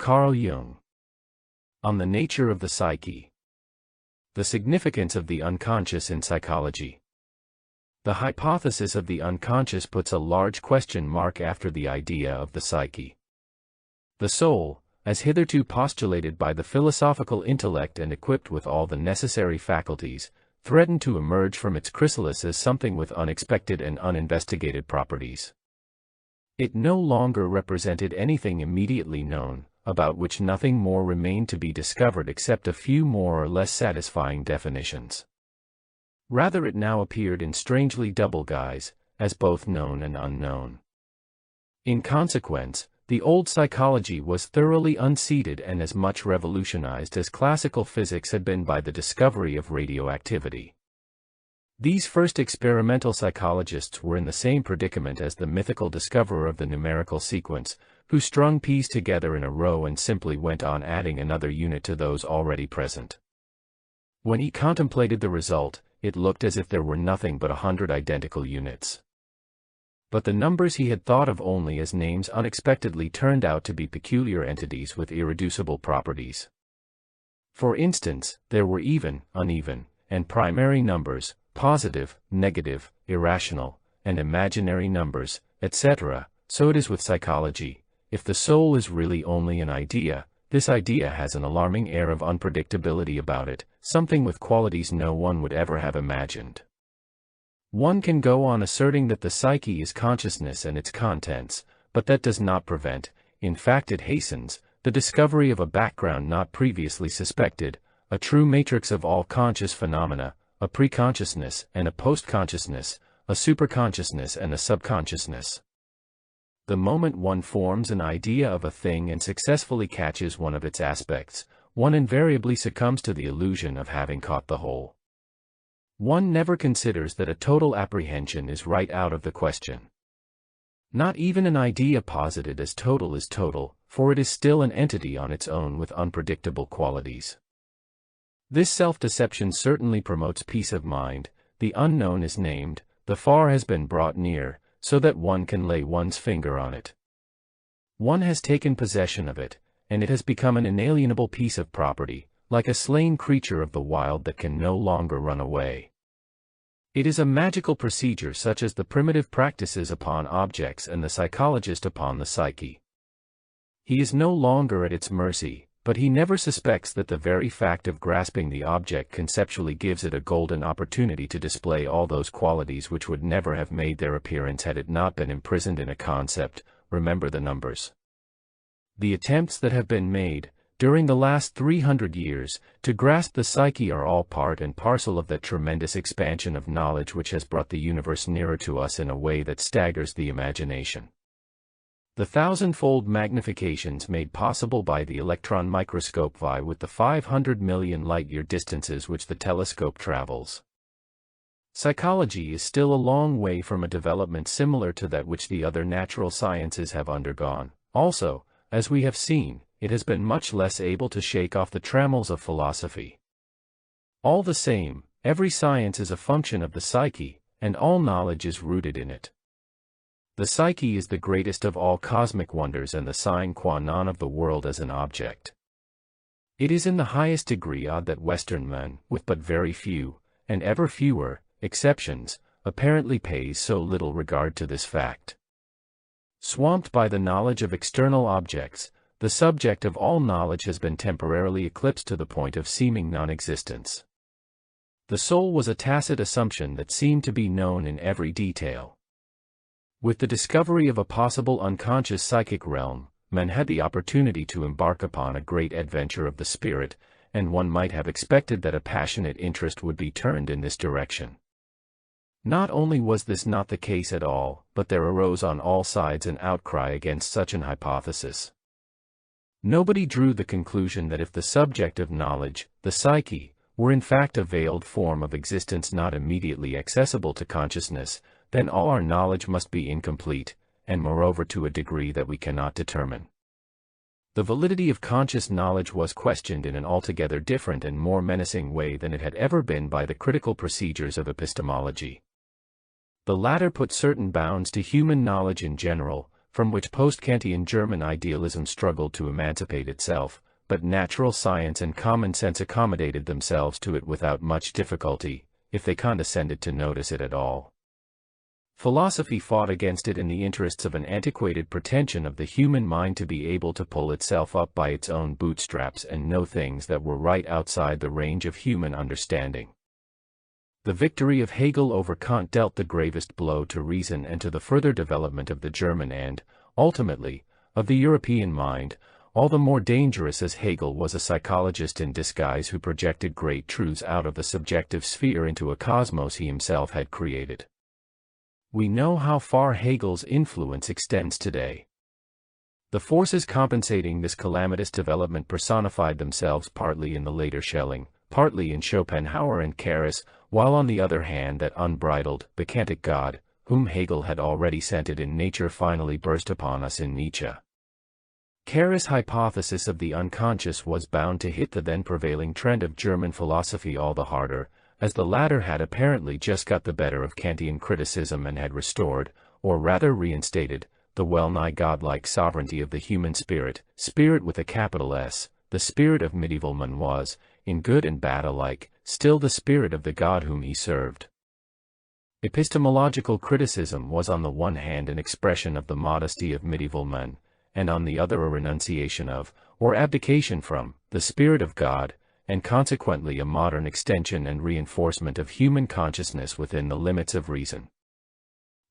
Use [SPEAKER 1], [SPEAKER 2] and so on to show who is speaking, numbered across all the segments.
[SPEAKER 1] Carl Jung. On the nature of the psyche. The significance of the unconscious in psychology. The hypothesis of the unconscious puts a large question mark after the idea of the psyche. The soul, as hitherto postulated by the philosophical intellect and equipped with all the necessary faculties, threatened to emerge from its chrysalis as something with unexpected and uninvestigated properties. It no longer represented anything immediately known, about which nothing more remained to be discovered except a few more or less satisfying definitions. Rather, it now appeared in strangely double guise, as both known and unknown. In consequence, the old psychology was thoroughly unseated and as much revolutionized as classical physics had been by the discovery of radioactivity. These first experimental psychologists were in the same predicament as the mythical discoverer of the numerical sequence, who strung peas together in a row and simply went on adding another unit to those already present. When he contemplated the result, it looked as if there were nothing but 100 identical units. But the numbers he had thought of only as names unexpectedly turned out to be peculiar entities with irreducible properties. For instance, there were even, uneven, and primary numbers, positive, negative, irrational, and imaginary numbers, etc. So it is with psychology. If the soul is really only an idea, this idea has an alarming air of unpredictability about it, something with qualities no one would ever have imagined. One can go on asserting that the psyche is consciousness and its contents, but that does not prevent, in fact it hastens, the discovery of a background not previously suspected, a true matrix of all conscious phenomena, a pre-consciousness and a post-consciousness, a superconsciousness and a subconsciousness. The moment one forms an idea of a thing and successfully catches one of its aspects, one invariably succumbs to the illusion of having caught the whole. One never considers that a total apprehension is right out of the question. Not even an idea posited as total is total, for it is still an entity on its own with unpredictable qualities. This self-deception certainly promotes peace of mind. The unknown is named, the far has been brought near, so that one can lay one's finger on it. One has taken possession of it, and it has become an inalienable piece of property, like a slain creature of the wild that can no longer run away. It is a magical procedure such as the primitive practices upon objects and the psychologist upon the psyche. He is no longer at its mercy, but he never suspects that the very fact of grasping the object conceptually gives it a golden opportunity to display all those qualities which would never have made their appearance had it not been imprisoned in a concept. Remember the numbers. The attempts that have been made, during the last 300 years, to grasp the psyche are all part and parcel of that tremendous expansion of knowledge which has brought the universe nearer to us in a way that staggers the imagination. The thousand-fold magnifications made possible by the electron microscope vie with the 500 million light-year distances which the telescope travels. Psychology is still a long way from a development similar to that which the other natural sciences have undergone. Also, as we have seen, it has been much less able to shake off the trammels of philosophy. All the same, every science is a function of the psyche, and all knowledge is rooted in it. The psyche is the greatest of all cosmic wonders and the sine qua non of the world as an object. It is in the highest degree odd that Western men, with but very few, and ever fewer, exceptions, apparently pays so little regard to this fact. Swamped by the knowledge of external objects, the subject of all knowledge has been temporarily eclipsed to the point of seeming non-existence. The soul was a tacit assumption that seemed to be known in every detail. With the discovery of a possible unconscious psychic realm, men had the opportunity to embark upon a great adventure of the spirit, and one might have expected that a passionate interest would be turned in this direction. Not only was this not the case at all, but there arose on all sides an outcry against such an hypothesis. Nobody drew the conclusion that if the subject of knowledge, the psyche, were in fact a veiled form of existence not immediately accessible to consciousness, then all our knowledge must be incomplete, and moreover to a degree that we cannot determine. The validity of conscious knowledge was questioned in an altogether different and more menacing way than it had ever been by the critical procedures of epistemology. The latter put certain bounds to human knowledge in general, from which post-Kantian German idealism struggled to emancipate itself, but natural science and common sense accommodated themselves to it without much difficulty, if they condescended to notice it at all. Philosophy fought against it in the interests of an antiquated pretension of the human mind to be able to pull itself up by its own bootstraps and know things that were right outside the range of human understanding. The victory of Hegel over Kant dealt the gravest blow to reason and to the further development of the German and, ultimately, of the European mind, all the more dangerous as Hegel was a psychologist in disguise who projected great truths out of the subjective sphere into a cosmos he himself had created. We know how far Hegel's influence extends today. The forces compensating this calamitous development personified themselves partly in the later Schelling, partly in Schopenhauer and Carus, while on the other hand that unbridled, bacchantic God, whom Hegel had already scented in nature, finally burst upon us in Nietzsche. Carus' hypothesis of the unconscious was bound to hit the then prevailing trend of German philosophy all the harder, as the latter had apparently just got the better of Kantian criticism and had restored, or rather reinstated, the well-nigh godlike sovereignty of the human spirit, spirit with a capital S. The spirit of medieval man was, in good and bad alike, still the spirit of the God whom he served. Epistemological criticism was on the one hand an expression of the modesty of medieval men, and on the other a renunciation of, or abdication from, the spirit of God, and consequently a modern extension and reinforcement of human consciousness within the limits of reason.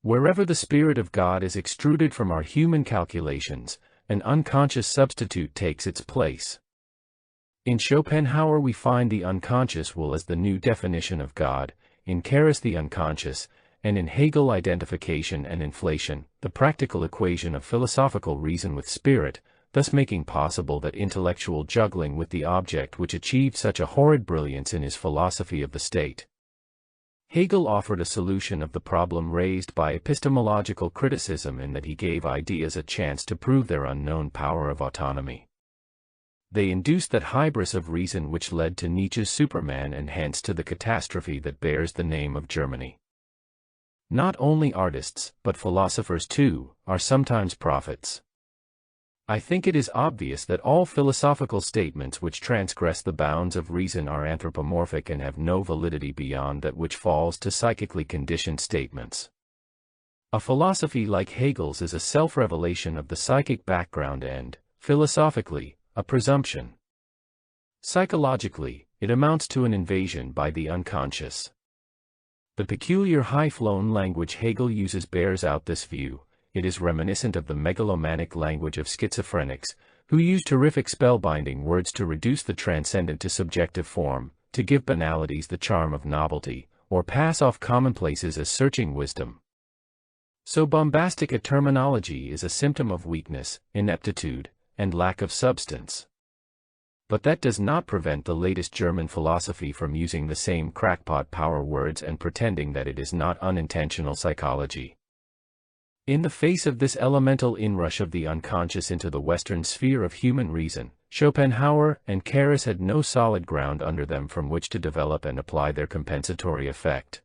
[SPEAKER 1] Wherever the spirit of God is extruded from our human calculations, an unconscious substitute takes its place. In Schopenhauer we find the unconscious will as the new definition of God, in Carus the unconscious, and in Hegel identification and inflation, the practical equation of philosophical reason with spirit, thus making possible that intellectual juggling with the object which achieved such a horrid brilliance in his philosophy of the state. Hegel offered a solution of the problem raised by epistemological criticism in that he gave ideas a chance to prove their unknown power of autonomy. They induced that hybris of reason which led to Nietzsche's Superman and hence to the catastrophe that bears the name of Germany. Not only artists, but philosophers too, are sometimes prophets. I think it is obvious that all philosophical statements which transgress the bounds of reason are anthropomorphic and have no validity beyond that which falls to psychically conditioned statements. A philosophy like Hegel's is a self-revelation of the psychic background and, philosophically, a presumption. Psychologically, it amounts to an invasion by the unconscious. The peculiar high-flown language Hegel uses bears out this view. It is reminiscent of the megalomaniac language of schizophrenics, who use terrific spellbinding words to reduce the transcendent to subjective form, to give banalities the charm of novelty, or pass off commonplaces as searching wisdom. So bombastic a terminology is a symptom of weakness, ineptitude, and lack of substance. But that does not prevent the latest German philosophy from using the same crackpot power words and pretending that it is not unintentional psychology. In the face of this elemental inrush of the unconscious into the Western sphere of human reason, Schopenhauer and Carus had no solid ground under them from which to develop and apply their compensatory effect.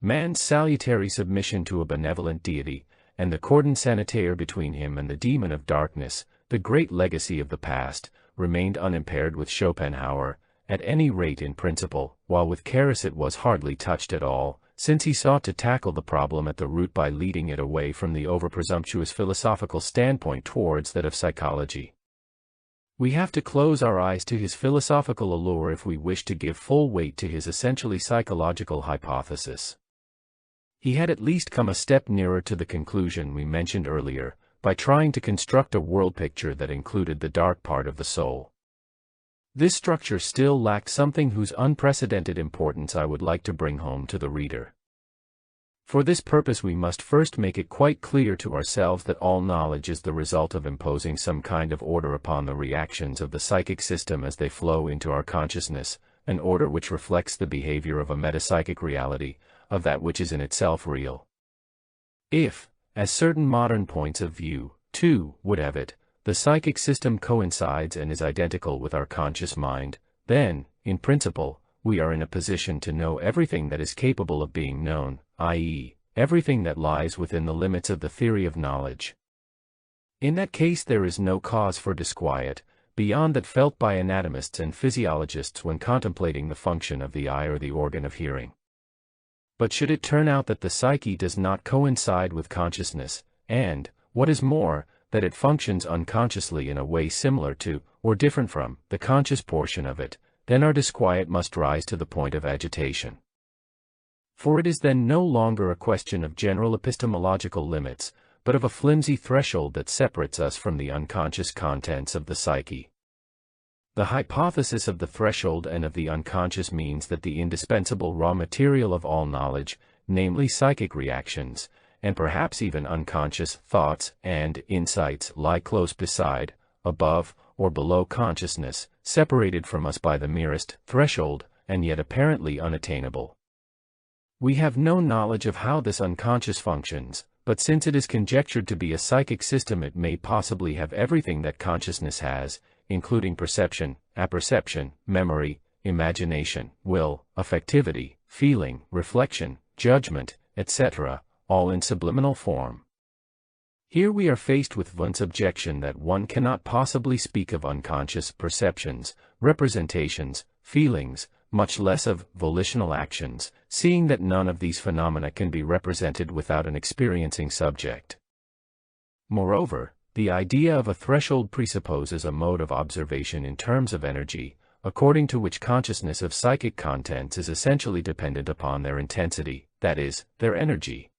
[SPEAKER 1] Man's salutary submission to a benevolent deity, and the cordon sanitaire between him and the demon of darkness, the great legacy of the past, remained unimpaired with Schopenhauer, at any rate in principle, while with Carus it was hardly touched at all, since he sought to tackle the problem at the root by leading it away from the over-presumptuous philosophical standpoint towards that of psychology. We have to close our eyes to his philosophical allure if we wish to give full weight to his essentially psychological hypothesis. He had at least come a step nearer to the conclusion we mentioned earlier, by trying to construct a world picture that included the dark part of the soul. This structure still lacked something whose unprecedented importance I would like to bring home to the reader. For this purpose we must first make it quite clear to ourselves that all knowledge is the result of imposing some kind of order upon the reactions of the psychic system as they flow into our consciousness, an order which reflects the behavior of a metapsychic reality, of that which is in itself real. If, as certain modern points of view, too, would have it, the psychic system coincides and is identical with our conscious mind, then, in principle, we are in a position to know everything that is capable of being known, i.e., everything that lies within the limits of the theory of knowledge. In that case there is no cause for disquiet, beyond that felt by anatomists and physiologists when contemplating the function of the eye or the organ of hearing. But should it turn out that the psyche does not coincide with consciousness, and, what is more, that it functions unconsciously in a way similar to, or different from, the conscious portion of it, then our disquiet must rise to the point of agitation. For it is then no longer a question of general epistemological limits, but of a flimsy threshold that separates us from the unconscious contents of the psyche. The hypothesis of the threshold and of the unconscious means that the indispensable raw material of all knowledge, namely psychic reactions, and perhaps even unconscious thoughts and insights, lie close beside, above, or below consciousness, separated from us by the merest threshold, and yet apparently unattainable. We have no knowledge of how this unconscious functions, but since it is conjectured to be a psychic system, it may possibly have everything that consciousness has, including perception, apperception, memory, imagination, will, affectivity, feeling, reflection, judgment, etc., all in subliminal form. Here we are faced with Wundt's objection that one cannot possibly speak of unconscious perceptions, representations, feelings, much less of volitional actions, seeing that none of these phenomena can be represented without an experiencing subject. Moreover, the idea of a threshold presupposes a mode of observation in terms of energy, according to which consciousness of psychic contents is essentially dependent upon their intensity, that is, their energy.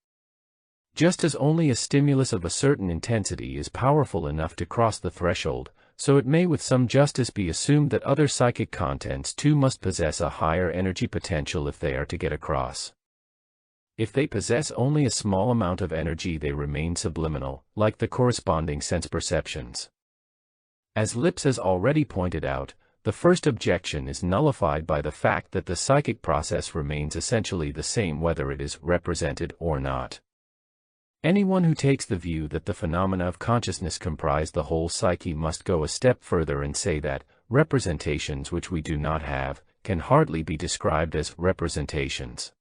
[SPEAKER 1] Just as only a stimulus of a certain intensity is powerful enough to cross the threshold, so it may with some justice be assumed that other psychic contents too must possess a higher energy potential if they are to get across. If they possess only a small amount of energy, they remain subliminal, like the corresponding sense perceptions. As Lipps has already pointed out, the first objection is nullified by the fact that the psychic process remains essentially the same whether it is represented or not. Anyone who takes the view that the phenomena of consciousness comprise the whole psyche must go a step further and say that representations which we do not have can hardly be described as representations.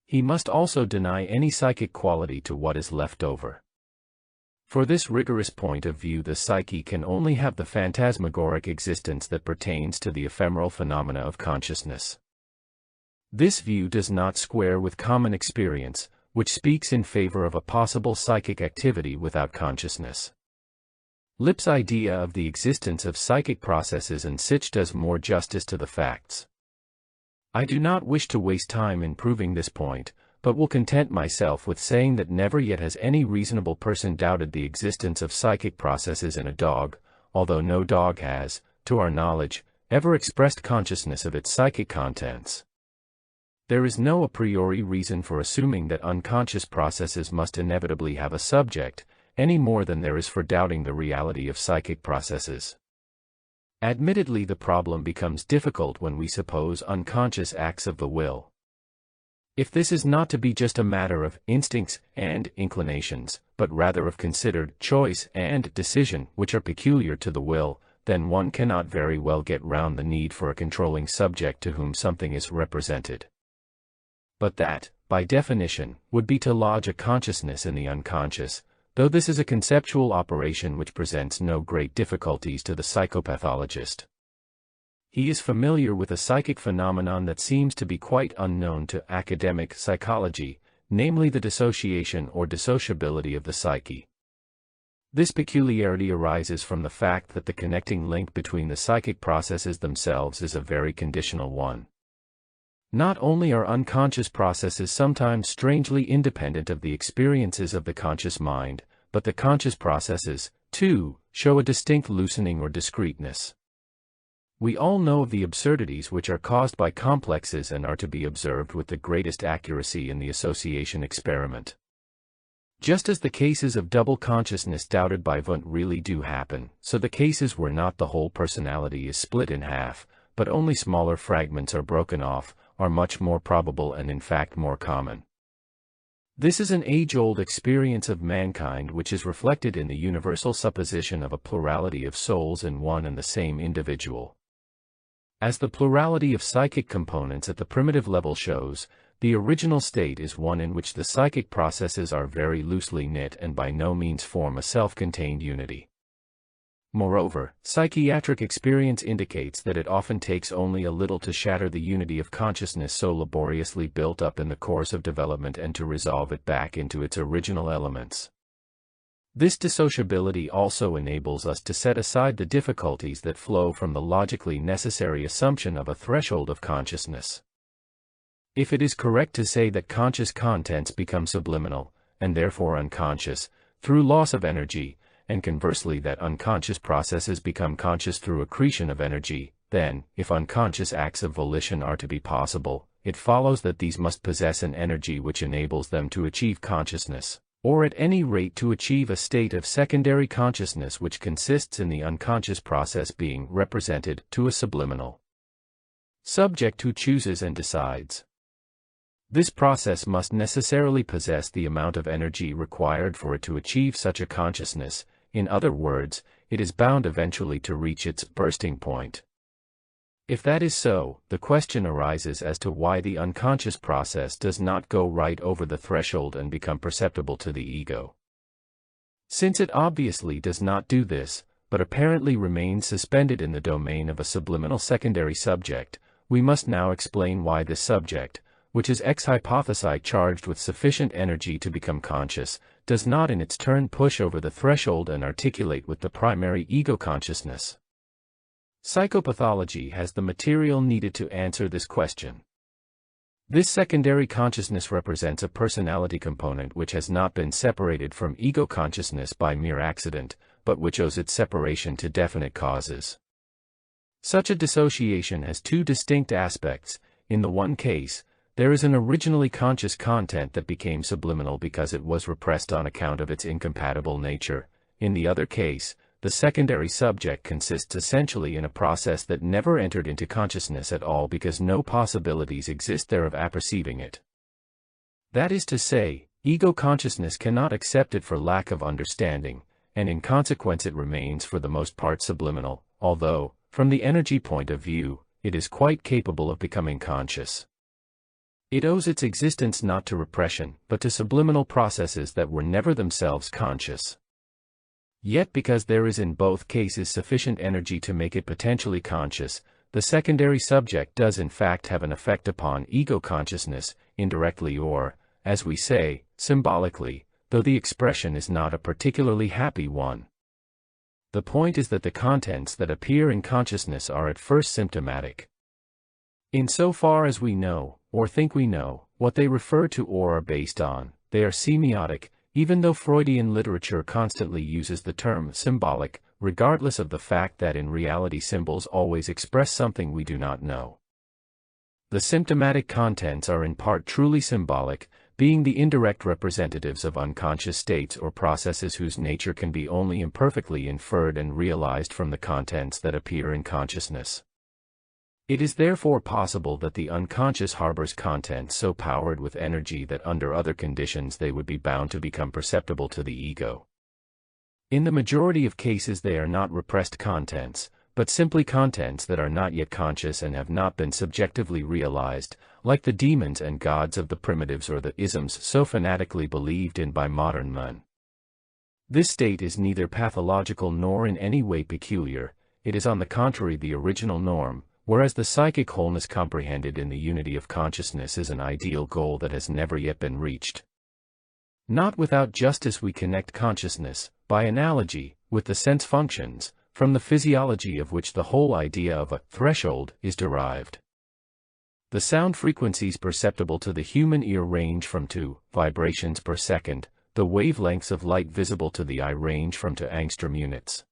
[SPEAKER 1] He must also deny any psychic quality to what is left over. For this rigorous point of view, the psyche can only have the phantasmagoric existence that pertains to the ephemeral phenomena of consciousness. This view does not square with common experience, which speaks in favor of a possible psychic activity without consciousness. Lipps' idea of the existence of psychic processes in Psyche does more justice to the facts. I do not wish to waste time in proving this point, but will content myself with saying that never yet has any reasonable person doubted the existence of psychic processes in a dog, although no dog has, to our knowledge, ever expressed consciousness of its psychic contents. There is no a priori reason for assuming that unconscious processes must inevitably have a subject, any more than there is for doubting the reality of psychic processes. Admittedly, the problem becomes difficult when we suppose unconscious acts of the will. If this is not to be just a matter of instincts and inclinations, but rather of considered choice and decision which are peculiar to the will, then one cannot very well get round the need for a controlling subject to whom something is represented. But that, by definition, would be to lodge a consciousness in the unconscious, though this is a conceptual operation which presents no great difficulties to the psychopathologist. He is familiar with a psychic phenomenon that seems to be quite unknown to academic psychology, namely the dissociation or dissociability of the psyche. This peculiarity arises from the fact that the connecting link between the psychic processes themselves is a very conditional one. Not only are unconscious processes sometimes strangely independent of the experiences of the conscious mind, but the conscious processes, too, show a distinct loosening or discreteness. We all know of the absurdities which are caused by complexes and are to be observed with the greatest accuracy in the association experiment. Just as the cases of double consciousness doubted by Wundt really do happen, so the cases where not the whole personality is split in half, but only smaller fragments are broken off, are much more probable and in fact more common. This is an age-old experience of mankind which is reflected in the universal supposition of a plurality of souls in one and the same individual. As the plurality of psychic components at the primitive level shows, the original state is one in which the psychic processes are very loosely knit and by no means form a self-contained unity. Moreover, psychiatric experience indicates that it often takes only a little to shatter the unity of consciousness so laboriously built up in the course of development and to resolve it back into its original elements. This dissociability also enables us to set aside the difficulties that flow from the logically necessary assumption of a threshold of consciousness. If it is correct to say that conscious contents become subliminal, and therefore unconscious, through loss of energy, and conversely that unconscious processes become conscious through accretion of energy, then, if unconscious acts of volition are to be possible, it follows that these must possess an energy which enables them to achieve consciousness, or at any rate to achieve a state of secondary consciousness which consists in the unconscious process being represented to a subliminal subject who chooses and decides. This process must necessarily possess the amount of energy required for it to achieve such a consciousness. In other words, it is bound eventually to reach its bursting point. If that is so, the question arises as to why the unconscious process does not go right over the threshold and become perceptible to the ego. Since it obviously does not do this, but apparently remains suspended in the domain of a subliminal secondary subject, we must now explain why this subject, which is ex hypothesi charged with sufficient energy to become conscious, does not in its turn push over the threshold and articulate with the primary ego consciousness. Psychopathology has the material needed to answer this question. This secondary consciousness represents a personality component which has not been separated from ego consciousness by mere accident, but which owes its separation to definite causes. Such a dissociation has two distinct aspects. In the one case, there is an originally conscious content that became subliminal because it was repressed on account of its incompatible nature. In the other case, the secondary subject consists essentially in a process that never entered into consciousness at all because no possibilities exist there of apperceiving it. That is to say, ego consciousness cannot accept it for lack of understanding, and in consequence it remains for the most part subliminal, although, from the energy point of view, it is quite capable of becoming conscious. It owes its existence not to repression, but to subliminal processes that were never themselves conscious. Yet because there is in both cases sufficient energy to make it potentially conscious, the secondary subject does in fact have an effect upon ego consciousness, indirectly or, as we say, symbolically, though the expression is not a particularly happy one. The point is that the contents that appear in consciousness are at first symptomatic. Insofar as we know, or think we know, what they refer to or are based on, they are semiotic, even though Freudian literature constantly uses the term symbolic, regardless of the fact that in reality symbols always express something we do not know. The symptomatic contents are in part truly symbolic, being the indirect representatives of unconscious states or processes whose nature can be only imperfectly inferred and realized from the contents that appear in consciousness. It is therefore possible that the unconscious harbors contents so powered with energy that under other conditions they would be bound to become perceptible to the ego. In the majority of cases they are not repressed contents, but simply contents that are not yet conscious and have not been subjectively realized, like the demons and gods of the primitives or the isms so fanatically believed in by modern men. This state is neither pathological nor in any way peculiar, it is on the contrary the original norm, whereas the psychic wholeness comprehended in the unity of consciousness is an ideal goal that has never yet been reached. Not without justice we connect consciousness, by analogy, with the sense functions, from the physiology of which the whole idea of a threshold is derived. The sound frequencies perceptible to the human ear range from 2 vibrations per second, the wavelengths of light visible to the eye range from 2 angstrom units.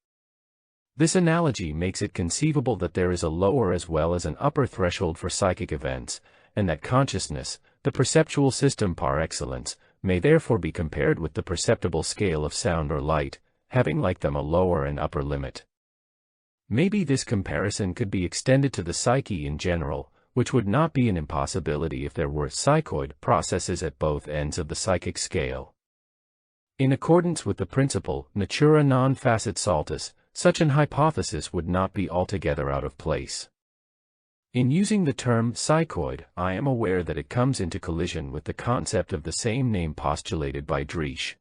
[SPEAKER 1] This analogy makes it conceivable that there is a lower as well as an upper threshold for psychic events, and that consciousness, the perceptual system par excellence, may therefore be compared with the perceptible scale of sound or light, having like them a lower and upper limit. Maybe this comparison could be extended to the psyche in general, which would not be an impossibility if there were psychoid processes at both ends of the psychic scale. In accordance with the principle natura non facit saltus, such an hypothesis would not be altogether out of place. In using the term psychoid, I am aware that it comes into collision with the concept of the same name postulated by Driesch.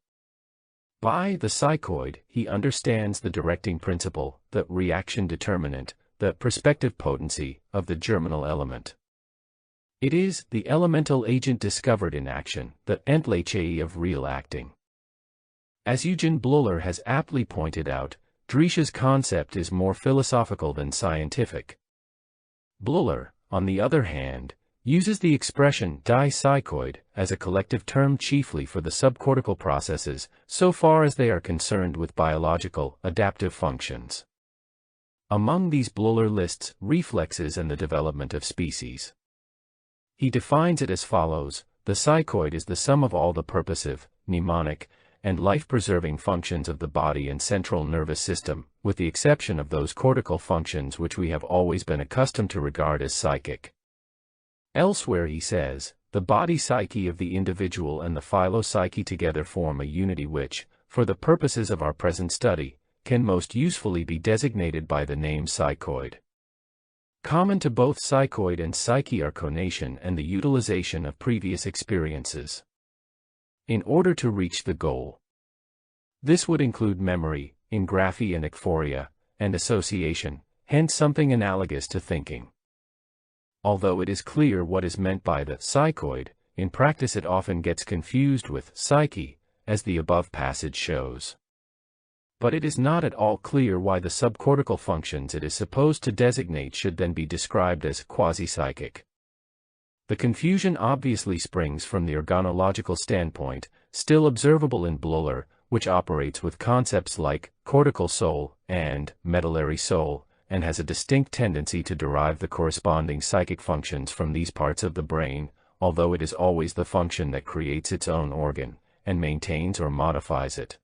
[SPEAKER 1] By the psychoid, he understands the directing principle, the reaction determinant, the perspective potency, of the germinal element. It is the elemental agent discovered in action, the Endlösung of real acting. As Eugen Bleuler has aptly pointed out, Driesch's concept is more philosophical than scientific. Bleuler, on the other hand, uses the expression die psychoid as a collective term chiefly for the subcortical processes, so far as they are concerned with biological, adaptive functions. Among these Bleuler lists reflexes and the development of species. He defines it as follows: the psychoid is the sum of all the purposive, mnemonic, and life-preserving functions of the body and central nervous system, with the exception of those cortical functions which we have always been accustomed to regard as psychic. Elsewhere he says, the body psyche of the individual and the philo-psyche together form a unity which, for the purposes of our present study, can most usefully be designated by the name psychoid. Common to both psychoid and psyche are conation and the utilization of previous experiences in order to reach the goal. This would include memory, engraphy and ekphoria, and association, hence something analogous to thinking. Although it is clear what is meant by the psychoid, in practice it often gets confused with psyche, as the above passage shows. But it is not at all clear why the subcortical functions it is supposed to designate should then be described as quasi-psychic. The confusion obviously springs from the organological standpoint, still observable in Bleuler, which operates with concepts like cortical soul and medullary soul, and has a distinct tendency to derive the corresponding psychic functions from these parts of the brain, although it is always the function that creates its own organ, and maintains or modifies it.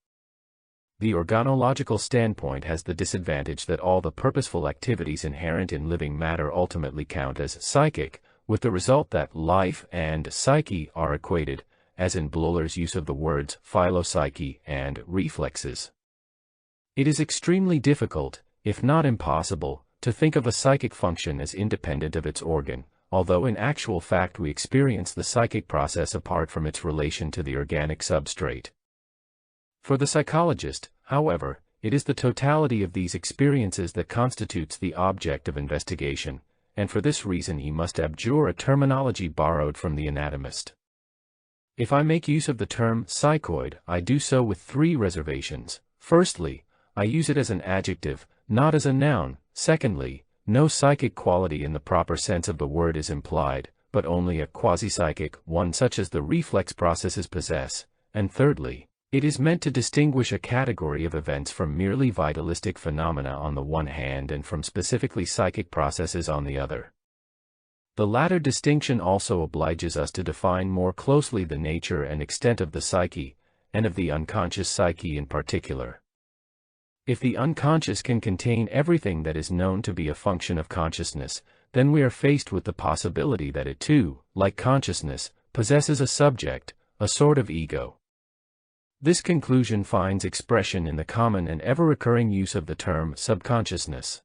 [SPEAKER 1] The organological standpoint has the disadvantage that all the purposeful activities inherent in living matter ultimately count as psychic, with the result that life and psyche are equated, as in Bleuler's use of the words philopsyche and reflexes. It is extremely difficult, if not impossible, to think of a psychic function as independent of its organ, although in actual fact we experience the psychic process apart from its relation to the organic substrate. For the psychologist, however, it is the totality of these experiences that constitutes the object of investigation, and for this reason he must abjure a terminology borrowed from the anatomist. If I make use of the term psychoid, I do so with three reservations. Firstly, I use it as an adjective, not as a noun. Secondly, no psychic quality in the proper sense of the word is implied, but only a quasi-psychic one such as the reflex processes possess. And thirdly, it is meant to distinguish a category of events from merely vitalistic phenomena on the one hand and from specifically psychic processes on the other. The latter distinction also obliges us to define more closely the nature and extent of the psyche, and of the unconscious psyche in particular. If the unconscious can contain everything that is known to be a function of consciousness, then we are faced with the possibility that it too, like consciousness, possesses a subject, a sort of ego. This conclusion finds expression in the common and ever-recurring use of the term subconsciousness.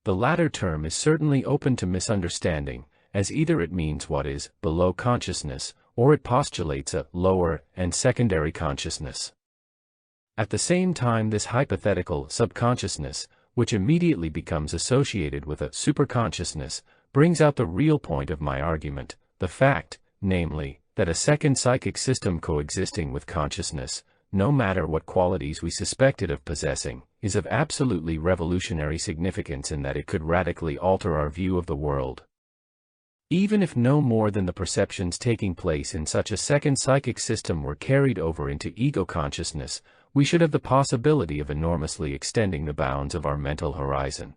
[SPEAKER 1] The latter term is certainly open to misunderstanding, as either it means what is below consciousness, or it postulates a lower and secondary consciousness. At the same time, this hypothetical subconsciousness, which immediately becomes associated with a superconsciousness, brings out the real point of my argument, the fact, namely, that a second psychic system coexisting with consciousness, no matter what qualities we suspect it of possessing, is of absolutely revolutionary significance in that it could radically alter our view of the world. Even if no more than the perceptions taking place in such a second psychic system were carried over into ego consciousness, we should have the possibility of enormously extending the bounds of our mental horizon.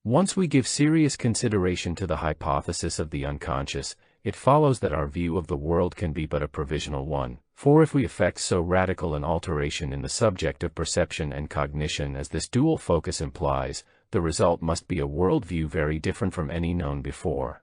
[SPEAKER 1] Once we give serious consideration to the hypothesis of the unconscious, it follows that our view of the world can be but a provisional one, for if we effect so radical an alteration in the subject of perception and cognition as this dual focus implies, the result must be a worldview very different from any known before.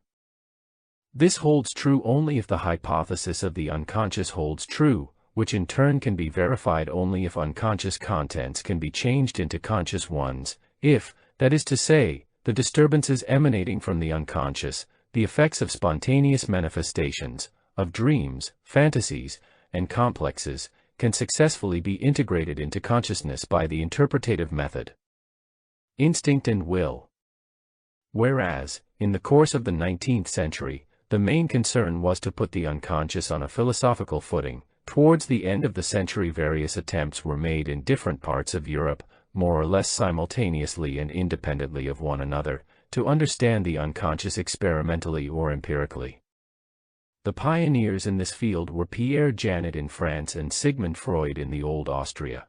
[SPEAKER 1] This holds true only if the hypothesis of the unconscious holds true, which in turn can be verified only if unconscious contents can be changed into conscious ones, if, that is to say, the disturbances emanating from the unconscious, the effects of spontaneous manifestations, of dreams, fantasies, and complexes, can successfully be integrated into consciousness by the interpretative method. Instinct and will. Whereas, in the course of the 19th century, the main concern was to put the unconscious on a philosophical footing, towards the end of the century various attempts were made in different parts of Europe, more or less simultaneously and independently of one another, to understand the unconscious experimentally or empirically. The pioneers in this field were Pierre Janet in France and Sigmund Freud in the Old Austria.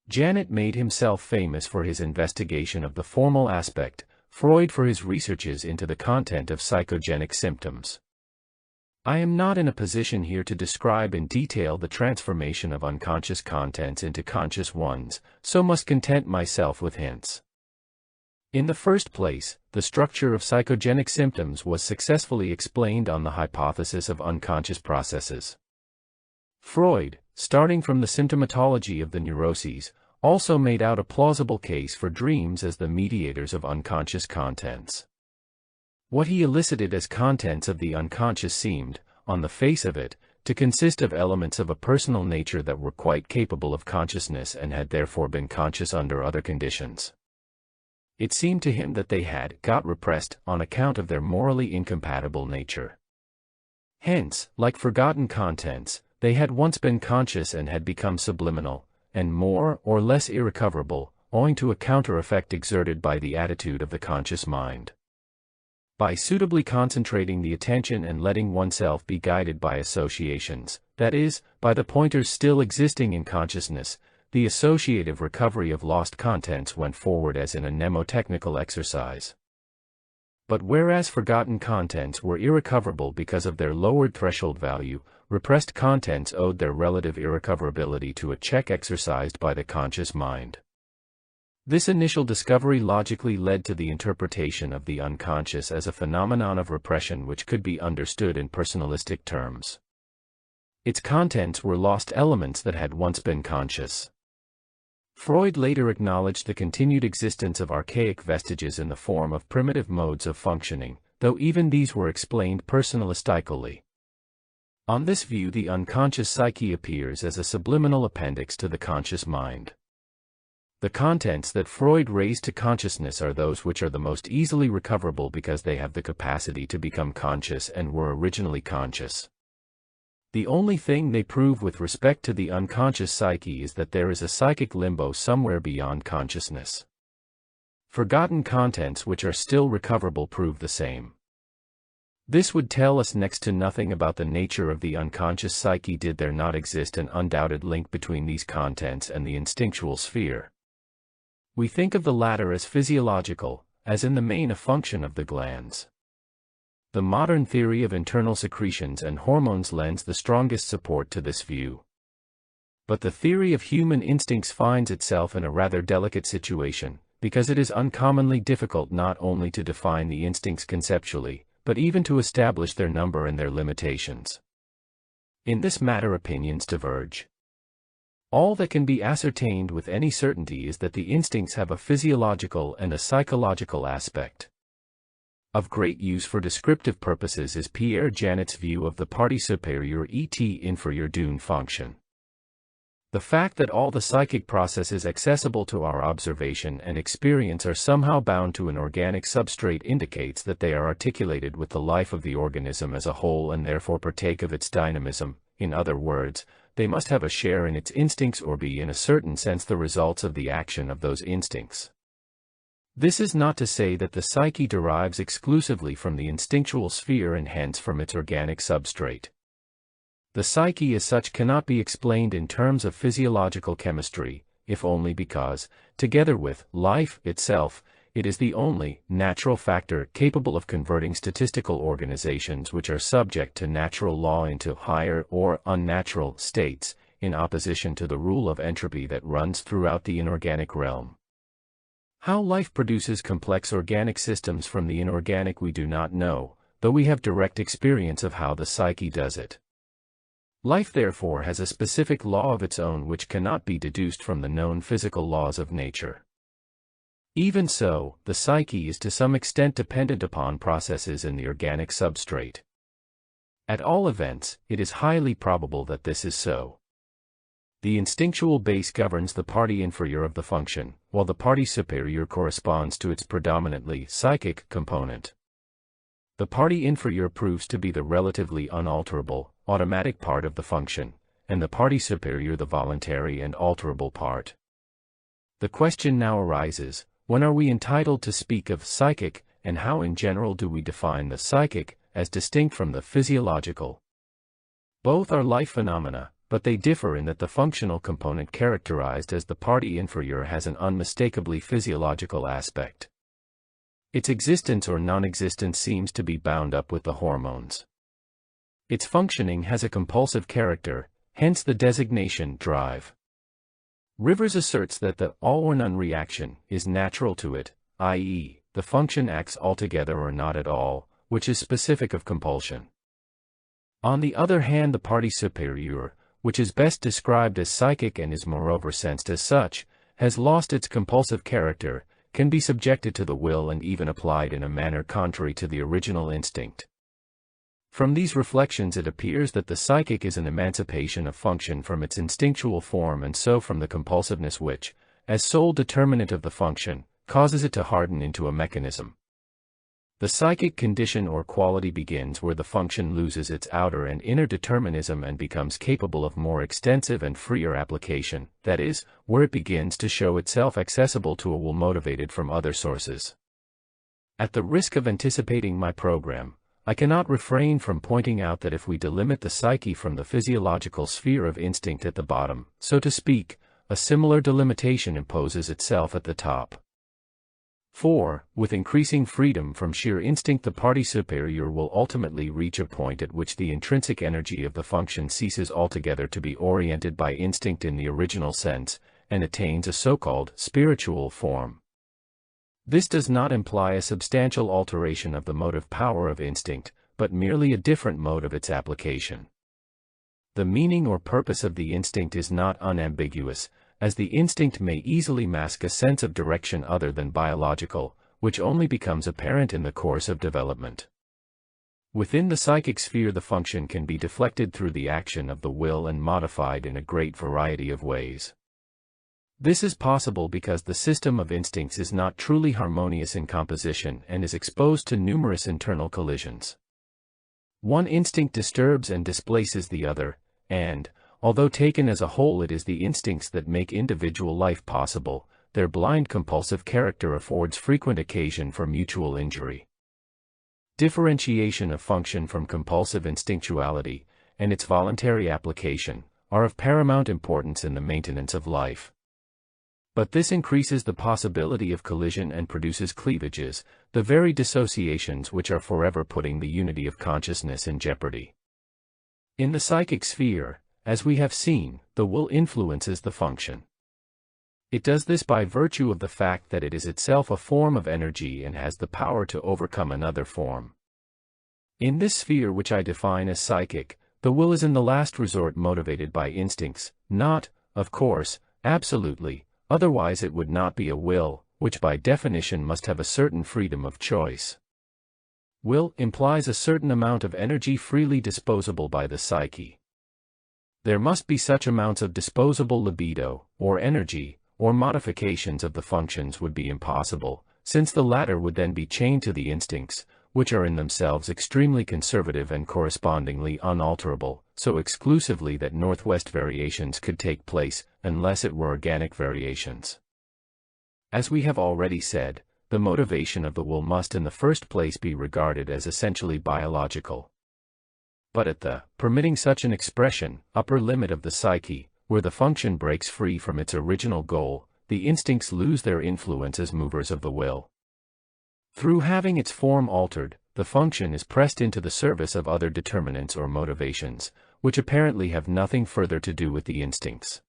[SPEAKER 1] Janet made himself famous for his investigation of the formal aspect, Freud for his researches into the content of psychogenic symptoms. I am not in a position here to describe in detail the transformation of unconscious contents into conscious ones, so must content myself with hints. In the first place, the structure of psychogenic symptoms was successfully explained on the hypothesis of unconscious processes. Freud, starting from the symptomatology of the neuroses, also made out a plausible case for dreams as the mediators of unconscious contents. What he elicited as contents of the unconscious seemed, on the face of it, to consist of elements of a personal nature that were quite capable of consciousness and had therefore been conscious under other conditions. It seemed to him that they had got repressed on account of their morally incompatible nature. Hence, like forgotten contents, they had once been conscious and had become subliminal, and more or less irrecoverable, owing to a counter-effect exerted by the attitude of the conscious mind. By suitably concentrating the attention and letting oneself be guided by associations, that is, by the pointers still existing in consciousness, the associative recovery of lost contents went forward as in a mnemotechnical exercise. But whereas forgotten contents were irrecoverable because of their lowered threshold value, repressed contents owed their relative irrecoverability to a check exercised by the conscious mind. This initial discovery logically led to the interpretation of the unconscious as a phenomenon of repression which could be understood in personalistic terms. Its contents were lost elements that had once been conscious. Freud later acknowledged the continued existence of archaic vestiges in the form of primitive modes of functioning, though even these were explained personalistically. On this view, the unconscious psyche appears as a subliminal appendix to the conscious mind. The contents that Freud raised to consciousness are those which are the most easily recoverable because they have the capacity to become conscious and were originally conscious. The only thing they prove with respect to the unconscious psyche is that there is a psychic limbo somewhere beyond consciousness. Forgotten contents which are still recoverable prove the same. This would tell us next to nothing about the nature of the unconscious psyche did there not exist an undoubted link between these contents and the instinctual sphere. We think of the latter as physiological, as in the main a function of the glands. The modern theory of internal secretions and hormones lends the strongest support to this view. But the theory of human instincts finds itself in a rather delicate situation, because it is uncommonly difficult not only to define the instincts conceptually, but even to establish their number and their limitations. In this matter opinions diverge. All that can be ascertained with any certainty is that the instincts have a physiological and a psychological aspect. Of great use for descriptive purposes is Pierre Janet's view of the partie supérieure et inférieure d'une fonction. The fact that all the psychic processes accessible to our observation and experience are somehow bound to an organic substrate indicates that they are articulated with the life of the organism as a whole and therefore partake of its dynamism. In other words, they must have a share in its instincts or be in a certain sense the results of the action of those instincts. This is not to say that the psyche derives exclusively from the instinctual sphere and hence from its organic substrate. The psyche as such cannot be explained in terms of physiological chemistry, if only because, together with life itself, it is the only natural factor capable of converting statistical organizations which are subject to natural law into higher or unnatural states, in opposition to the rule of entropy that runs throughout the inorganic realm. How life produces complex organic systems from the inorganic we do not know, though we have direct experience of how the psyche does it. Life therefore has a specific law of its own which cannot be deduced from the known physical laws of nature. Even so, the psyche is to some extent dependent upon processes in the organic substrate. At all events, it is highly probable that this is so. The instinctual base governs the party inferior of the function, while the party superior corresponds to its predominantly psychic component. The party inferior proves to be the relatively unalterable, automatic part of the function, and the party superior the voluntary and alterable part. The question now arises, when are we entitled to speak of psychic, and how in general do we define the psychic, as distinct from the physiological? Both are life phenomena, but they differ in that the functional component characterized as the party inferior has an unmistakably physiological aspect. Its existence or non-existence seems to be bound up with the hormones. Its functioning has a compulsive character, hence the designation drive. Rivers asserts that the all or none reaction is natural to it, i.e., the function acts altogether or not at all, which is specific of compulsion. On the other hand, the party superior, which is best described as psychic and is moreover sensed as such, has lost its compulsive character, can be subjected to the will and even applied in a manner contrary to the original instinct. From these reflections it appears that the psychic is an emancipation of function from its instinctual form and so from the compulsiveness which, as sole determinant of the function, causes it to harden into a mechanism. The psychic condition or quality begins where the function loses its outer and inner determinism and becomes capable of more extensive and freer application, that is, where it begins to show itself accessible to a will motivated from other sources. At the risk of anticipating my program, I cannot refrain from pointing out that if we delimit the psyche from the physiological sphere of instinct at the bottom, so to speak, a similar delimitation imposes itself at the top. For, with increasing freedom from sheer instinct, the party superior will ultimately reach a point at which the intrinsic energy of the function ceases altogether to be oriented by instinct in the original sense, and attains a so-called spiritual form. This does not imply a substantial alteration of the motive power of instinct, but merely a different mode of its application. The meaning or purpose of the instinct is not unambiguous, as the instinct may easily mask a sense of direction other than biological, which only becomes apparent in the course of development. Within the psychic sphere, the function can be deflected through the action of the will and modified in a great variety of ways. This is possible because the system of instincts is not truly harmonious in composition and is exposed to numerous internal collisions. One instinct disturbs and displaces the other, and, although taken as a whole it is the instincts that make individual life possible, their blind compulsive character affords frequent occasion for mutual injury. Differentiation of function from compulsive instinctuality, and its voluntary application, are of paramount importance in the maintenance of life. But this increases the possibility of collision and produces cleavages, the very dissociations which are forever putting the unity of consciousness in jeopardy. In the psychic sphere, as we have seen, the will influences the function. It does this by virtue of the fact that it is itself a form of energy and has the power to overcome another form. In this sphere which I define as psychic, the will is in the last resort motivated by instincts, not, of course, absolutely, otherwise it would not be a will, which by definition must have a certain freedom of choice. Will implies a certain amount of energy freely disposable by the psyche. There must be such amounts of disposable libido, or energy, or modifications of the functions would be impossible, since the latter would then be chained to the instincts, which are in themselves extremely conservative and correspondingly unalterable, so exclusively that northwest variations could take place, unless it were organic variations. As we have already said, the motivation of the will must in the first place be regarded as essentially biological. But at the, permitting such an expression, upper limit of the psyche, where the function breaks free from its original goal, the instincts lose their influence as movers of the will. Through having its form altered, the function is pressed into the service of other determinants or motivations, which apparently have nothing further to do with the instincts.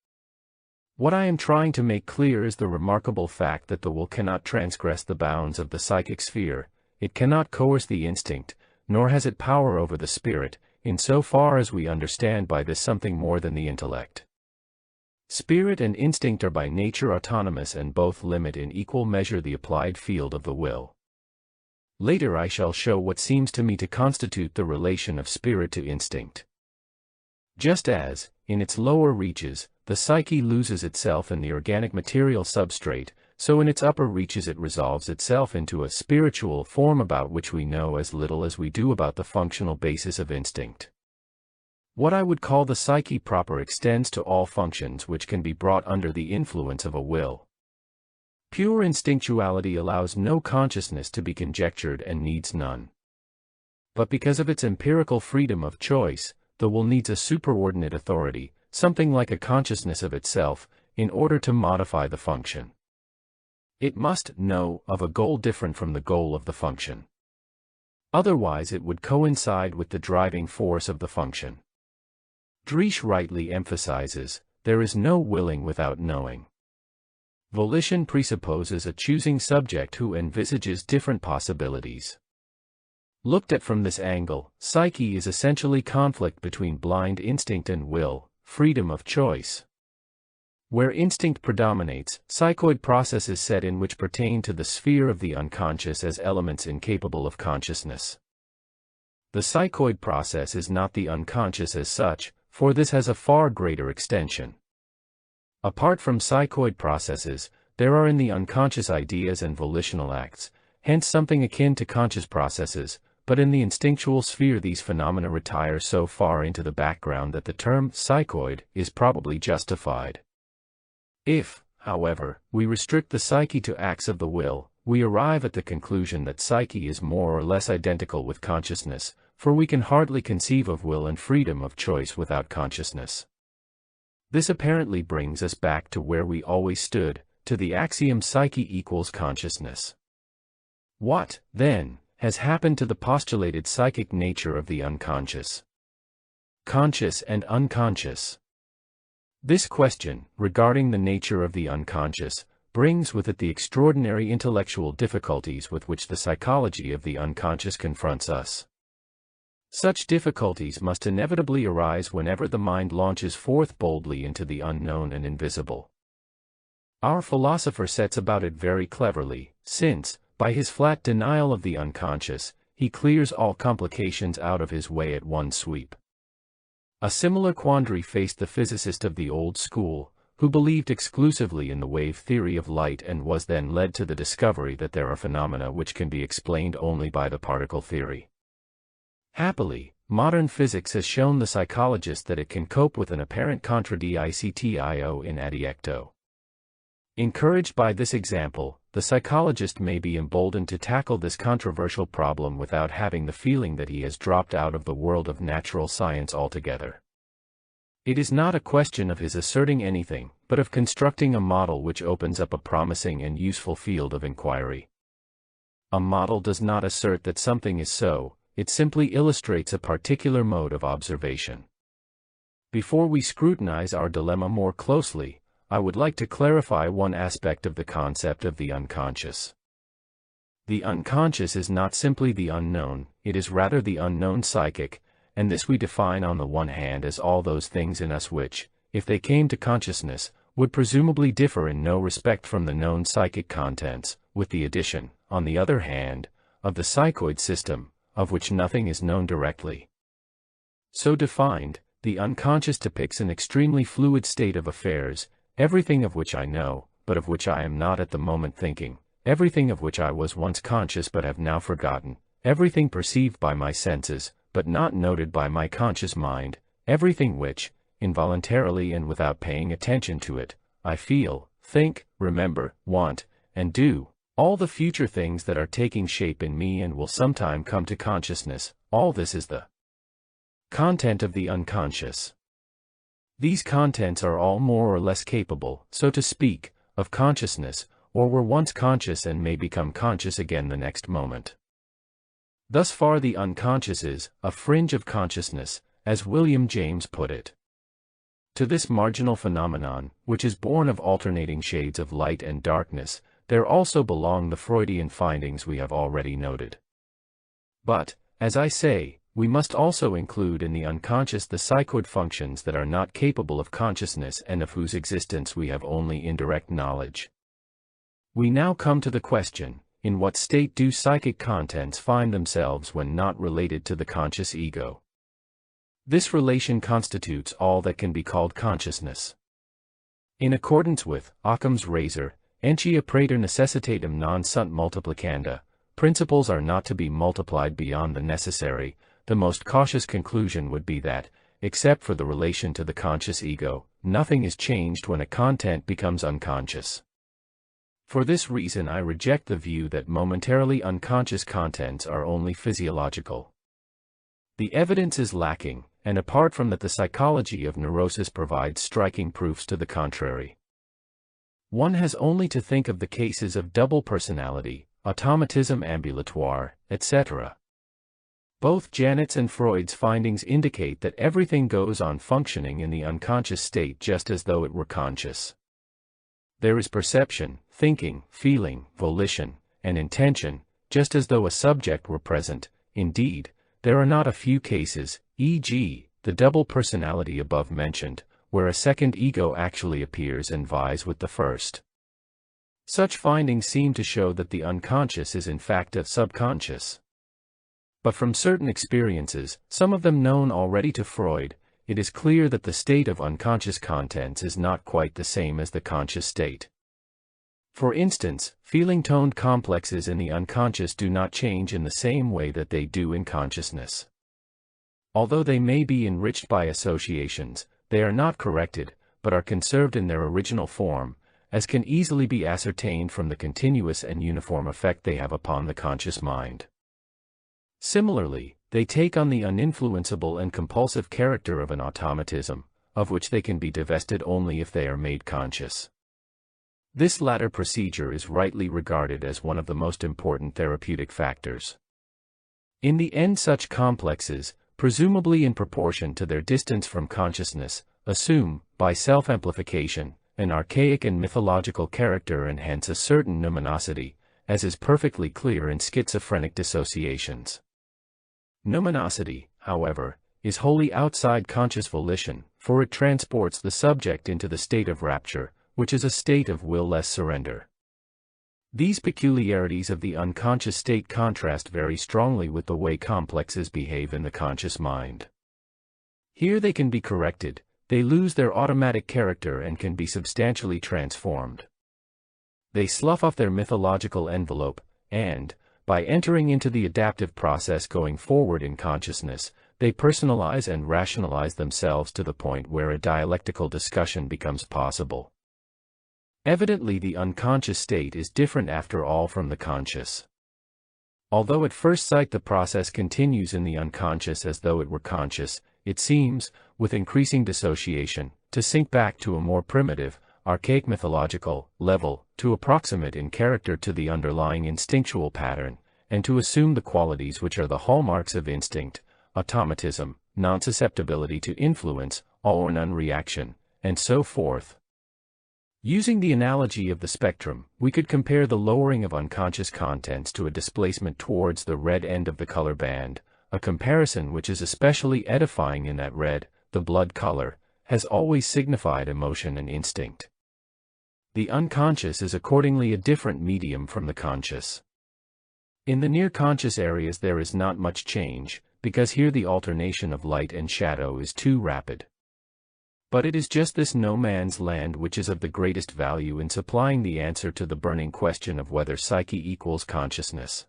[SPEAKER 1] What I am trying to make clear is the remarkable fact that the will cannot transgress the bounds of the psychic sphere, it cannot coerce the instinct, nor has it power over the spirit, in so far as we understand by this something more than the intellect. Spirit and instinct are by nature autonomous and both limit in equal measure the applied field of the will. Later I shall show what seems to me to constitute the relation of spirit to instinct. Just as, in its lower reaches, the psyche loses itself in the organic material substrate, so in its upper reaches it resolves itself into a spiritual form about which we know as little as we do about the functional basis of instinct. What I would call the psyche proper extends to all functions which can be brought under the influence of a will. Pure instinctuality allows no consciousness to be conjectured and needs none. But because of its empirical freedom of choice, the will needs a superordinate authority, something like a consciousness of itself, in order to modify the function. It must know of a goal different from the goal of the function. Otherwise it would coincide with the driving force of the function. Driesch rightly emphasizes, there is no willing without knowing. Volition presupposes a choosing subject who envisages different possibilities. Looked at from this angle, psyche is essentially conflict between blind instinct and will, freedom of choice. Where instinct predominates, psychoid processes set in which pertain to the sphere of the unconscious as elements incapable of consciousness. The psychoid process is not the unconscious as such, for this has a far greater extension. Apart from psychoid processes, there are in the unconscious ideas and volitional acts, hence something akin to conscious processes, but in the instinctual sphere these phenomena retire so far into the background that the term psychoid is probably justified. If, however, we restrict the psyche to acts of the will, we arrive at the conclusion that psyche is more or less identical with consciousness, for we can hardly conceive of will and freedom of choice without consciousness. This apparently brings us back to where we always stood, to the axiom psyche equals consciousness. What, then, has happened to the postulated psychic nature of the unconscious? Conscious and unconscious. This question, regarding the nature of the unconscious, brings with it the extraordinary intellectual difficulties with which the psychology of the unconscious confronts us. Such difficulties must inevitably arise whenever the mind launches forth boldly into the unknown and invisible. Our philosopher sets about it very cleverly, since, by his flat denial of the unconscious, he clears all complications out of his way at one sweep. A similar quandary faced the physicist of the old school, who believed exclusively in the wave theory of light and was then led to the discovery that there are phenomena which can be explained only by the particle theory. Happily, modern physics has shown the psychologist that it can cope with an apparent contradictio in adjecto. Encouraged by this example, the psychologist may be emboldened to tackle this controversial problem without having the feeling that he has dropped out of the world of natural science altogether. It is not a question of his asserting anything, but of constructing a model which opens up a promising and useful field of inquiry. A model does not assert that something is so, it simply illustrates a particular mode of observation. Before we scrutinize our dilemma more closely, I would like to clarify one aspect of the concept of the unconscious. The unconscious is not simply the unknown, it is rather the unknown psychic, and this we define on the one hand as all those things in us which, if they came to consciousness, would presumably differ in no respect from the known psychic contents, with the addition, on the other hand, of the psychoid system, of which nothing is known directly. So defined, the unconscious depicts an extremely fluid state of affairs, everything of which I know, but of which I am not at the moment thinking, everything of which I was once conscious but have now forgotten, everything perceived by my senses, but not noted by my conscious mind, everything which, involuntarily and without paying attention to it, I feel, think, remember, want, and do. All the future things that are taking shape in me and will sometime come to consciousness, all this is the content of the unconscious. These contents are all more or less capable, so to speak, of consciousness, or were once conscious and may become conscious again the next moment. Thus far the unconscious is a fringe of consciousness, as William James put it. To this marginal phenomenon, which is born of alternating shades of light and darkness, there also belong the Freudian findings we have already noted. But, as I say, we must also include in the unconscious the psychoid functions that are not capable of consciousness and of whose existence we have only indirect knowledge. We now come to the question, in what state do psychic contents find themselves when not related to the conscious ego? This relation constitutes all that can be called consciousness. In accordance with Occam's razor, entia praeter necessitatem non sunt multiplicanda, principles are not to be multiplied beyond the necessary. The most cautious conclusion would be that, except for the relation to the conscious ego, nothing is changed when a content becomes unconscious. For this reason I reject the view that momentarily unconscious contents are only physiological. The evidence is lacking, and apart from that the psychology of neurosis provides striking proofs to the contrary. One has only to think of the cases of double personality, automatism ambulatoire, etc. Both Janet's and Freud's findings indicate that everything goes on functioning in the unconscious state just as though it were conscious. There is perception, thinking, feeling, volition, and intention, just as though a subject were present. Indeed, there are not a few cases, e.g., the double personality above mentioned, where a second ego actually appears and vies with the first. Such findings seem to show that the unconscious is in fact a subconscious. But from certain experiences, some of them known already to Freud, it is clear that the state of unconscious contents is not quite the same as the conscious state. For instance, feeling-toned complexes in the unconscious do not change in the same way that they do in consciousness. Although they may be enriched by associations, they are not corrected, but are conserved in their original form, as can easily be ascertained from the continuous and uniform effect they have upon the conscious mind. Similarly, they take on the uninfluenceable and compulsive character of an automatism, of which they can be divested only if they are made conscious. This latter procedure is rightly regarded as one of the most important therapeutic factors. In the end, such complexes, presumably in proportion to their distance from consciousness, assume, by self-amplification, an archaic and mythological character and hence a certain numinosity, as is perfectly clear in schizophrenic dissociations. Numinosity, however, is wholly outside conscious volition, for it transports the subject into the state of rapture, which is a state of will-less surrender. These peculiarities of the unconscious state contrast very strongly with the way complexes behave in the conscious mind. Here they can be corrected, they lose their automatic character and can be substantially transformed. They slough off their mythological envelope, and, by entering into the adaptive process going forward in consciousness, they personalize and rationalize themselves to the point where a dialectical discussion becomes possible. Evidently, the unconscious state is different after all from the conscious. Although at first sight the process continues in the unconscious as though it were conscious, it seems, with increasing dissociation, to sink back to a more primitive, archaic mythological level, to approximate in character to the underlying instinctual pattern, and to assume the qualities which are the hallmarks of instinct, automatism, non-susceptibility to influence, all or none reaction, and so forth. Using the analogy of the spectrum, we could compare the lowering of unconscious contents to a displacement towards the red end of the color band, a comparison which is especially edifying in that red, the blood color, has always signified emotion and instinct. The unconscious is accordingly a different medium from the conscious. In the near-conscious areas there is not much change, because here the alternation of light and shadow is too rapid. But it is just this no man's land which is of the greatest value in supplying the answer to the burning question of whether psyche equals consciousness.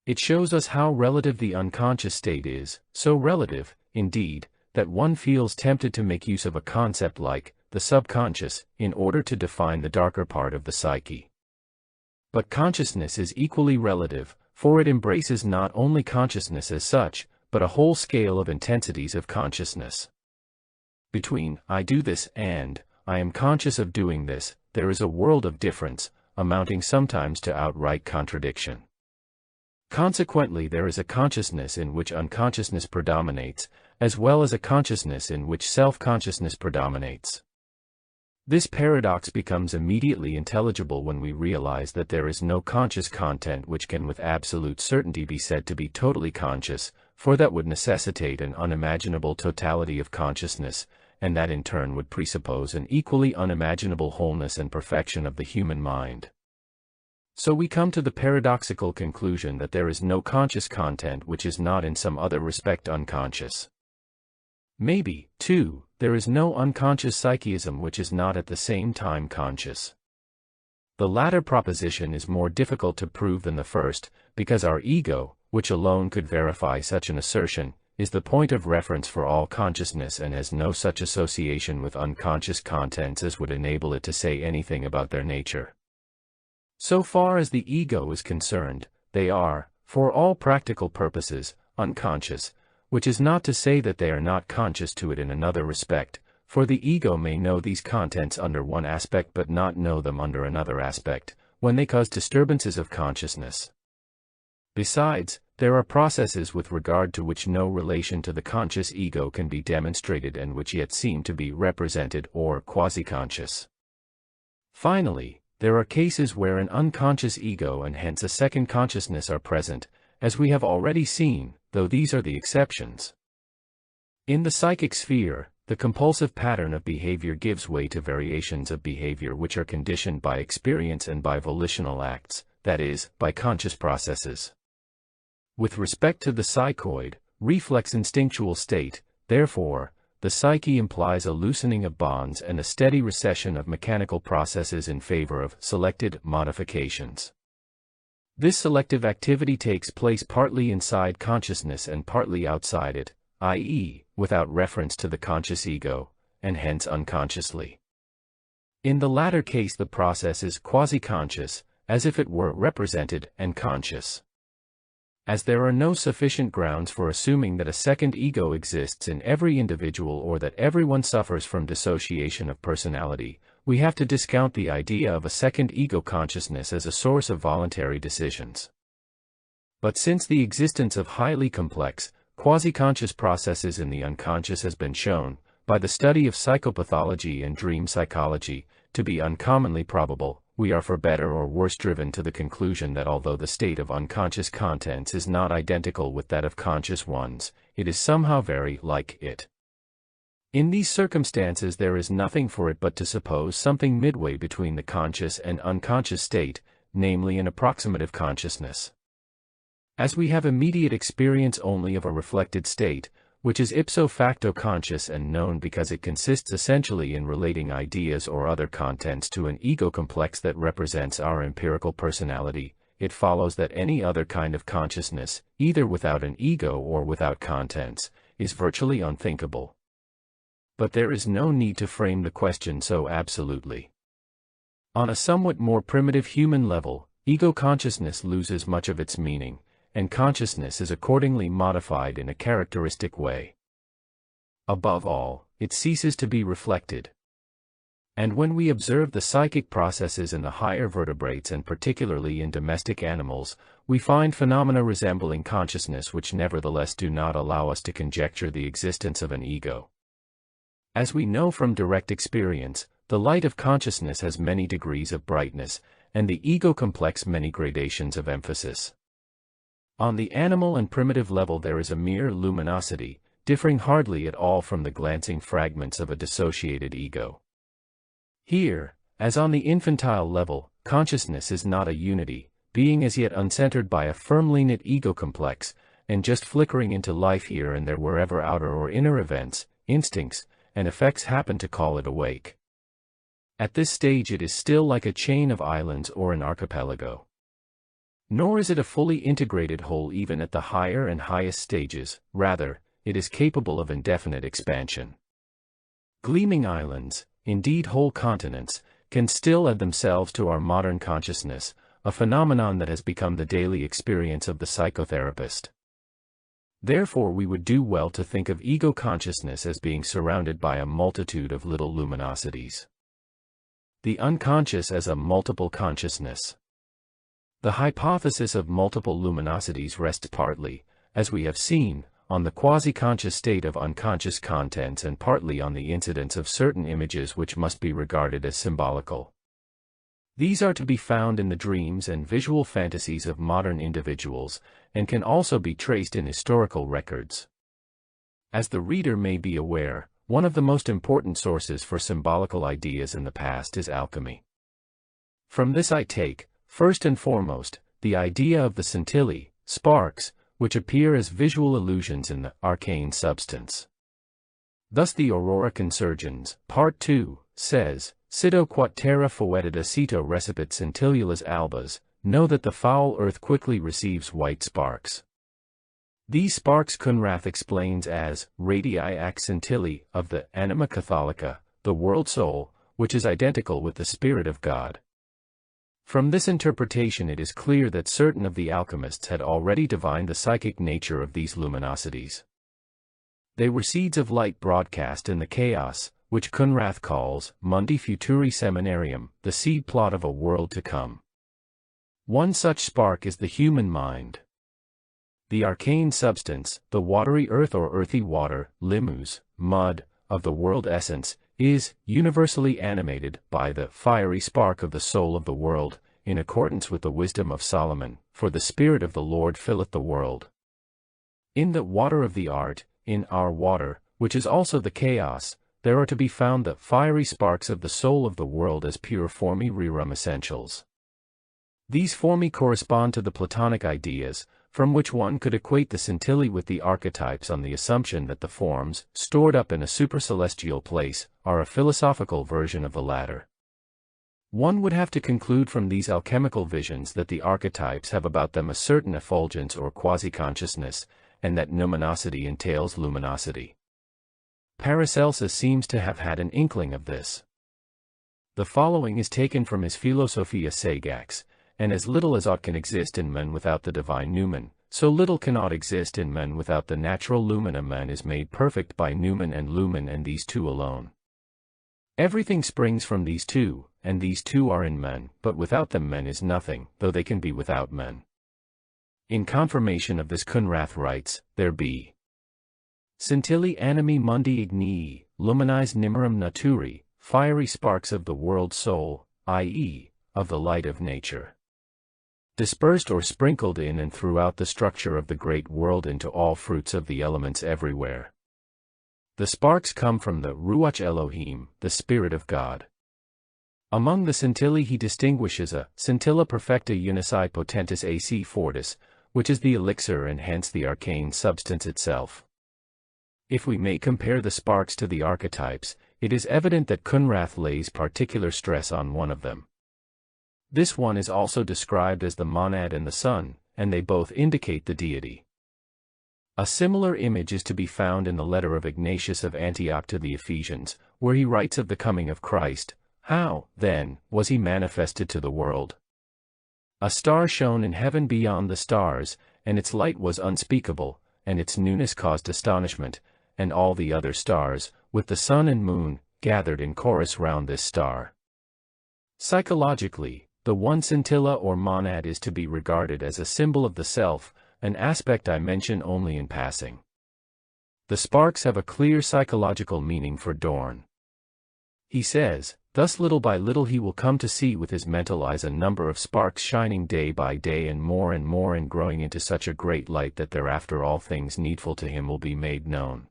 [SPEAKER 1] It shows us how relative the unconscious state is, so relative, indeed, that one feels tempted to make use of a concept like the subconscious in order to define the darker part of the psyche. But consciousness is equally relative, for it embraces not only consciousness as such, but a whole scale of intensities of consciousness. Between I do this and I am conscious of doing this, there is a world of difference, amounting sometimes to outright contradiction. Consequently, there is a consciousness in which unconsciousness predominates, as well as a consciousness in which self-consciousness predominates. This paradox becomes immediately intelligible when we realize that there is no conscious content which can with absolute certainty be said to be totally conscious, for that would necessitate an unimaginable totality of consciousness, and that in turn would presuppose an equally unimaginable wholeness and perfection of the human mind. So we come to the paradoxical conclusion that there is no conscious content which is not in some other respect unconscious. Maybe, too, there is no unconscious psychism which is not at the same time conscious. The latter proposition is more difficult to prove than the first, because our ego, which alone could verify such an assertion, is the point of reference for all consciousness and has no such association with unconscious contents as would enable it to say anything about their nature. So far as the ego is concerned, they are, for all practical purposes, unconscious, which is not to say that they are not conscious to it in another respect, for the ego may know these contents under one aspect but not know them under another aspect, when they cause disturbances of consciousness. Besides, there are processes with regard to which no relation to the conscious ego can be demonstrated and which yet seem to be represented or quasi-conscious. Finally, there are cases where an unconscious ego and hence a second consciousness are present, as we have already seen, though these are the exceptions. In the psychic sphere, the compulsive pattern of behavior gives way to variations of behavior which are conditioned by experience and by volitional acts, that is, by conscious processes. With respect to the psychoid, reflex instinctual state, therefore, the psyche implies a loosening of bonds and a steady recession of mechanical processes in favor of selected modifications. This selective activity takes place partly inside consciousness and partly outside it, i.e., without reference to the conscious ego, and hence unconsciously. In the latter case the process is quasi-conscious, as if it were represented and conscious. As there are no sufficient grounds for assuming that a second ego exists in every individual or that everyone suffers from dissociation of personality, we have to discount the idea of a second ego consciousness as a source of voluntary decisions. But since the existence of highly complex, quasi-conscious processes in the unconscious has been shown, by the study of psychopathology and dream psychology, to be uncommonly probable, we are for better or worse driven to the conclusion that although the state of unconscious contents is not identical with that of conscious ones, it is somehow very like it. In these circumstances there is nothing for it but to suppose something midway between the conscious and unconscious state, namely an approximative consciousness. As we have immediate experience only of a reflected state, which is ipso facto conscious and known because it consists essentially in relating ideas or other contents to an ego complex that represents our empirical personality, it follows that any other kind of consciousness, either without an ego or without contents, is virtually unthinkable. But there is no need to frame the question so absolutely. On a somewhat more primitive human level, ego consciousness loses much of its meaning, and consciousness is accordingly modified in a characteristic way. Above all, it ceases to be reflected. And when we observe the psychic processes in the higher vertebrates and particularly in domestic animals, we find phenomena resembling consciousness which nevertheless do not allow us to conjecture the existence of an ego. As we know from direct experience, the light of consciousness has many degrees of brightness, and the ego complex many gradations of emphasis. On the animal and primitive level there is a mere luminosity, differing hardly at all from the glancing fragments of a dissociated ego. Here, as on the infantile level, consciousness is not a unity, being as yet uncentered by a firmly knit ego complex, and just flickering into life here and there wherever outer or inner events, instincts, and effects happen to call it awake. At this stage it is still like a chain of islands or an archipelago. Nor is it a fully integrated whole even at the higher and highest stages, rather, it is capable of indefinite expansion. Gleaming islands, indeed whole continents, can still add themselves to our modern consciousness, a phenomenon that has become the daily experience of the psychotherapist. Therefore we would do well to think of ego consciousness as being surrounded by a multitude of little luminosities. The unconscious as a multiple consciousness. The hypothesis of multiple luminosities rests partly, as we have seen, on the quasi-conscious state of unconscious contents and partly on the incidence of certain images which must be regarded as symbolical. These are to be found in the dreams and visual fantasies of modern individuals, and can also be traced in historical records. As the reader may be aware, one of the most important sources for symbolical ideas in the past is alchemy. From this I take, first and foremost, the idea of the scintillae, sparks, which appear as visual illusions in the arcane substance. Thus the Aurora Consurgens, Part 2, says, Sitto quat terra foetida cito recipit scintillulas albas, know that the foul earth quickly receives white sparks. These sparks Kunrath explains as radii ac scintillae of the anima catholica, the world soul, which is identical with the Spirit of God. From this interpretation it is clear that certain of the alchemists had already divined the psychic nature of these luminosities. They were seeds of light broadcast in the chaos, which Kunrath calls Mundi Futuri Seminarium, the seed plot of a world to come. One such spark is the human mind. The arcane substance, the watery earth or earthy water, limus, mud, of the world essence, is universally animated by the fiery spark of the soul of the world, in accordance with the wisdom of Solomon, for the Spirit of the Lord filleth the world. In the water of the art, in our water, which is also the chaos, there are to be found the fiery sparks of the soul of the world as pure formi rerum essentials. These formi correspond to the Platonic ideas, from which one could equate the scintillae with the archetypes on the assumption that the forms, stored up in a supercelestial place, are a philosophical version of the latter. One would have to conclude from these alchemical visions that the archetypes have about them a certain effulgence or quasi-consciousness, and that numinosity entails luminosity. Paracelsus seems to have had an inkling of this. The following is taken from his Philosophia Sagax, and as little as aught can exist in men without the divine numen, so little can aught exist in men without the natural lumina. Man is made perfect by numen and lumen, and these two alone. Everything springs from these two, and these two are in men, but without them men is nothing, though they can be without men. In confirmation of this Kunrath writes, there be scintillae animi mundi ignii, luminis nimerum naturi, fiery sparks of the world soul, i.e., of the light of nature, dispersed or sprinkled in and throughout the structure of the great world into all fruits of the elements everywhere. The sparks come from the Ruach Elohim, the Spirit of God. Among the scintillae he distinguishes a scintilla perfecta unici potentis ac fortis, which is the elixir and hence the arcane substance itself. If we may compare the sparks to the archetypes, it is evident that Kunrath lays particular stress on one of them. This one is also described as the monad and the sun, and they both indicate the deity. A similar image is to be found in the letter of Ignatius of Antioch to the Ephesians, where he writes of the coming of Christ. How, then, was he manifested to the world? A star shone in heaven beyond the stars, and its light was unspeakable, and its newness caused astonishment, and all the other stars, with the sun and moon, gathered in chorus round this star. Psychologically, the one scintilla or monad is to be regarded as a symbol of the self, an aspect I mention only in passing. The sparks have a clear psychological meaning for Dorn. He says, thus little by little he will come to see with his mental eyes a number of sparks shining day by day and more and growing into such a great light that thereafter all things needful to him will be made known.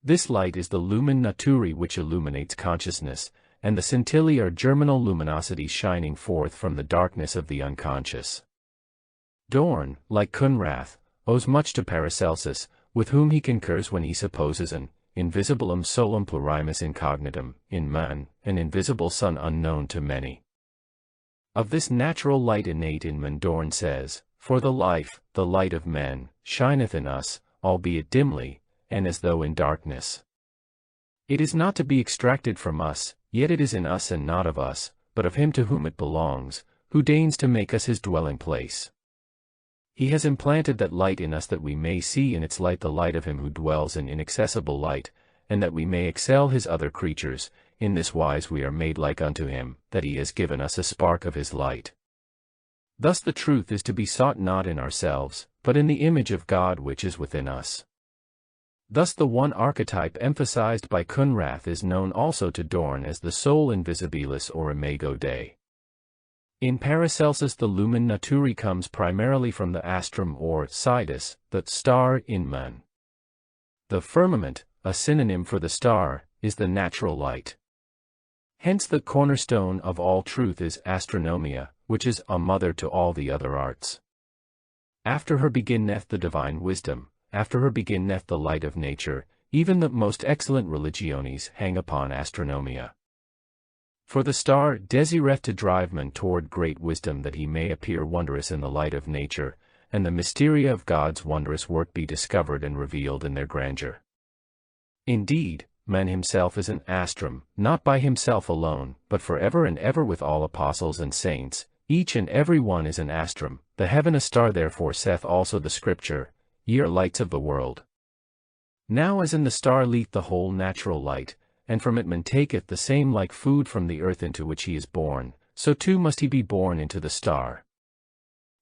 [SPEAKER 1] This light is the lumen naturi which illuminates consciousness, and the scintillae are germinal luminosities shining forth from the darkness of the unconscious. Dorn, like Kunrath, owes much to Paracelsus, with whom he concurs when he supposes an invisibilum solum plurimus incognitum, in man, an invisible sun unknown to many. Of this natural light innate in man Dorn says, for the light of men, shineth in us, albeit dimly, and as though in darkness. It is not to be extracted from us, yet it is in us and not of us, but of him to whom it belongs, who deigns to make us his dwelling place. He has implanted that light in us that we may see in its light the light of him who dwells in inaccessible light, and that we may excel his other creatures. In this wise we are made like unto him, that he has given us a spark of his light. Thus the truth is to be sought not in ourselves, but in the image of God which is within us. Thus the one archetype emphasized by Kunrath is known also to Dorn as the Sol Invisibilis or Imago Dei. In Paracelsus, the lumen naturae comes primarily from the astrum or sidus, the star in man. The firmament, a synonym for the star, is the natural light. Hence the cornerstone of all truth is astronomia, which is a mother to all the other arts. After her beginneth the divine wisdom, after her beginneth the light of nature, even the most excellent religiones hang upon astronomia. For the star desireth to drive man toward great wisdom that he may appear wondrous in the light of nature, and the mysteria of God's wondrous work be discovered and revealed in their grandeur. Indeed, man himself is an astrum, not by himself alone, but for ever and ever with all apostles and saints, each and every one is an astrum, the heaven a star. Therefore saith also the Scripture, Ye are lights of the world. Now as in the star leeth the whole natural light, and from it man taketh the same like food from the earth into which he is born, so too must he be born into the star.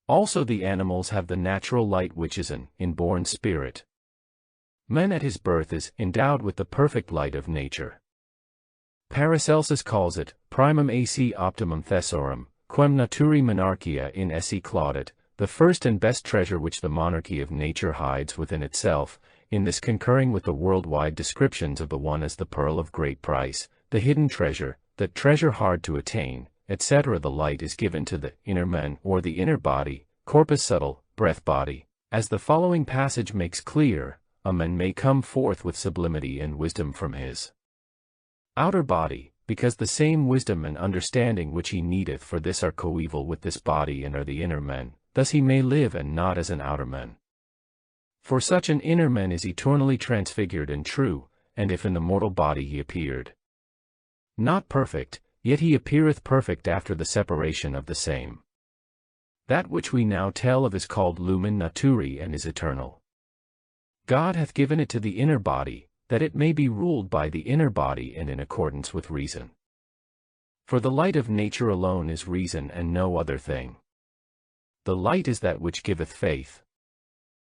[SPEAKER 1] Also the animals have the natural light which is an inborn spirit. Man at his birth is endowed with the perfect light of nature. Paracelsus calls it primum ac optimum thesaurem, quem naturae monarchia in esse claudit, the first and best treasure which the monarchy of nature hides within itself, in this concurring with the worldwide descriptions of the one as the pearl of great price, the hidden treasure, that treasure hard to attain, etc. The light is given to the inner man or the inner body, corpus subtle, breath body, as the following passage makes clear, a man may come forth with sublimity and wisdom from his outer body, because the same wisdom and understanding which he needeth for this are coeval with this body and are the inner man, thus he may live and not as an outer man. For such an inner man is eternally transfigured and true, and if in the mortal body he appeared not perfect, yet he appeareth perfect after the separation of the same. That which we now tell of is called lumen naturae and is eternal. God hath given it to the inner body, that it may be ruled by the inner body and in accordance with reason. For the light of nature alone is reason and no other thing. The light is that which giveth faith.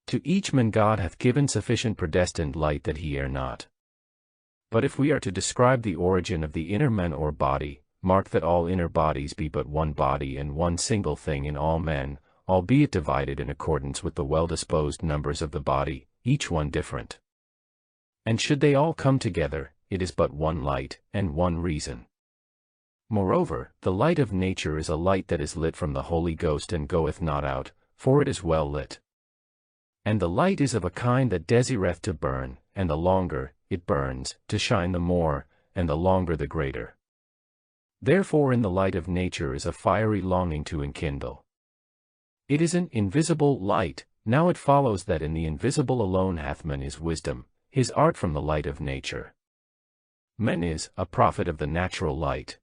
[SPEAKER 1] To each man God hath given sufficient predestined light that he err not. But if we are to describe the origin of the inner man or body, mark that all inner bodies be but one body and one single thing in all men, albeit divided in accordance with the well-disposed numbers of the body, each one different. And should they all come together, it is but one light, and one reason. Moreover, the light of nature is a light that is lit from the Holy Ghost and goeth not out, for it is well lit. And the light is of a kind that desireth to burn, and the longer it burns, to shine the more, and the longer the greater. Therefore in the light of nature is a fiery longing to enkindle. It is an invisible light. Now it follows that in the invisible alone hath man his wisdom, his art from the light of nature. Man is a prophet of the natural light.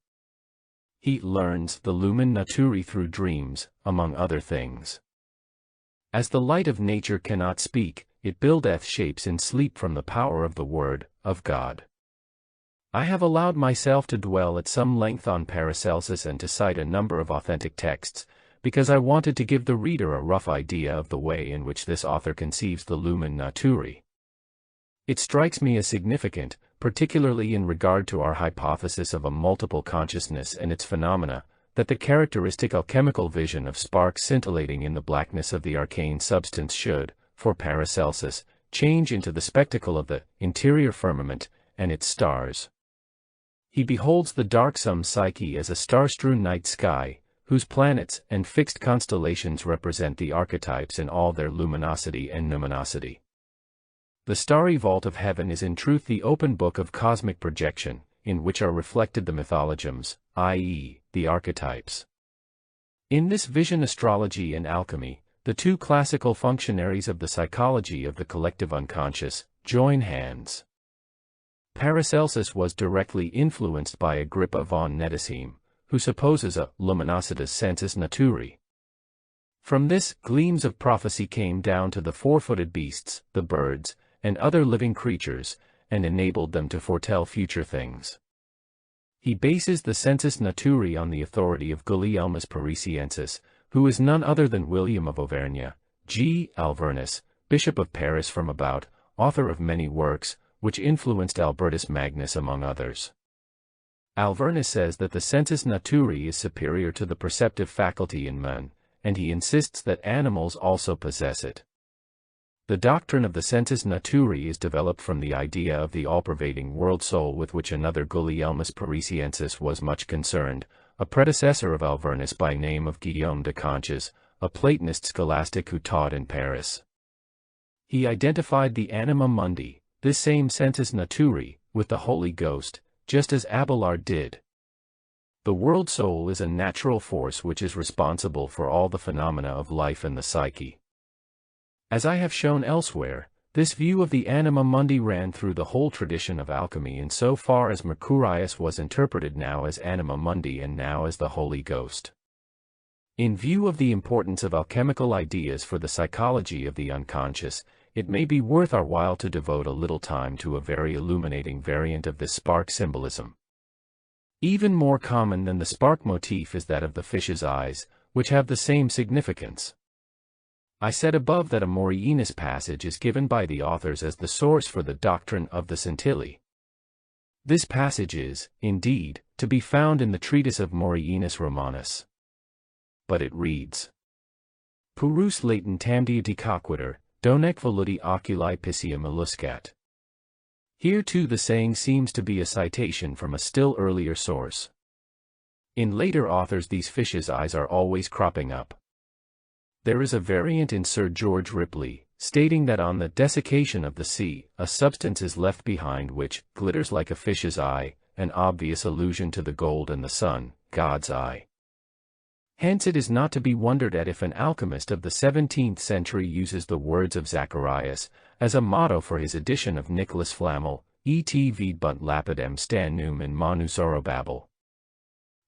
[SPEAKER 1] He learns the lumen naturae through dreams, among other things. As the light of nature cannot speak, it buildeth shapes in sleep from the power of the word of God. I have allowed myself to dwell at some length on Paracelsus and to cite a number of authentic texts, because I wanted to give the reader a rough idea of the way in which this author conceives the lumen naturae. It strikes me as significant, particularly in regard to our hypothesis of a multiple consciousness and its phenomena, that the characteristic alchemical vision of sparks scintillating in the blackness of the arcane substance should, for Paracelsus, change into the spectacle of the interior firmament and its stars. He beholds the darksome Psyche as a star-strewn night sky, whose planets and fixed constellations represent the archetypes in all their luminosity and numinosity. The starry vault of heaven is in truth the open book of cosmic projection, in which are reflected the mythologies, i.e., the archetypes. In this vision astrology and alchemy, the two classical functionaries of the psychology of the collective unconscious, join hands. Paracelsus was directly influenced by Agrippa von Nettesheim, who supposes a luminositas sensus naturae. From this, gleams of prophecy came down to the four-footed beasts, the birds, and other living creatures, and enabled them to foretell future things. He bases the sensus naturae on the authority of Gulielmus Parisiensis, who is none other than William of Auvergne, G. Alvernus, Bishop of Paris from about, author of many works, which influenced Albertus Magnus among others. Alvernus says that the sensus naturae is superior to the perceptive faculty in man, and he insists that animals also possess it. The doctrine of the sensus naturae is developed from the idea of the all-pervading world soul with which another Gulielmus Parisiensis was much concerned, a predecessor of Alvernus by name of Guillaume de Conches, a Platonist scholastic who taught in Paris. He identified the anima mundi, this same sensus naturae, with the Holy Ghost, just as Abelard did. The world soul is a natural force which is responsible for all the phenomena of life and the psyche. As I have shown elsewhere, this view of the anima mundi ran through the whole tradition of alchemy in so far as Mercurius was interpreted now as anima mundi and now as the Holy Ghost. In view of the importance of alchemical ideas for the psychology of the unconscious, it may be worth our while to devote a little time to a very illuminating variant of this spark symbolism. Even more common than the spark motif is that of the fish's eyes, which have the same significance. I said above that a Morienus passage is given by the authors as the source for the doctrine of the scintillae. This passage is, indeed, to be found in the treatise of Morienus Romanus. But it reads: Purus latent tamdiati coquitur, donec voludi oculi piscia molluscat. Here too the saying seems to be a citation from a still earlier source. In later authors these fishes' eyes are always cropping up. There is a variant in Sir George Ripley, stating that on the desiccation of the sea, a substance is left behind which glitters like a fish's eye, an obvious allusion to the gold and the sun, God's eye. Hence it is not to be wondered at if an alchemist of the 17th century uses the words of Zacharias as a motto for his edition of Nicholas Flamel, et videbunt lapidem stannum in manu Zorobabel.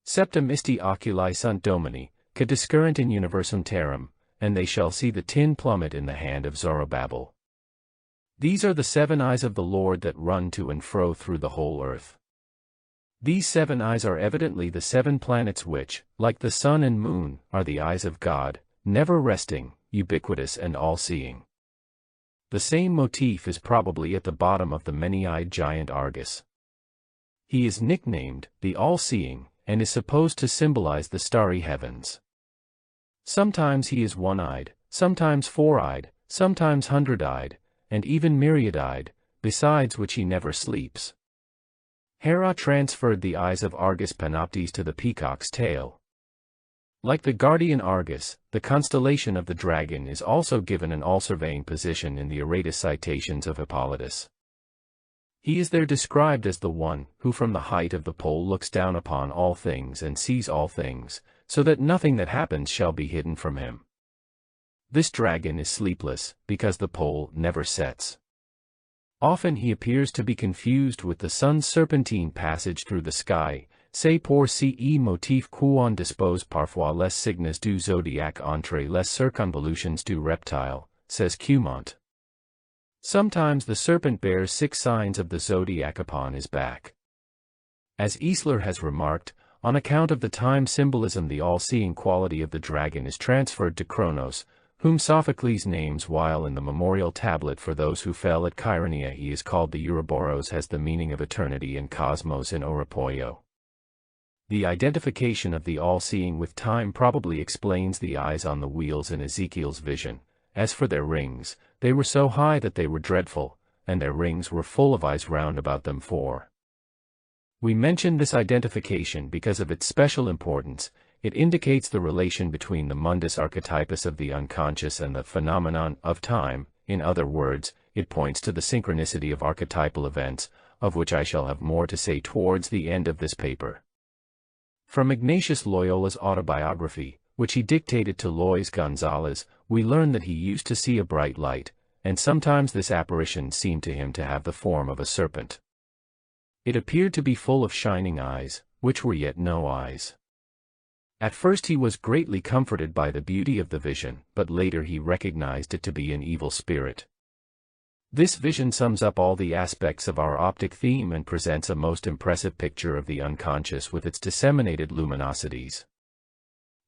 [SPEAKER 1] Septem isti oculi sunt domini, que discurrent in universum terram, and they shall see the tin plummet in the hand of Zorobabel. These are the 7 eyes of the Lord that run to and fro through the whole earth. These 7 eyes are evidently the 7 planets which, like the sun and moon, are the eyes of God, never resting, ubiquitous and all-seeing. The same motif is probably at the bottom of the many-eyed giant Argus. He is nicknamed the All-Seeing, and is supposed to symbolize the starry heavens. Sometimes he is one-eyed, sometimes 4-eyed, sometimes 100-eyed, and even myriad-eyed, besides which he never sleeps. Hera transferred the eyes of Argus Panoptes to the peacock's tail. Like the guardian Argus, the constellation of the dragon is also given an all-surveying position in the Aratus citations of Hippolytus. He is there described as the one who from the height of the pole looks down upon all things and sees all things, so that nothing that happens shall be hidden from him. This dragon is sleepless, because the pole never sets. Often he appears to be confused with the sun's serpentine passage through the sky, c'est pour ce motif qu'on dispose parfois les signes du zodiaque entre les circonvolutions du reptile, says Cumont. Sometimes the serpent bears 6 signs of the zodiac upon his back. As Eisler has remarked, on account of the time symbolism the all-seeing quality of the dragon is transferred to Kronos, whom Sophocles names while in the memorial tablet for those who fell at Chaeronea he is called the Ouroboros, has the meaning of eternity and cosmos in Ouropoio. The identification of the all-seeing with time probably explains the eyes on the wheels in Ezekiel's vision. As for their rings, they were so high that they were dreadful, and their rings were full of eyes round about them 4. We mention this identification because of its special importance. It indicates the relation between the mundus archetypus of the unconscious and the phenomenon of time. In other words, it points to the synchronicity of archetypal events, of which I shall have more to say towards the end of this paper. From Ignatius Loyola's autobiography, which he dictated to Lois Gonzalez, we learn that he used to see a bright light, and sometimes this apparition seemed to him to have the form of a serpent. It appeared to be full of shining eyes, which were yet no eyes. At first he was greatly comforted by the beauty of the vision, but later he recognized it to be an evil spirit. This vision sums up all the aspects of our optic theme and presents a most impressive picture of the unconscious with its disseminated luminosities.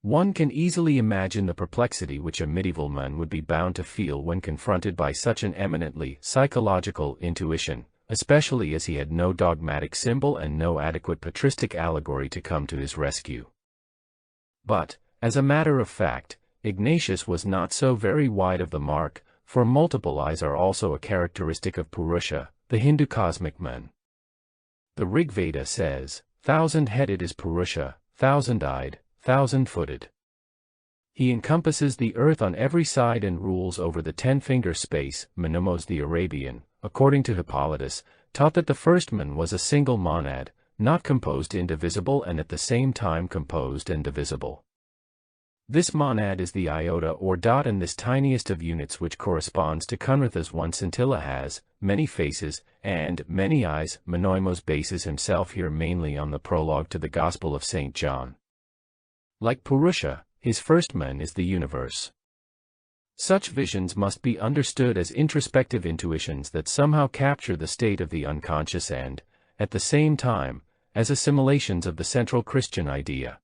[SPEAKER 1] One can easily imagine the perplexity which a medieval man would be bound to feel when confronted by such an eminently psychological intuition, especially as he had no dogmatic symbol and no adequate patristic allegory to come to his rescue. But, as a matter of fact, Ignatius was not so very wide of the mark, for multiple eyes are also a characteristic of Purusha, the Hindu cosmic man. The Rig Veda says, "Thousand-headed is Purusha, thousand-eyed, thousand-footed." He encompasses the earth on every side and rules over the 10-finger space. Menomos the Arabian, according to Hippolytus, taught that the first man was a single monad, not composed indivisible and at the same time composed and divisible. This monad is the iota or dot in this tiniest of units, which corresponds to Kunratha's one scintilla has many faces and many eyes. Menoimos bases himself here mainly on the prologue to the Gospel of St. John. Like Purusha, his first man is the universe. Such visions must be understood as introspective intuitions that somehow capture the state of the unconscious and, at the same time, as assimilations of the central Christian idea.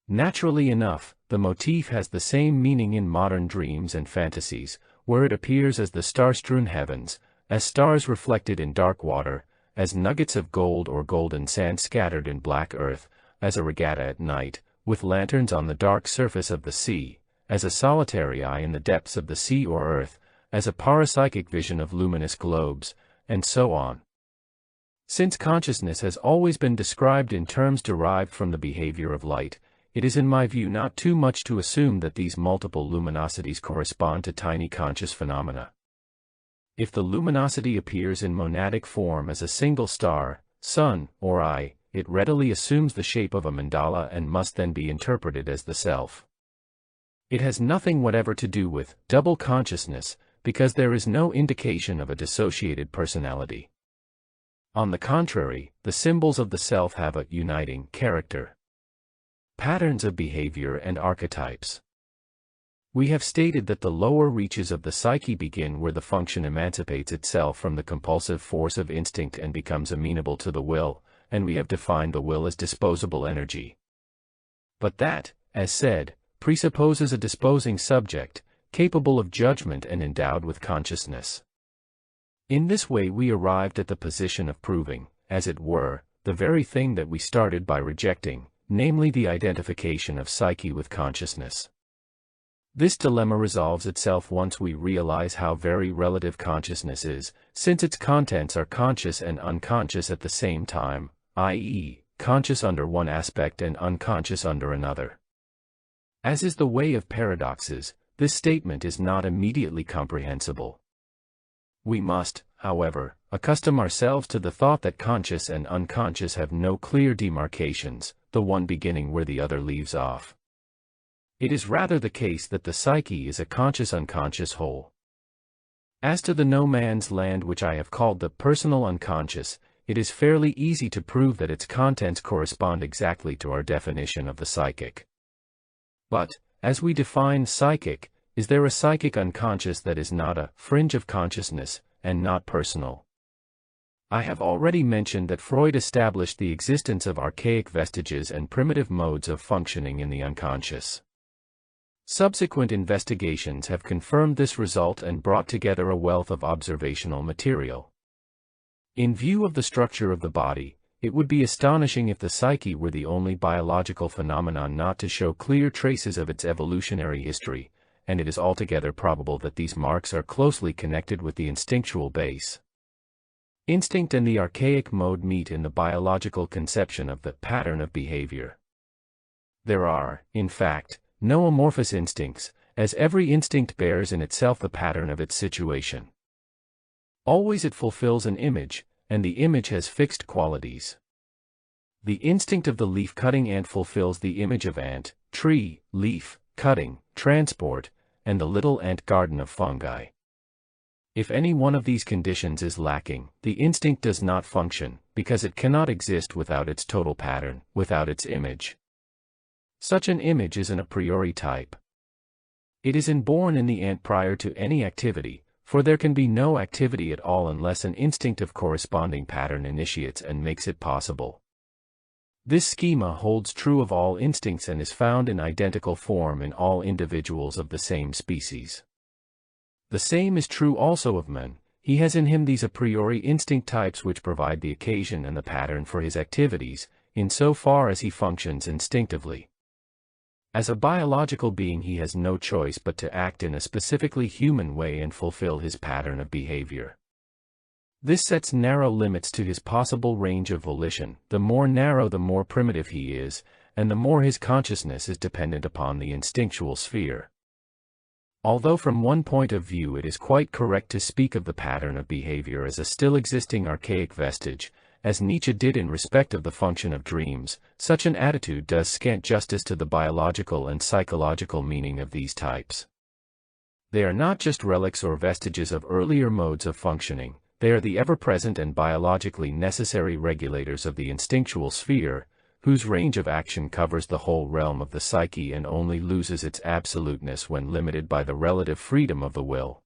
[SPEAKER 1] Naturally enough, the motif has the same meaning in modern dreams and fantasies, where it appears as the star-strewn heavens, as stars reflected in dark water, as nuggets of gold or golden sand scattered in black earth, as a regatta at night, with lanterns on the dark surface of the sea, as a solitary eye in the depths of the sea or earth, as a parapsychic vision of luminous globes, and so on. Since consciousness has always been described in terms derived from the behavior of light, it is in my view not too much to assume that these multiple luminosities correspond to tiny conscious phenomena. If the luminosity appears in monadic form as a single star, sun, or eye, it readily assumes the shape of a mandala and must then be interpreted as the self. It has nothing whatever to do with double consciousness, because there is no indication of a dissociated personality. On the contrary, the symbols of the self have a uniting character. Patterns of behavior and archetypes. We have stated that the lower reaches of the psyche begin where the function emancipates itself from the compulsive force of instinct and becomes amenable to the will, and we have defined the will as disposable energy. But that, as said, presupposes a disposing subject, capable of judgment and endowed with consciousness. In this way we arrived at the position of proving, as it were, the very thing that we started by rejecting, namely the identification of psyche with consciousness. This dilemma resolves itself once we realize how very relative consciousness is, since its contents are conscious and unconscious at the same time, i.e., conscious under one aspect and unconscious under another. As is the way of paradoxes, this statement is not immediately comprehensible. We must, however, accustom ourselves to the thought that conscious and unconscious have no clear demarcations, the one beginning where the other leaves off. It is rather the case that the psyche is a conscious-unconscious whole. As to the no man's land which I have called the personal unconscious, it is fairly easy to prove that its contents correspond exactly to our definition of the psychic. But, as we define psychic, is there a psychic unconscious that is not a fringe of consciousness, and not personal? I have already mentioned that Freud established the existence of archaic vestiges and primitive modes of functioning in the unconscious. Subsequent investigations have confirmed this result and brought together a wealth of observational material. In view of the structure of the body, it would be astonishing if the psyche were the only biological phenomenon not to show clear traces of its evolutionary history, and it is altogether probable that these marks are closely connected with the instinctual base. Instinct and the archaic mode meet in the biological conception of the pattern of behavior. There are, in fact, no amorphous instincts, as every instinct bears in itself the pattern of its situation. Always it fulfills an image, and the image has fixed qualities. The instinct of the leaf-cutting ant fulfills the image of ant, tree, leaf, cutting, transport, and the little ant garden of fungi. If any one of these conditions is lacking, the instinct does not function, because it cannot exist without its total pattern, without its image. Such an image is an a priori type. It is inborn in the ant prior to any activity, for there can be no activity at all unless an instinct of corresponding pattern initiates and makes it possible. This schema holds true of all instincts and is found in identical form in all individuals of the same species. The same is true also of men, he has in him these a priori instinct types which provide the occasion and the pattern for his activities, in so far as he functions instinctively. As a biological being, he has no choice but to act in a specifically human way and fulfill his pattern of behavior. This sets narrow limits to his possible range of volition. The more narrow, the more primitive he is, and the more his consciousness is dependent upon the instinctual sphere. Although from one point of view it is quite correct to speak of the pattern of behavior as a still existing archaic vestige, as Nietzsche did in respect of the function of dreams, such an attitude does scant justice to the biological and psychological meaning of these types. They are not just relics or vestiges of earlier modes of functioning, they are the ever-present and biologically necessary regulators of the instinctual sphere, whose range of action covers the whole realm of the psyche and only loses its absoluteness when limited by the relative freedom of the will.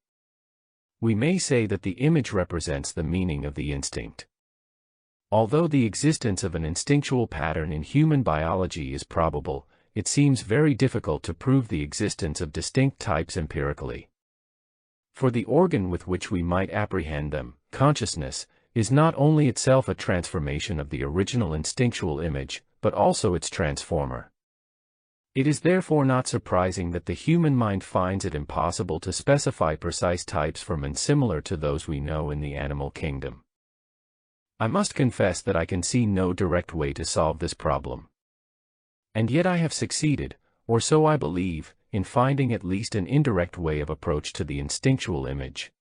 [SPEAKER 1] We may say that the image represents the meaning of the instinct. Although the existence of an instinctual pattern in human biology is probable, it seems very difficult to prove the existence of distinct types empirically. For the organ with which we might apprehend them, consciousness, is not only itself a transformation of the original instinctual image, but also its transformer. It is therefore not surprising that the human mind finds it impossible to specify precise types from and similar to those we know in the animal kingdom. I must confess that I can see no direct way to solve this problem. And yet I have succeeded, or so I believe, in finding at least an indirect way of approach to the instinctual image.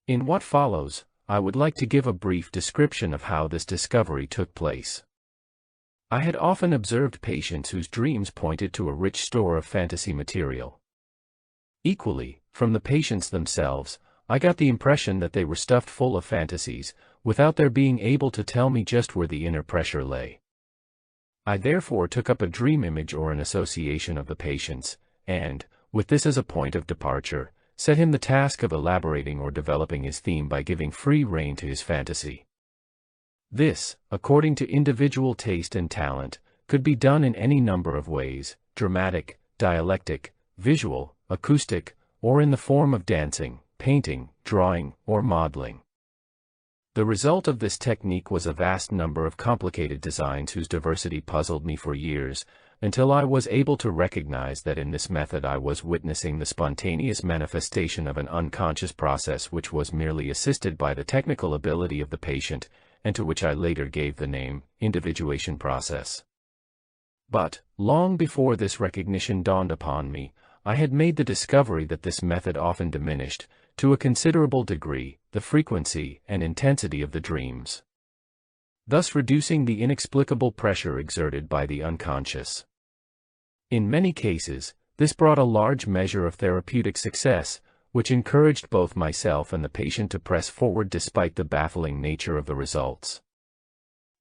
[SPEAKER 1] In what follows, I would like to give a brief description of how this discovery took place. I had often observed patients whose dreams pointed to a rich store of fantasy material. Equally, from the patients themselves, I got the impression that they were stuffed full of fantasies, without their being able to tell me just where the inner pressure lay. I therefore took up a dream image or an association of the patient's, and, with this as a point of departure, set him the task of elaborating or developing his theme by giving free rein to his fantasy. This, according to individual taste and talent, could be done in any number of ways: dramatic, dialectic, visual, acoustic, or in the form of dancing, painting, drawing, or modeling. The result of this technique was a vast number of complicated designs whose diversity puzzled me for years, until I was able to recognize that in this method I was witnessing the spontaneous manifestation of an unconscious process which was merely assisted by the technical ability of the patient, and to which I later gave the name, individuation process. But, long before this recognition dawned upon me, I had made the discovery that this method often diminished, to a considerable degree, the frequency and intensity of the dreams, thus reducing the inexplicable pressure exerted by the unconscious. In many cases, this brought a large measure of therapeutic success, which encouraged both myself and the patient to press forward despite the baffling nature of the results.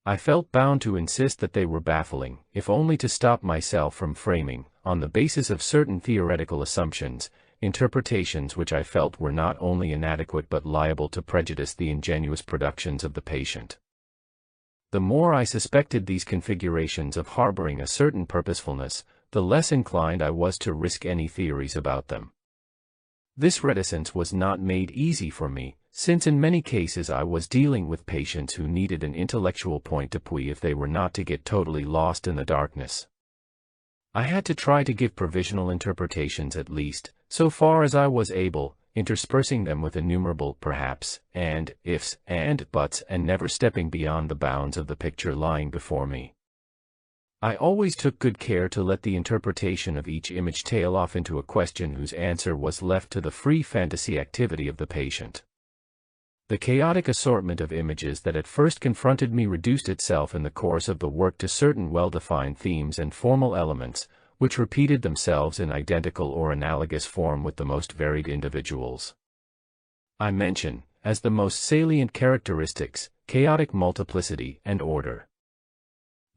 [SPEAKER 1] I felt bound to insist that they were baffling, if only to stop myself from framing, on the basis of certain theoretical assumptions, interpretations which I felt were not only inadequate but liable to prejudice the ingenuous productions of the patient. The more I suspected these configurations of harboring a certain purposefulness, the less inclined I was to risk any theories about them. This reticence was not made easy for me, since in many cases I was dealing with patients who needed an intellectual point d'appui if they were not to get totally lost in the darkness. I had to try to give provisional interpretations at least, so far as I was able, interspersing them with innumerable perhaps, and ifs, and buts, and never stepping beyond the bounds of the picture lying before me. I always took good care to let the interpretation of each image tail off into a question whose answer was left to the free fantasy activity of the patient. The chaotic assortment of images that at first confronted me reduced itself in the course of the work to certain well-defined themes and formal elements, which repeated themselves in identical or analogous form with the most varied individuals. I mention, as the most salient characteristics, chaotic multiplicity and order.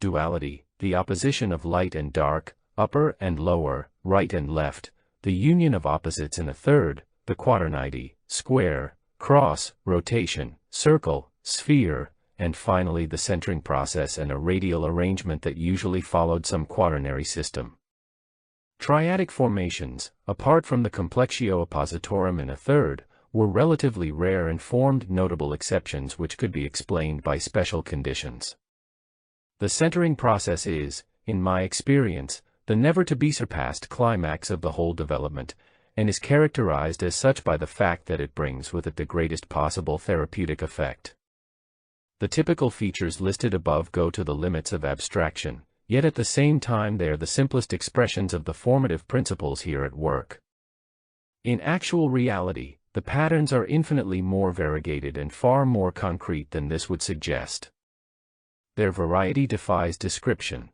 [SPEAKER 1] Duality, the opposition of light and dark, upper and lower, right and left, the union of opposites in a third, the quaternity, square, cross, rotation, circle, sphere, and finally the centering process and a radial arrangement that usually followed some quaternary system. Triadic formations, apart from the complexio oppositorum in a third, were relatively rare and formed notable exceptions which could be explained by special conditions. The centering process is, in my experience, the never-to-be-surpassed climax of the whole development, and is characterized as such by the fact that it brings with it the greatest possible therapeutic effect. The typical features listed above go to the limits of abstraction, yet at the same time they are the simplest expressions of the formative principles here at work. In actual reality, the patterns are infinitely more variegated and far more concrete than this would suggest. Their variety defies description.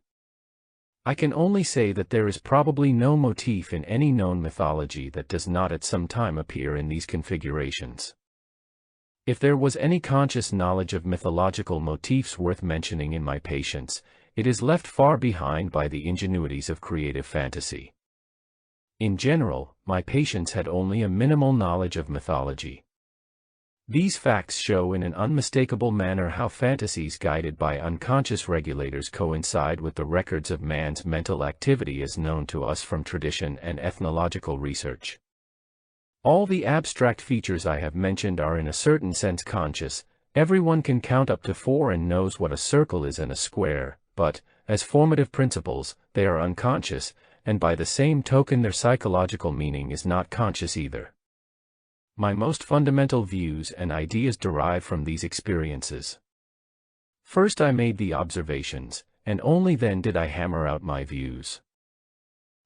[SPEAKER 1] I can only say that there is probably no motif in any known mythology that does not at some time appear in these configurations. If there was any conscious knowledge of mythological motifs worth mentioning in my patients, it is left far behind by the ingenuities of creative fantasy. In general, my patients had only a minimal knowledge of mythology. These facts show in an unmistakable manner how fantasies guided by unconscious regulators coincide with the records of man's mental activity as known to us from tradition and ethnological research. All the abstract features I have mentioned are in a certain sense conscious. Everyone can count up to 4 and knows what a circle is and a square, but, as formative principles, they are unconscious, and by the same token their psychological meaning is not conscious either. My most fundamental views and ideas derive from these experiences. First I made the observations, and only then did I hammer out my views.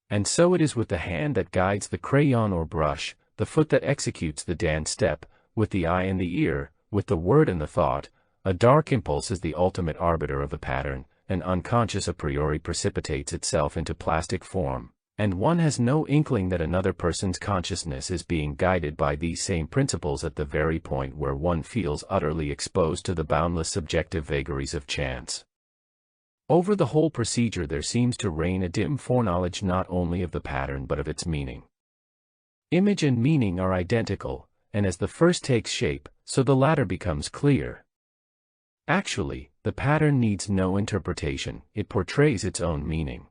[SPEAKER 1] And so it is with the hand that guides the crayon or brush, the foot that executes the dance step, with the eye and the ear, with the word and the thought. A dark impulse is the ultimate arbiter of the pattern, and unconscious a priori precipitates itself into plastic form, and one has no inkling that another person's consciousness is being guided by these same principles at the very point where one feels utterly exposed to the boundless subjective vagaries of chance. Over the whole procedure there seems to reign a dim foreknowledge not only of the pattern but of its meaning. Image and meaning are identical, and as the first takes shape, so the latter becomes clear. Actually, the pattern needs no interpretation, it portrays its own meaning.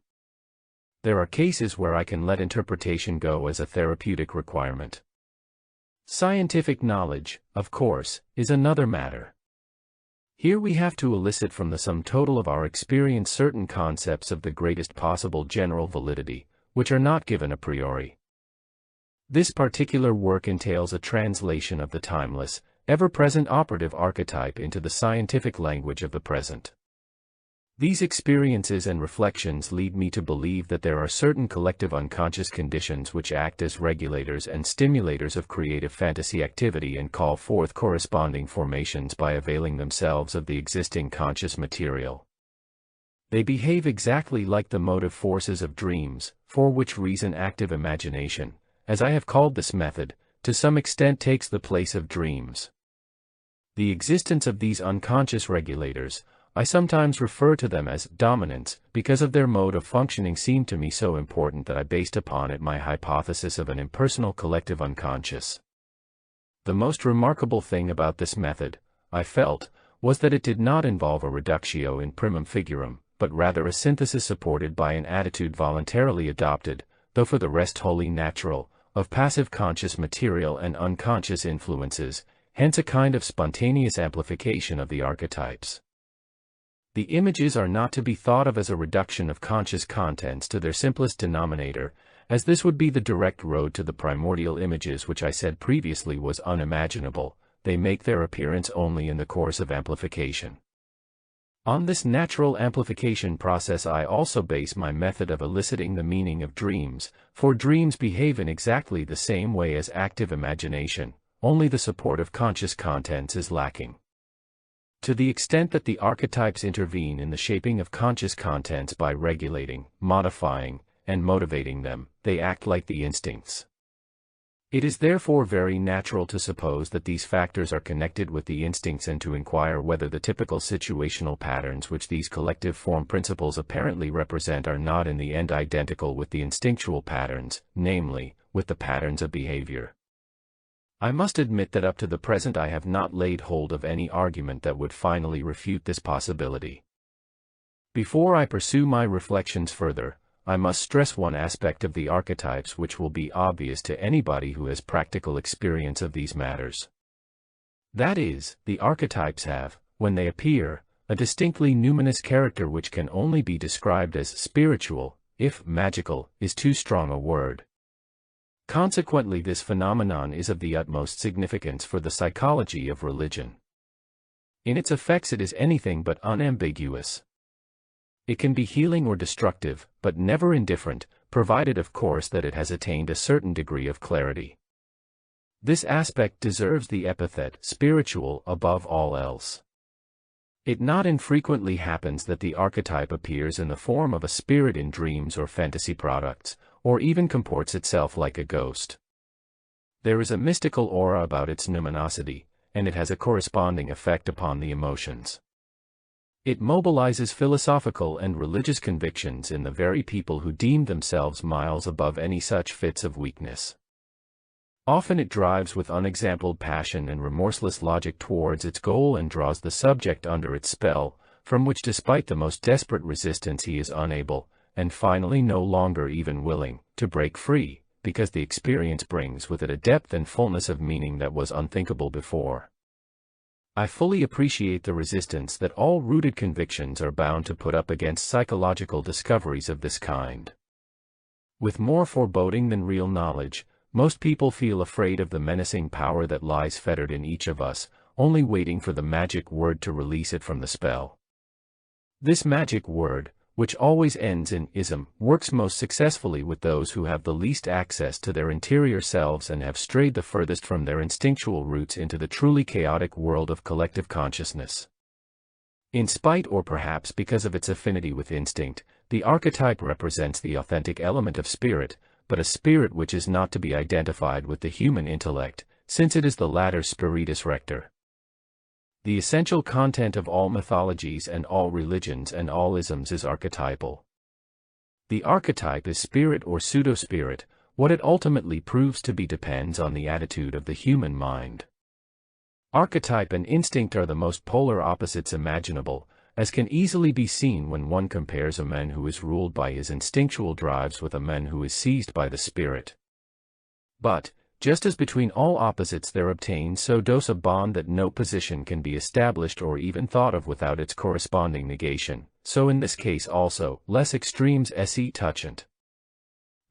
[SPEAKER 1] There are cases where I can let interpretation go as a therapeutic requirement. Scientific knowledge, of course, is another matter. Here we have to elicit from the sum total of our experience certain concepts of the greatest possible general validity, which are not given a priori. This particular work entails a translation of the timeless, ever-present operative archetype into the scientific language of the present. These experiences and reflections lead me to believe that there are certain collective unconscious conditions which act as regulators and stimulators of creative fantasy activity and call forth corresponding formations by availing themselves of the existing conscious material. They behave exactly like the motive forces of dreams, for which reason active imagination, as I have called this method, to some extent takes the place of dreams. The existence of these unconscious regulators, I sometimes refer to them as dominants, because of their mode of functioning seemed to me so important that I based upon it my hypothesis of an impersonal collective unconscious. The most remarkable thing about this method, I felt, was that it did not involve a reductio in primum figuram, but rather a synthesis supported by an attitude voluntarily adopted, though for the rest wholly natural, of passive conscious material and unconscious influences, hence a kind of spontaneous amplification of the archetypes. The images are not to be thought of as a reduction of conscious contents to their simplest denominator, as this would be the direct road to the primordial images which I said previously was unimaginable. They make their appearance only in the course of amplification. On this natural amplification process I also base my method of eliciting the meaning of dreams, for dreams behave in exactly the same way as active imagination, only the support of conscious contents is lacking. To the extent that the archetypes intervene in the shaping of conscious contents by regulating, modifying, and motivating them, they act like the instincts. It is therefore very natural to suppose that these factors are connected with the instincts and to inquire whether the typical situational patterns which these collective form principles apparently represent are not in the end identical with the instinctual patterns, namely, with the patterns of behavior. I must admit that up to the present I have not laid hold of any argument that would finally refute this possibility. Before I pursue my reflections further, I must stress one aspect of the archetypes which will be obvious to anybody who has practical experience of these matters. That is, the archetypes have, when they appear, a distinctly numinous character which can only be described as spiritual, if magical is too strong a word. Consequently, this phenomenon is of the utmost significance for the psychology of religion. In its effects it is anything but unambiguous. It can be healing or destructive, but never indifferent, provided of course that it has attained a certain degree of clarity. This aspect deserves the epithet spiritual above all else. It not infrequently happens that the archetype appears in the form of a spirit in dreams or fantasy products, or even comports itself like a ghost. There is a mystical aura about its numinosity, and it has a corresponding effect upon the emotions. It mobilizes philosophical and religious convictions in the very people who deem themselves miles above any such fits of weakness. Often it drives with unexampled passion and remorseless logic towards its goal and draws the subject under its spell, from which despite the most desperate resistance he is unable, and finally no longer even willing, to break free, because the experience brings with it a depth and fullness of meaning that was unthinkable before. I fully appreciate the resistance that all rooted convictions are bound to put up against psychological discoveries of this kind. With more foreboding than real knowledge, most people feel afraid of the menacing power that lies fettered in each of us, only waiting for the magic word to release it from the spell. This magic word, which always ends in ism, works most successfully with those who have the least access to their interior selves and have strayed the furthest from their instinctual roots into the truly chaotic world of collective consciousness. In spite or perhaps because of its affinity with instinct, the archetype represents the authentic element of spirit, but a spirit which is not to be identified with the human intellect, since it is the latter spiritus rector. The essential content of all mythologies and all religions and all isms is archetypal. The archetype is spirit or pseudo-spirit. What it ultimately proves to be depends on the attitude of the human mind. Archetype and instinct are the most polar opposites imaginable, as can easily be seen when one compares a man who is ruled by his instinctual drives with a man who is seized by the spirit. But, just as between all opposites there obtains so does a bond that no position can be established or even thought of without its corresponding negation, so in this case also, less extremes esse touchant.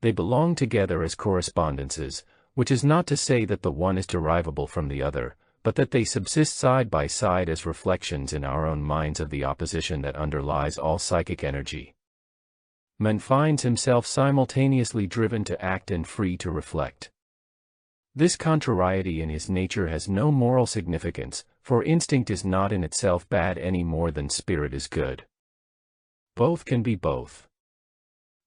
[SPEAKER 1] They belong together as correspondences, which is not to say that the one is derivable from the other, but that they subsist side by side as reflections in our own minds of the opposition that underlies all psychic energy. Man finds himself simultaneously driven to act and free to reflect. This contrariety in his nature has no moral significance, for instinct is not in itself bad any more than spirit is good. Both can be both.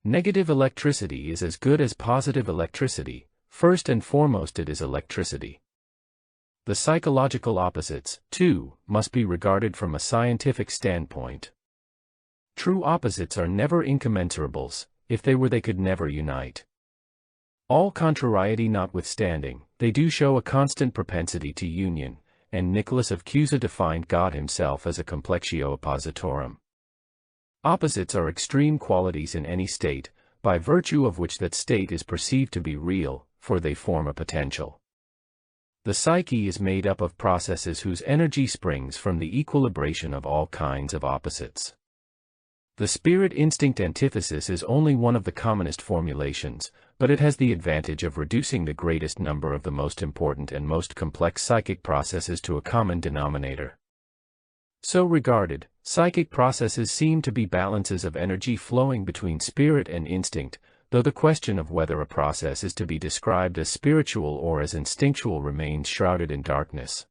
[SPEAKER 1] Negative electricity is as good as positive electricity. First and foremost it is electricity. The psychological opposites, too, must be regarded from a scientific standpoint. True opposites are never incommensurables. If they were they could never unite. All contrariety notwithstanding, they do show a constant propensity to union, and Nicholas of Cusa defined God himself as a complexio oppositorum. Opposites are extreme qualities in any state, by virtue of which that state is perceived to be real, for they form a potential. The psyche is made up of processes whose energy springs from the equilibration of all kinds of opposites. The spirit-instinct antithesis is only one of the commonest formulations, but it has the advantage of reducing the greatest number of the most important and most complex psychic processes to a common denominator. So regarded, psychic processes seem to be balances of energy flowing between spirit and instinct, though the question of whether a process is to be described as spiritual or as instinctual remains shrouded in darkness.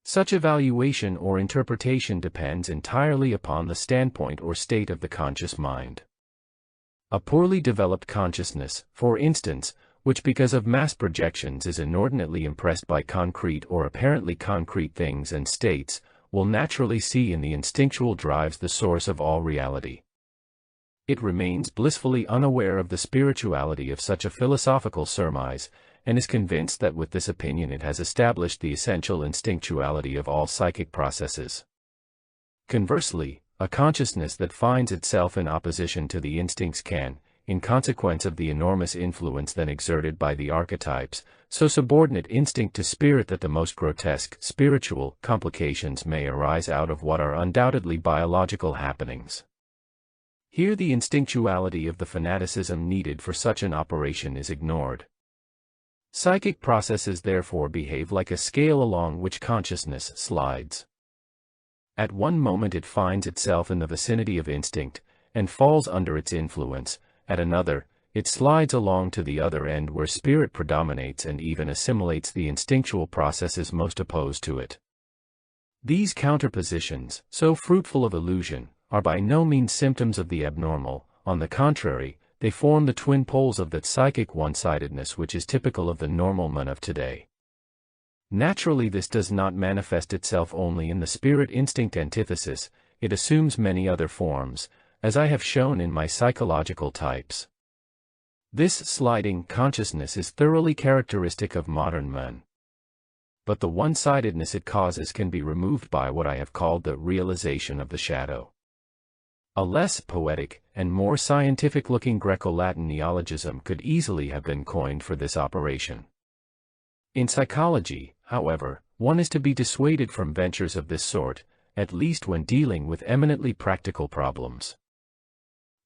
[SPEAKER 1] Such evaluation or interpretation depends entirely upon the standpoint or state of the conscious mind. A poorly developed consciousness, for instance, which because of mass projections is inordinately impressed by concrete or apparently concrete things and states, will naturally see in the instinctual drives the source of all reality. It remains blissfully unaware of the spirituality of such a philosophical surmise, and is convinced that with this opinion it has established the essential instinctuality of all psychic processes. Conversely, a consciousness that finds itself in opposition to the instincts can, in consequence of the enormous influence then exerted by the archetypes, so subordinate instinct to spirit that the most grotesque spiritual complications may arise out of what are undoubtedly biological happenings. Here the instinctuality of the fanaticism needed for such an operation is ignored. Psychic processes therefore behave like a scale along which consciousness slides. At one moment it finds itself in the vicinity of instinct, and falls under its influence. At another, it slides along to the other end where spirit predominates and even assimilates the instinctual processes most opposed to it. These counterpositions, so fruitful of illusion, are by no means symptoms of the abnormal. On the contrary, they form the twin poles of that psychic one-sidedness which is typical of the normal man of today. Naturally, this does not manifest itself only in the spirit-instinct antithesis, it assumes many other forms, as I have shown in my psychological types. This sliding consciousness is thoroughly characteristic of modern men. But the one-sidedness it causes can be removed by what I have called the realization of the shadow. A less poetic and more scientific-looking Greco-Latin neologism could easily have been coined for this operation. In psychology, however, one is to be dissuaded from ventures of this sort, at least when dealing with eminently practical problems.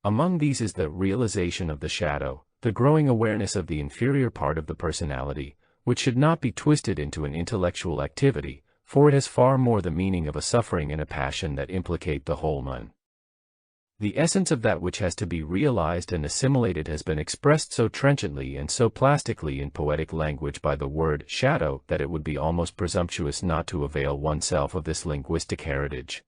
[SPEAKER 1] Among these is the realization of the shadow, the growing awareness of the inferior part of the personality, which should not be twisted into an intellectual activity, for it has far more the meaning of a suffering and a passion that implicate the whole man. The essence of that which has to be realized and assimilated has been expressed so trenchantly and so plastically in poetic language by the word shadow that it would be almost presumptuous not to avail oneself of this linguistic heritage.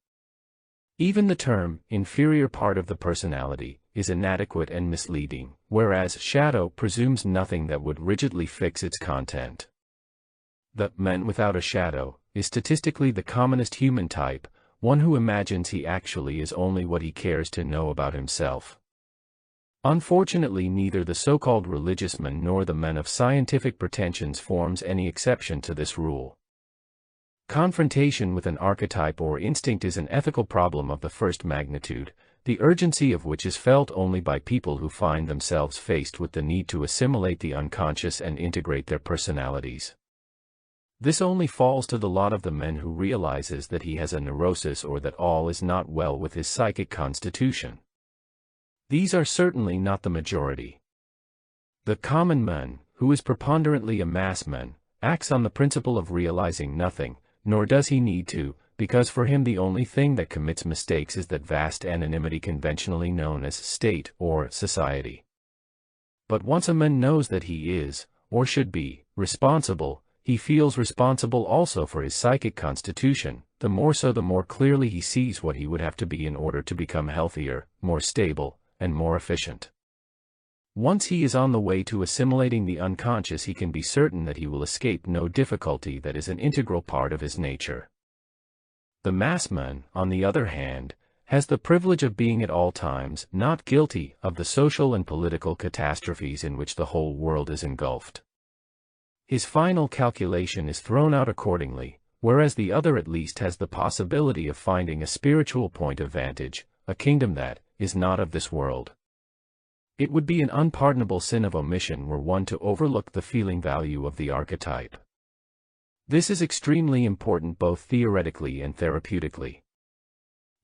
[SPEAKER 1] Even the term inferior part of the personality is inadequate and misleading, whereas shadow presumes nothing that would rigidly fix its content. The man without a shadow is statistically the commonest human type, one who imagines he actually is only what he cares to know about himself. Unfortunately, neither the so-called religious man nor the man of scientific pretensions forms any exception to this rule. Confrontation with an archetype or instinct is an ethical problem of the first magnitude, the urgency of which is felt only by people who find themselves faced with the need to assimilate the unconscious and integrate their personalities. This only falls to the lot of the man who realizes that he has a neurosis or that all is not well with his psychic constitution. These are certainly not the majority. The common man, who is preponderantly a mass man, acts on the principle of realizing nothing, nor does he need to, because for him the only thing that commits mistakes is that vast anonymity conventionally known as state or society. But once a man knows that he is, or should be, responsible, he feels responsible also for his psychic constitution, the more so the more clearly he sees what he would have to be in order to become healthier, more stable, and more efficient. Once he is on the way to assimilating the unconscious, he can be certain that he will escape no difficulty that is an integral part of his nature. The mass man, on the other hand, has the privilege of being at all times not guilty of the social and political catastrophes in which the whole world is engulfed. His final calculation is thrown out accordingly, whereas the other at least has the possibility of finding a spiritual point of vantage, a kingdom that is not of this world. It would be an unpardonable sin of omission were one to overlook the feeling value of the archetype. This is extremely important both theoretically and therapeutically.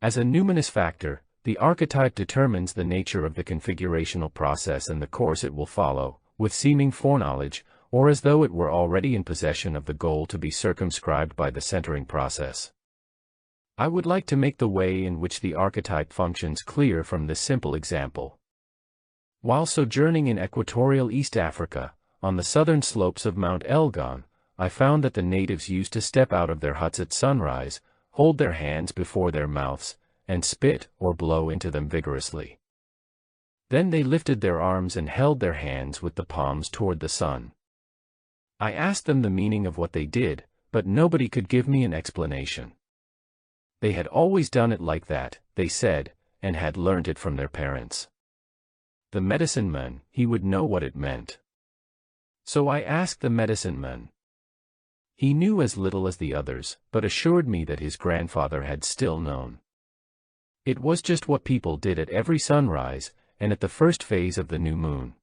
[SPEAKER 1] As a numinous factor, the archetype determines the nature of the configurational process and the course it will follow, with seeming foreknowledge, or as though it were already in possession of the goal to be circumscribed by the centering process. I would like to make the way in which the archetype functions clear from this simple example. While sojourning in equatorial East Africa, on the southern slopes of Mount Elgon, I found that the natives used to step out of their huts at sunrise, hold their hands before their mouths, and spit or blow into them vigorously. Then they lifted their arms and held their hands with the palms toward the sun. I asked them the meaning of what they did, but nobody could give me an explanation. They had always done it like that, they said, and had learnt it from their parents. The medicine man, he would know what it meant. So I asked the medicine man. He knew as little as the others, but assured me that his grandfather had still known. It was just what people did at every sunrise, and at the first phase of the new moon.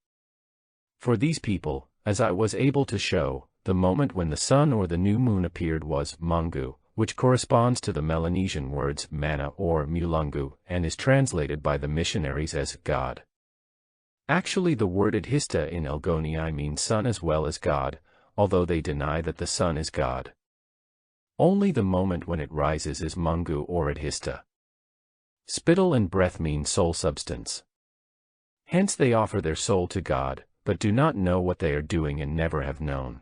[SPEAKER 1] For these people, as I was able to show, the moment when the sun or the new moon appeared was Mungu, which corresponds to the Melanesian words mana or mulungu, and is translated by the missionaries as God. Actually, the word adhista in Elgonii means sun as well as God, although they deny that the sun is God. Only the moment when it rises is Mungu or adhista. Spittle and breath mean soul substance. Hence they offer their soul to God, but do not know what they are doing and never have known.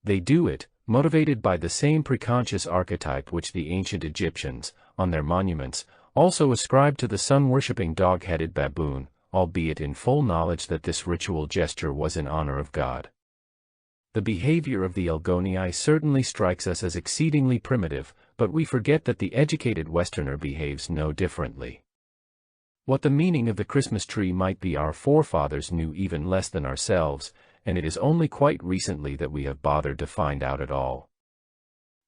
[SPEAKER 1] They do it, motivated by the same preconscious archetype which the ancient Egyptians, on their monuments, also ascribed to the sun-worshipping dog-headed baboon, albeit in full knowledge that this ritual gesture was in honor of God. The behavior of the Elgonii certainly strikes us as exceedingly primitive, but we forget that the educated Westerner behaves no differently. What the meaning of the Christmas tree might be our forefathers knew even less than ourselves, and it is only quite recently that we have bothered to find out at all.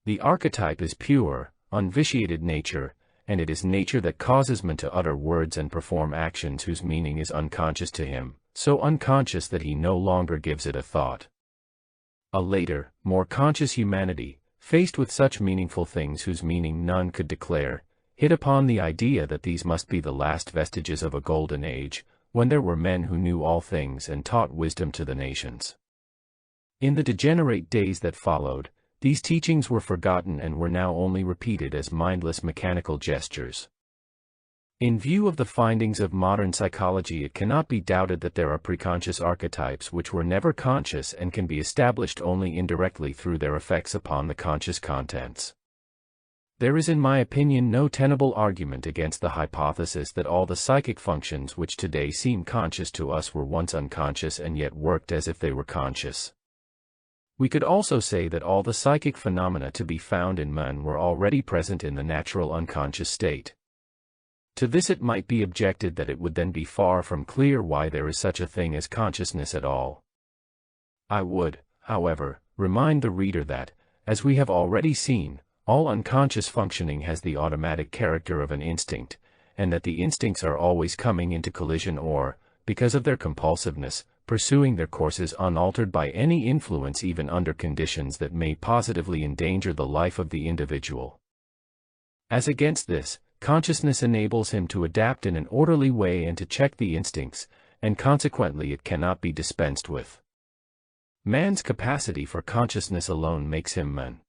[SPEAKER 1] The archetype is pure, unvitiated nature, and it is nature that causes man to utter words and perform actions whose meaning is unconscious to him, so unconscious that he no longer gives it a thought. A later, more conscious humanity, faced with such meaningful things whose meaning none could declare, hit upon the idea that these must be the last vestiges of a golden age, when there were men who knew all things and taught wisdom to the nations. In the degenerate days that followed, these teachings were forgotten and were now only repeated as mindless mechanical gestures. In view of the findings of modern psychology, it cannot be doubted that there are preconscious archetypes which were never conscious and can be established only indirectly through their effects upon the conscious contents. There is in my opinion no tenable argument against the hypothesis that all the psychic functions which today seem conscious to us were once unconscious and yet worked as if they were conscious. We could also say that all the psychic phenomena to be found in man were already present in the natural unconscious state. To this it might be objected that it would then be far from clear why there is such a thing as consciousness at all. I would, however, remind the reader that, as we have already seen, all unconscious functioning has the automatic character of an instinct, and that the instincts are always coming into collision or, because of their compulsiveness, pursuing their courses unaltered by any influence even under conditions that may positively endanger the life of the individual. As against this, consciousness enables him to adapt in an orderly way and to check the instincts, and consequently it cannot be dispensed with. Man's capacity for consciousness alone makes him man.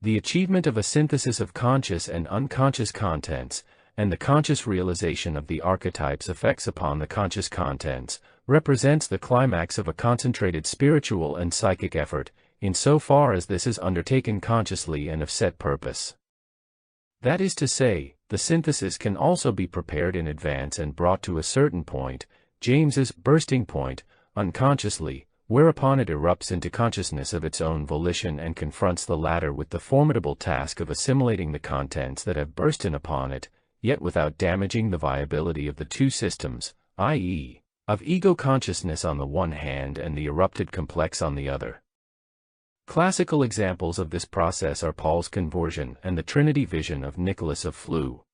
[SPEAKER 1] The achievement of a synthesis of conscious and unconscious contents, and the conscious realization of the archetype's effects upon the conscious contents, represents the climax of a concentrated spiritual and psychic effort, insofar as this is undertaken consciously and of set purpose. That is to say, the synthesis can also be prepared in advance and brought to a certain point, James's bursting point, unconsciously, whereupon it erupts into consciousness of its own volition and confronts the latter with the formidable task of assimilating the contents that have bursten upon it, yet without damaging the viability of the two systems, i.e., of ego consciousness on the one hand and the erupted complex on the other. Classical examples of this process are Paul's conversion and the Trinity vision of Nicholas of Flue.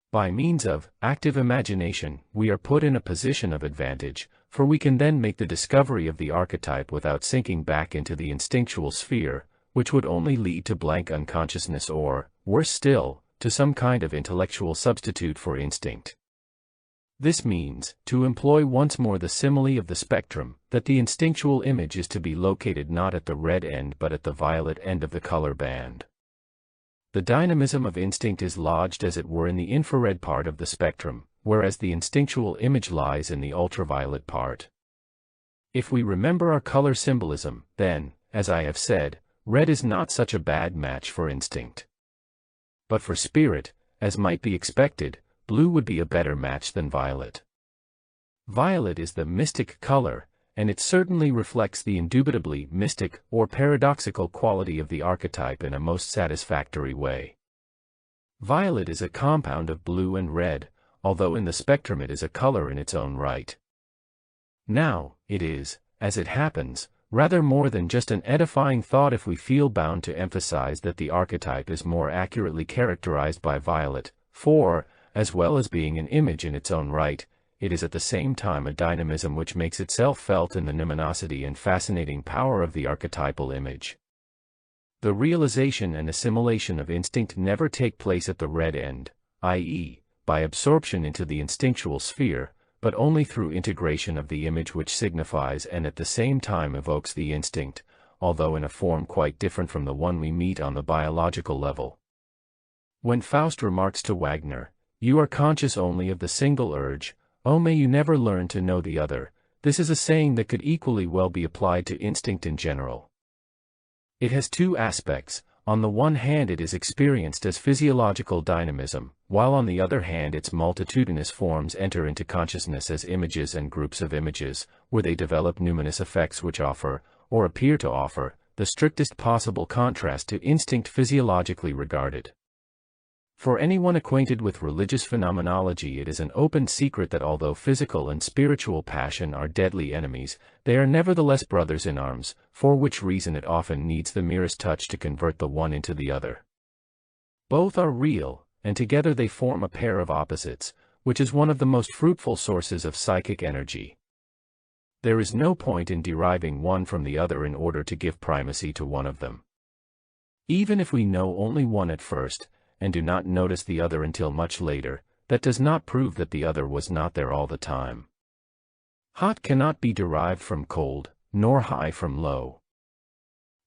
[SPEAKER 1] By means of active imagination, we are put in a position of advantage, for we can then make the discovery of the archetype without sinking back into the instinctual sphere, which would only lead to blank unconsciousness or, worse still, to some kind of intellectual substitute for instinct. This means, to employ once more the simile of the spectrum, that the instinctual image is to be located not at the red end but at the violet end of the color band. The dynamism of instinct is lodged as it were in the infrared part of the spectrum, whereas the instinctual image lies in the ultraviolet part. If we remember our color symbolism, then, as I have said, red is not such a bad match for instinct. But for spirit, as might be expected, blue would be a better match than violet. Violet is the mystic color, and it certainly reflects the indubitably mystic or paradoxical quality of the archetype in a most satisfactory way. Violet is a compound of blue and red, although in the spectrum it is a color in its own right. Now, it is, as it happens, rather more than just an edifying thought if we feel bound to emphasize that the archetype is more accurately characterized by violet, For, as well as being an image in its own right, it is at the same time a dynamism which makes itself felt in the numinosity and fascinating power of the archetypal image. The realization and assimilation of instinct never take place at the red end, i.e., by absorption into the instinctual sphere, but only through integration of the image which signifies and at the same time evokes the instinct, although in a form quite different from the one we meet on the biological level. When Faust remarks to Wagner, "You are conscious only of the single urge, oh may you never learn to know the other," this is a saying that could equally well be applied to instinct in general. It has two aspects. On the one hand, it is experienced as physiological dynamism, while on the other hand its multitudinous forms enter into consciousness as images and groups of images, where they develop numinous effects which offer, or appear to offer, the strictest possible contrast to instinct physiologically regarded. For anyone acquainted with religious phenomenology, it is an open secret that although physical and spiritual passion are deadly enemies, they are nevertheless brothers in arms, for which reason it often needs the merest touch to convert the one into the other. Both are real, and together they form a pair of opposites, which is one of the most fruitful sources of psychic energy. There is no point in deriving one from the other in order to give primacy to one of them. Even if we know only one at first, and do not notice the other until much later, that does not prove that the other was not there all the time. Hot cannot be derived from cold, nor high from low.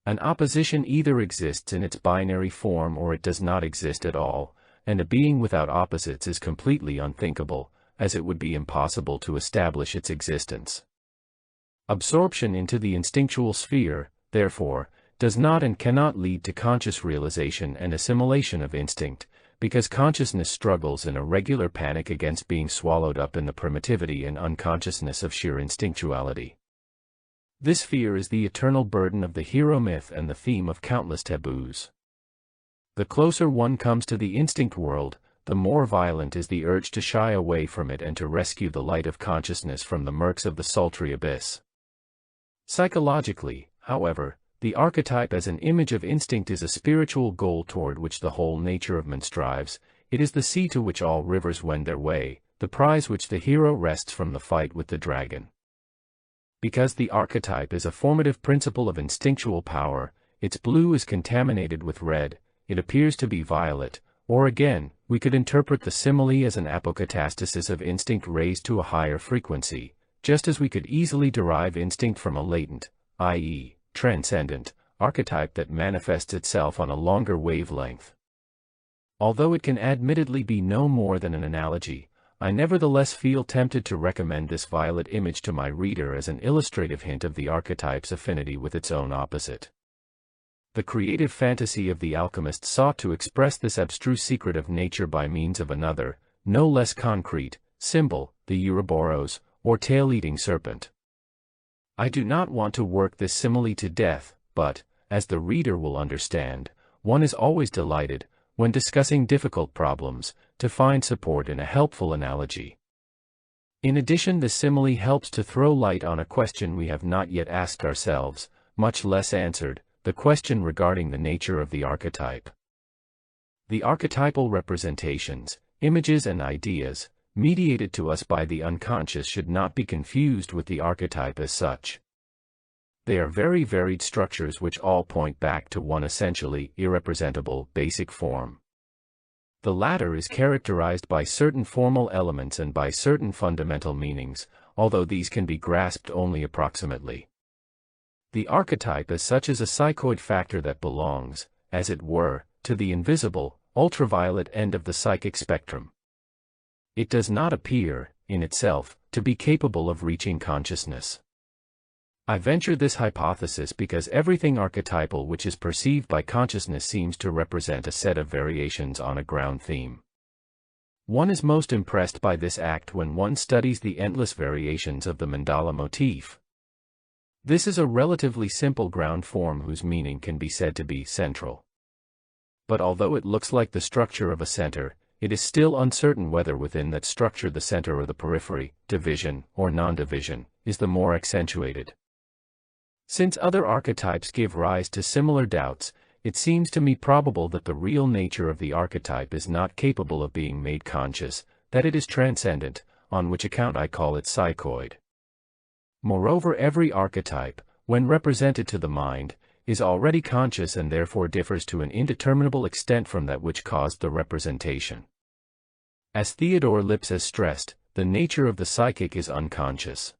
[SPEAKER 1] An opposition either exists in its binary form or it does not exist at all, and a being without opposites is completely unthinkable, as it would be impossible to establish its existence. Absorption into the instinctual sphere, therefore, does not and cannot lead to conscious realization and assimilation of instinct, because consciousness struggles in a regular panic against being swallowed up in the primitivity and unconsciousness of sheer instinctuality. This fear is the eternal burden of the hero myth and the theme of countless taboos. The closer one comes to the instinct world, the more violent is the urge to shy away from it and to rescue the light of consciousness from the murks of the sultry abyss. Psychologically, however, the archetype as an image of instinct is a spiritual goal toward which the whole nature of man strives. It is the sea to which all rivers wend their way, the prize which the hero wrests from the fight with the dragon. Because the archetype is a formative principle of instinctual power, its blue is contaminated with red, it appears to be violet, or again, we could interpret the simile as an apocatastasis of instinct raised to a higher frequency, just as we could easily derive instinct from a latent, i.e., transcendent, archetype that manifests itself on a longer wavelength. Although it can admittedly be no more than an analogy, I nevertheless feel tempted to recommend this violet image to my reader as an illustrative hint of the archetype's affinity with its own opposite. The creative fantasy of the alchemist sought to express this abstruse secret of nature by means of another, no less concrete, symbol, the Ouroboros, or tail-eating serpent. I do not want to work this simile to death, but, as the reader will understand, one is always delighted, when discussing difficult problems, to find support in a helpful analogy. In addition, the simile helps to throw light on a question we have not yet asked ourselves, much less answered, the question regarding the nature of the archetype. The archetypal representations, images and ideas, mediated to us by the unconscious should not be confused with the archetype as such. They are very varied structures which all point back to one essentially irrepresentable basic form. The latter is characterized by certain formal elements and by certain fundamental meanings, although these can be grasped only approximately. The archetype as such is a psychoid factor that belongs, as it were, to the invisible, ultraviolet end of the psychic spectrum. It does not appear, in itself, to be capable of reaching consciousness. I venture this hypothesis because everything archetypal which is perceived by consciousness seems to represent a set of variations on a ground theme. One is most impressed by this act when one studies the endless variations of the mandala motif. This is a relatively simple ground form whose meaning can be said to be central. But although it looks like the structure of a center, it is still uncertain whether within that structure the center or the periphery, division, or non-division, is the more accentuated. Since other archetypes give rise to similar doubts, it seems to me probable that the real nature of the archetype is not capable of being made conscious, that it is transcendent, on which account I call it psychoid. Moreover, every archetype, when represented to the mind, is already conscious and therefore differs to an indeterminable extent from that which caused the representation. As Theodore Lipps has stressed, the nature of the psychic is unconscious.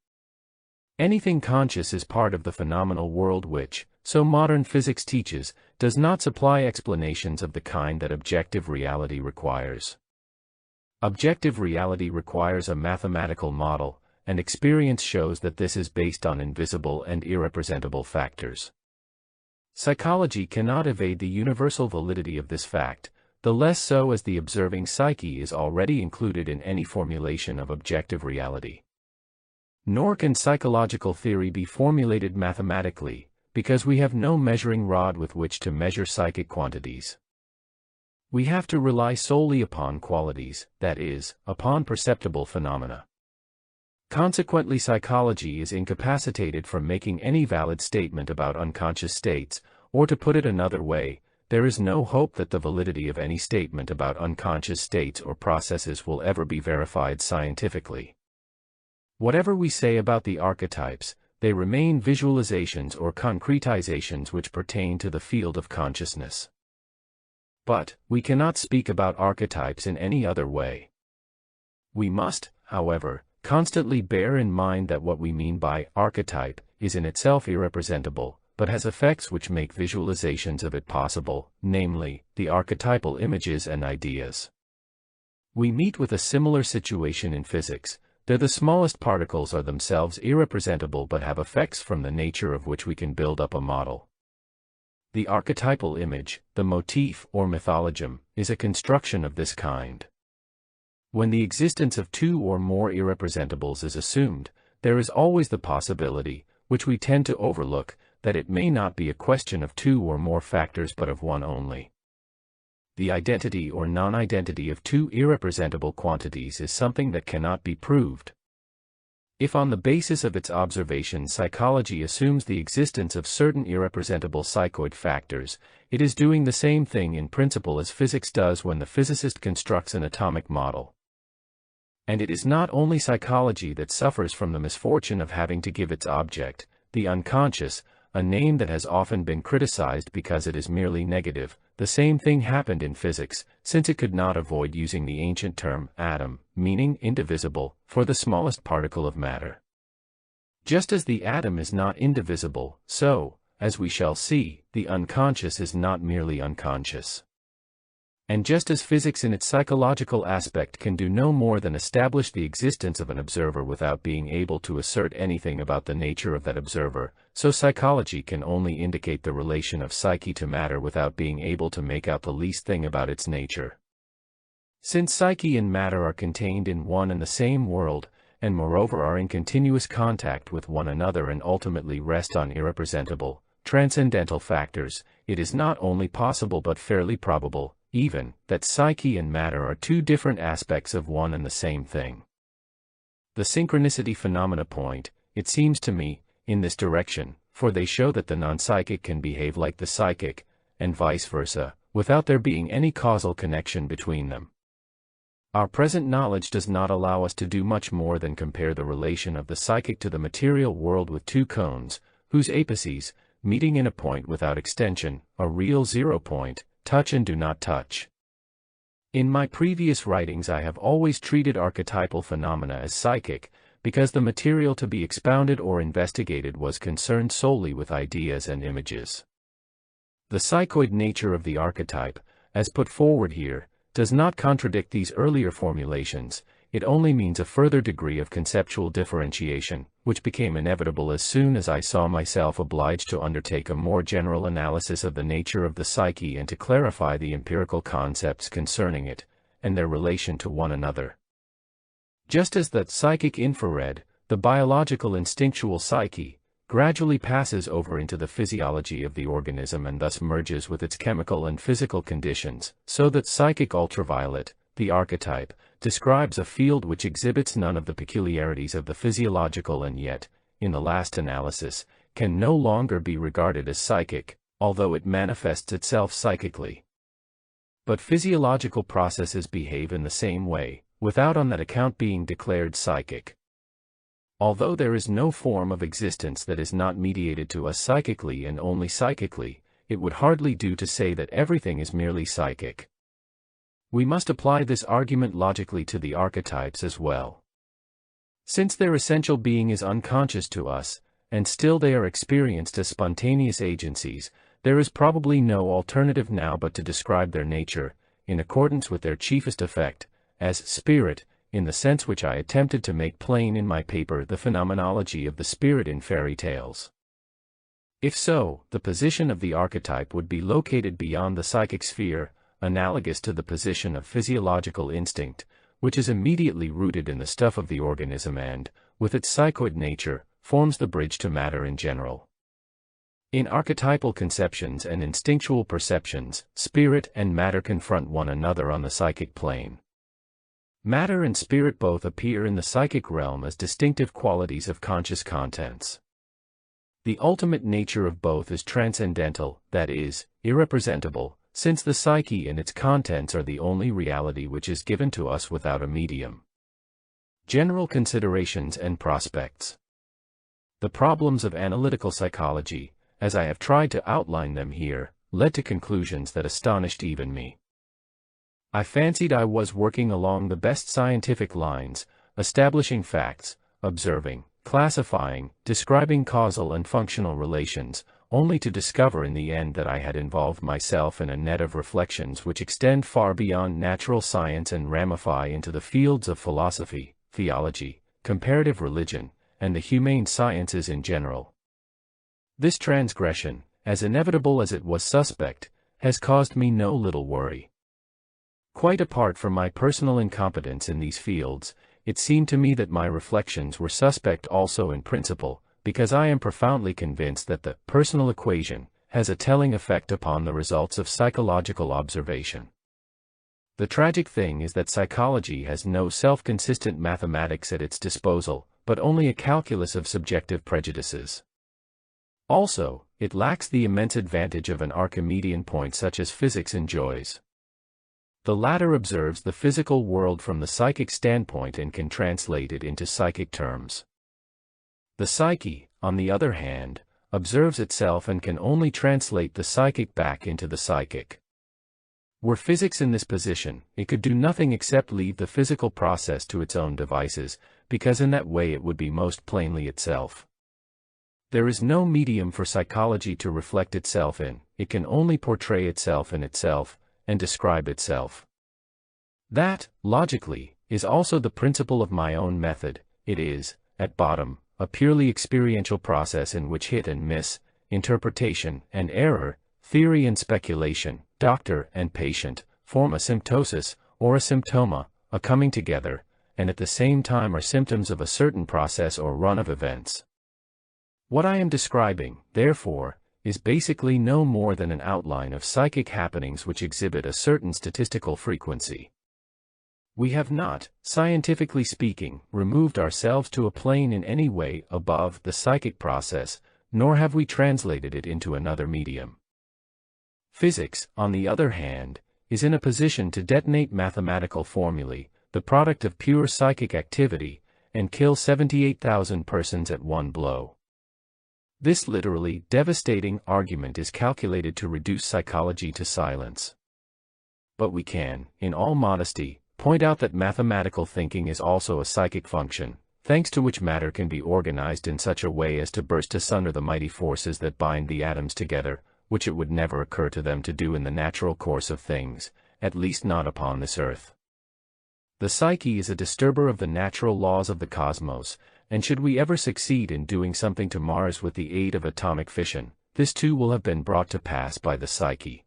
[SPEAKER 1] Anything conscious is part of the phenomenal world which, so modern physics teaches, does not supply explanations of the kind that objective reality requires. Objective reality requires a mathematical model, and experience shows that this is based on invisible and irrepresentable factors. Psychology cannot evade the universal validity of this fact, the less so as the observing psyche is already included in any formulation of objective reality. Nor can psychological theory be formulated mathematically, because we have no measuring rod with which to measure psychic quantities. We have to rely solely upon qualities, that is, upon perceptible phenomena. Consequently, psychology is incapacitated from making any valid statement about unconscious states, or to put it another way, there is no hope that the validity of any statement about unconscious states or processes will ever be verified scientifically. Whatever we say about the archetypes, they remain visualizations or concretizations which pertain to the field of consciousness. But, we cannot speak about archetypes in any other way. We must, however, constantly bear in mind that what we mean by archetype is in itself irrepresentable, but has effects which make visualizations of it possible, namely, the archetypal images and ideas. We meet with a similar situation in physics, though the smallest particles are themselves irrepresentable but have effects from the nature of which we can build up a model. The archetypal image, the motif or mythologem, is a construction of this kind. When the existence of two or more irrepresentables is assumed, there is always the possibility, which we tend to overlook, that it may not be a question of two or more factors but of one only. The identity or non-identity of two irrepresentable quantities is something that cannot be proved. If on the basis of its observations psychology assumes the existence of certain irrepresentable psychoid factors, it is doing the same thing in principle as physics does when the physicist constructs an atomic model. And it is not only psychology that suffers from the misfortune of having to give its object, the unconscious, a name that has often been criticized because it is merely negative. The same thing happened in physics, since it could not avoid using the ancient term atom, meaning indivisible, for the smallest particle of matter. Just as the atom is not indivisible, so, as we shall see, the unconscious is not merely unconscious. And just as physics in its psychological aspect can do no more than establish the existence of an observer without being able to assert anything about the nature of that observer, so psychology can only indicate the relation of psyche to matter without being able to make out the least thing about its nature. Since psyche and matter are contained in one and the same world, and moreover are in continuous contact with one another and ultimately rest on irrepresentable, transcendental factors, it is not only possible but fairly probable, even, that psyche and matter are two different aspects of one and the same thing. The synchronicity phenomena point, it seems to me, in this direction, for they show that the non-psychic can behave like the psychic, and vice versa, without there being any causal connection between them. Our present knowledge does not allow us to do much more than compare the relation of the psychic to the material world with two cones, whose apices, meeting in a point without extension, a real zero point, touch and do not touch. In my previous writings I have always treated archetypal phenomena as psychic, because the material to be expounded or investigated was concerned solely with ideas and images. The psychoid nature of the archetype, as put forward here, does not contradict these earlier formulations, it only means a further degree of conceptual differentiation, which became inevitable as soon as I saw myself obliged to undertake a more general analysis of the nature of the psyche and to clarify the empirical concepts concerning it, and their relation to one another. Just as the psychic infrared, the biological instinctual psyche, gradually passes over into the physiology of the organism and thus merges with its chemical and physical conditions, so that psychic ultraviolet, the archetype, describes a field which exhibits none of the peculiarities of the physiological and yet, in the last analysis, can no longer be regarded as psychic, although it manifests itself psychically. But physiological processes behave in the same way, without on that account being declared psychic. Although there is no form of existence that is not mediated to us psychically and only psychically, it would hardly do to say that everything is merely psychic. We must apply this argument logically to the archetypes as well. Since their essential being is unconscious to us, and still they are experienced as spontaneous agencies, there is probably no alternative now but to describe their nature, in accordance with their chiefest effect, as spirit, in the sense which I attempted to make plain in my paper The Phenomenology of the Spirit in Fairy Tales. If so, the position of the archetype would be located beyond the psychic sphere, analogous to the position of physiological instinct, which is immediately rooted in the stuff of the organism and, with its psychoid nature, forms the bridge to matter in general. In archetypal conceptions and instinctual perceptions, spirit and matter confront one another on the psychic plane. Matter and spirit both appear in the psychic realm as distinctive qualities of conscious contents. The ultimate nature of both is transcendental, that is, irrepresentable, since the psyche and its contents are the only reality which is given to us without a medium. General considerations and prospects. The problems of analytical psychology, as I have tried to outline them here, led to conclusions that astonished even me. I fancied I was working along the best scientific lines, establishing facts, observing, classifying, describing causal and functional relations, only to discover in the end that I had involved myself in a net of reflections which extend far beyond natural science and ramify into the fields of philosophy, theology, comparative religion, and the humane sciences in general. This transgression, as inevitable as it was suspect, has caused me no little worry. Quite apart from my personal incompetence in these fields, it seemed to me that my reflections were suspect also in principle, because I am profoundly convinced that the personal equation has a telling effect upon the results of psychological observation. The tragic thing is that psychology has no self-consistent mathematics at its disposal, but only a calculus of subjective prejudices. Also, it lacks the immense advantage of an Archimedean point such as physics enjoys. The latter observes the physical world from the psychic standpoint and can translate it into psychic terms. The psyche, on the other hand, observes itself and can only translate the psychic back into the psychic. Were physics in this position, it could do nothing except leave the physical process to its own devices, because in that way it would be most plainly itself. There is no medium for psychology to reflect itself in, it can only portray itself in itself, and describe itself. That, logically, is also the principle of my own method. It is, at bottom, a purely experiential process in which hit and miss, interpretation and error, theory and speculation, doctor and patient, form a symptosis, or a symptoma, a coming together, and at the same time are symptoms of a certain process or run of events. What I am describing, therefore, is basically no more than an outline of psychic happenings which exhibit a certain statistical frequency. We have not, scientifically speaking, removed ourselves to a plane in any way above the psychic process, nor have we translated it into another medium. Physics, on the other hand, is in a position to detonate mathematical formulae, the product of pure psychic activity, and kill 78,000 persons at one blow. This literally devastating argument is calculated to reduce psychology to silence. But we can, in all modesty, point out that mathematical thinking is also a psychic function, thanks to which matter can be organized in such a way as to burst asunder the mighty forces that bind the atoms together, which it would never occur to them to do in the natural course of things, at least not upon this earth. The psyche is a disturber of the natural laws of the cosmos, and should we ever succeed in doing something to Mars with the aid of atomic fission, this too will have been brought to pass by the psyche.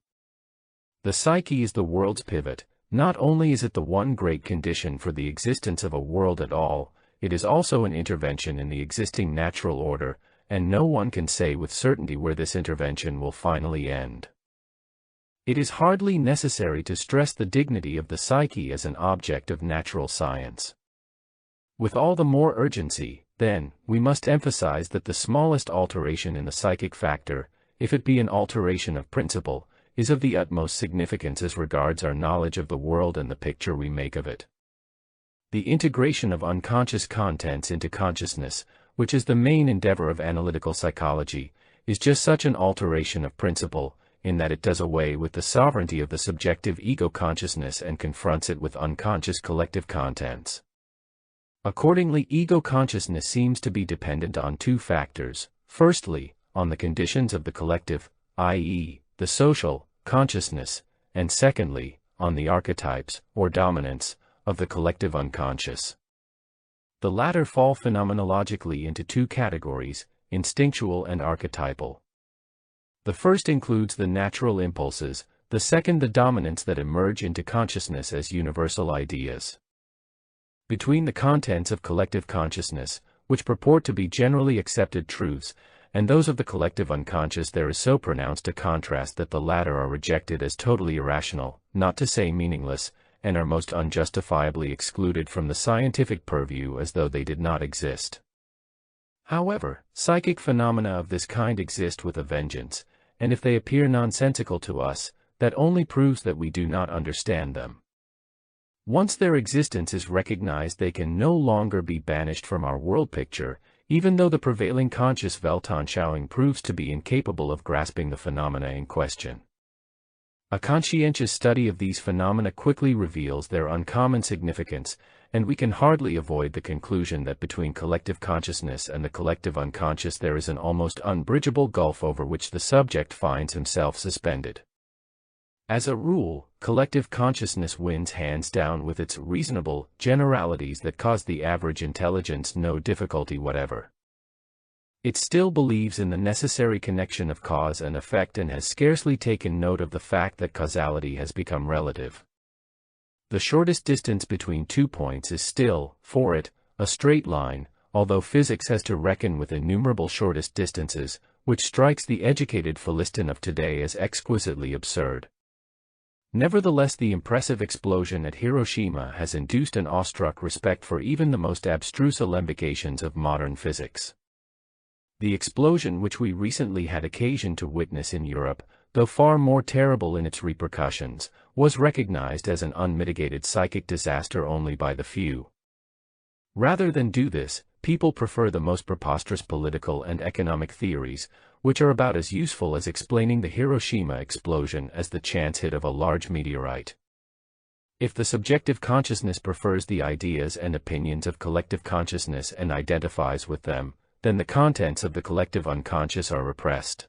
[SPEAKER 1] The psyche is the world's pivot. Not only is it the one great condition for the existence of a world at all, it is also an intervention in the existing natural order, and no one can say with certainty where this intervention will finally end. It is hardly necessary to stress the dignity of the psyche as an object of natural science. With all the more urgency, then, we must emphasize that the smallest alteration in the psychic factor, if it be an alteration of principle, is of the utmost significance as regards our knowledge of the world and the picture we make of it. The integration of unconscious contents into consciousness, which is the main endeavor of analytical psychology, is just such an alteration of principle, in that it does away with the sovereignty of the subjective ego consciousness and confronts it with unconscious collective contents. Accordingly, ego consciousness seems to be dependent on two factors: firstly, on the conditions of the collective, i.e., the social, consciousness, and secondly, on the archetypes, or dominants, of the collective unconscious. The latter fall phenomenologically into two categories, instinctual and archetypal. The first includes the natural impulses, the second the dominants that emerge into consciousness as universal ideas. Between the contents of collective consciousness, which purport to be generally accepted truths, and those of the collective unconscious, there is so pronounced a contrast that the latter are rejected as totally irrational, not to say meaningless, and are most unjustifiably excluded from the scientific purview as though they did not exist. However, psychic phenomena of this kind exist with a vengeance, and if they appear nonsensical to us, that only proves that we do not understand them. Once their existence is recognized, they can no longer be banished from our world picture, even though the prevailing conscious Weltanschauung proves to be incapable of grasping the phenomena in question. A conscientious study of these phenomena quickly reveals their uncommon significance, and we can hardly avoid the conclusion that between collective consciousness and the collective unconscious there is an almost unbridgeable gulf over which the subject finds himself suspended. As a rule, collective consciousness wins hands down with its reasonable generalities that cause the average intelligence no difficulty whatever. It still believes in the necessary connection of cause and effect and has scarcely taken note of the fact that causality has become relative. The shortest distance between 2 points is still, for it, a straight line, although physics has to reckon with innumerable shortest distances, which strikes the educated Philistine of today as exquisitely absurd. Nevertheless, the impressive explosion at Hiroshima has induced an awestruck respect for even the most abstruse alembications of modern physics. The explosion which we recently had occasion to witness in Europe, though far more terrible in its repercussions, was recognized as an unmitigated psychic disaster only by the few. Rather than do this, people prefer the most preposterous political and economic theories, which are about as useful as explaining the Hiroshima explosion as the chance hit of a large meteorite. If the subjective consciousness prefers the ideas and opinions of collective consciousness and identifies with them, then the contents of the collective unconscious are repressed.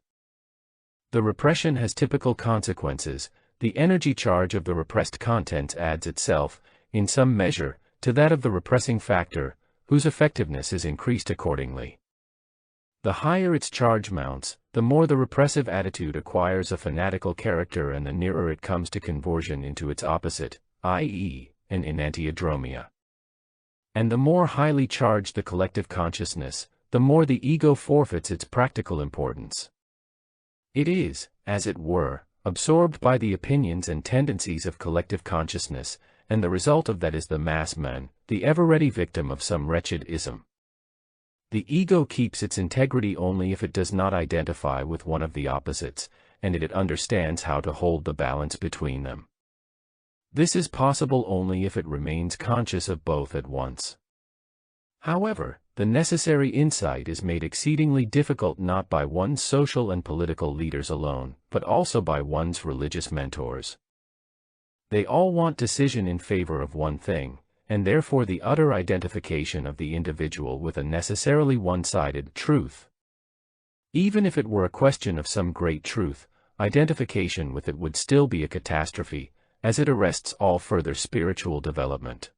[SPEAKER 1] The repression has typical consequences. The energy charge of the repressed contents adds itself, in some measure, to that of the repressing factor, whose effectiveness is increased accordingly. The higher its charge mounts, the more the repressive attitude acquires a fanatical character and the nearer it comes to conversion into its opposite, i.e., an enantiodromia. And the more highly charged the collective consciousness, the more the ego forfeits its practical importance. It is, as it were, absorbed by the opinions and tendencies of collective consciousness, and the result of that is the mass man, the ever-ready victim of some wretched ism. The ego keeps its integrity only if it does not identify with one of the opposites, and it understands how to hold the balance between them. This is possible only if it remains conscious of both at once. However, the necessary insight is made exceedingly difficult not by one's social and political leaders alone, but also by one's religious mentors. They all want decision in favor of one thing, and therefore the utter identification of the individual with a necessarily one-sided truth. Even if it were a question of some great truth, identification with it would still be a catastrophe, as it arrests all further spiritual development.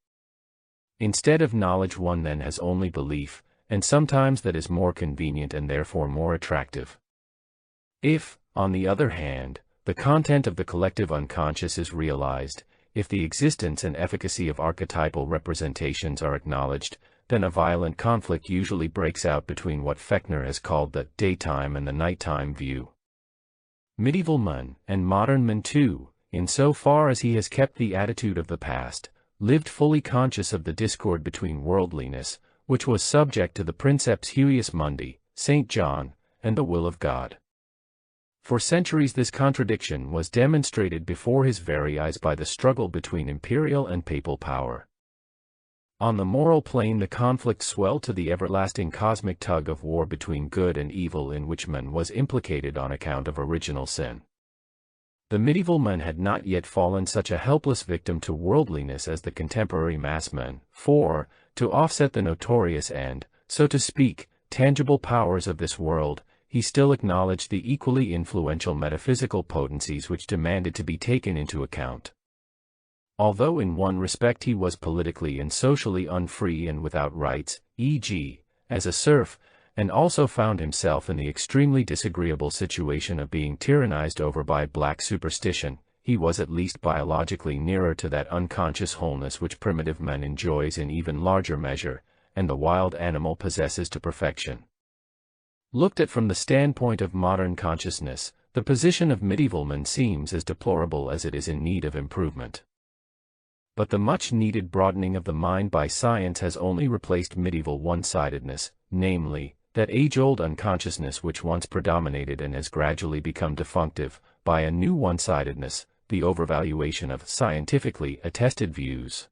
[SPEAKER 1] Instead of knowledge, one then has only belief, and sometimes that is more convenient and therefore more attractive. If, on the other hand, the content of the collective unconscious is realized, if the existence and efficacy of archetypal representations are acknowledged, then a violent conflict usually breaks out between what Fechner has called the daytime and the nighttime view. Medieval man, and modern man too, in so far as he has kept the attitude of the past, lived fully conscious of the discord between worldliness, which was subject to the princeps huius mundi, St. John, and the will of God. For centuries this contradiction was demonstrated before his very eyes by the struggle between imperial and papal power. On the moral plane the conflict swelled to the everlasting cosmic tug-of-war between good and evil in which man was implicated on account of original sin. The medieval man had not yet fallen such a helpless victim to worldliness as the contemporary mass man, for, to offset the notorious and, so to speak, tangible powers of this world, he still acknowledged the equally influential metaphysical potencies which demanded to be taken into account. Although in one respect he was politically and socially unfree and without rights, e.g., as a serf, and also found himself in the extremely disagreeable situation of being tyrannized over by black superstition, he was at least biologically nearer to that unconscious wholeness which primitive man enjoys in even larger measure, and the wild animal possesses to perfection. Looked at from the standpoint of modern consciousness, the position of medieval man seems as deplorable as it is in need of improvement. But the much-needed broadening of the mind by science has only replaced medieval one-sidedness, namely, that age-old unconsciousness which once predominated and has gradually become defunctive, by a new one-sidedness, the overvaluation of scientifically attested views.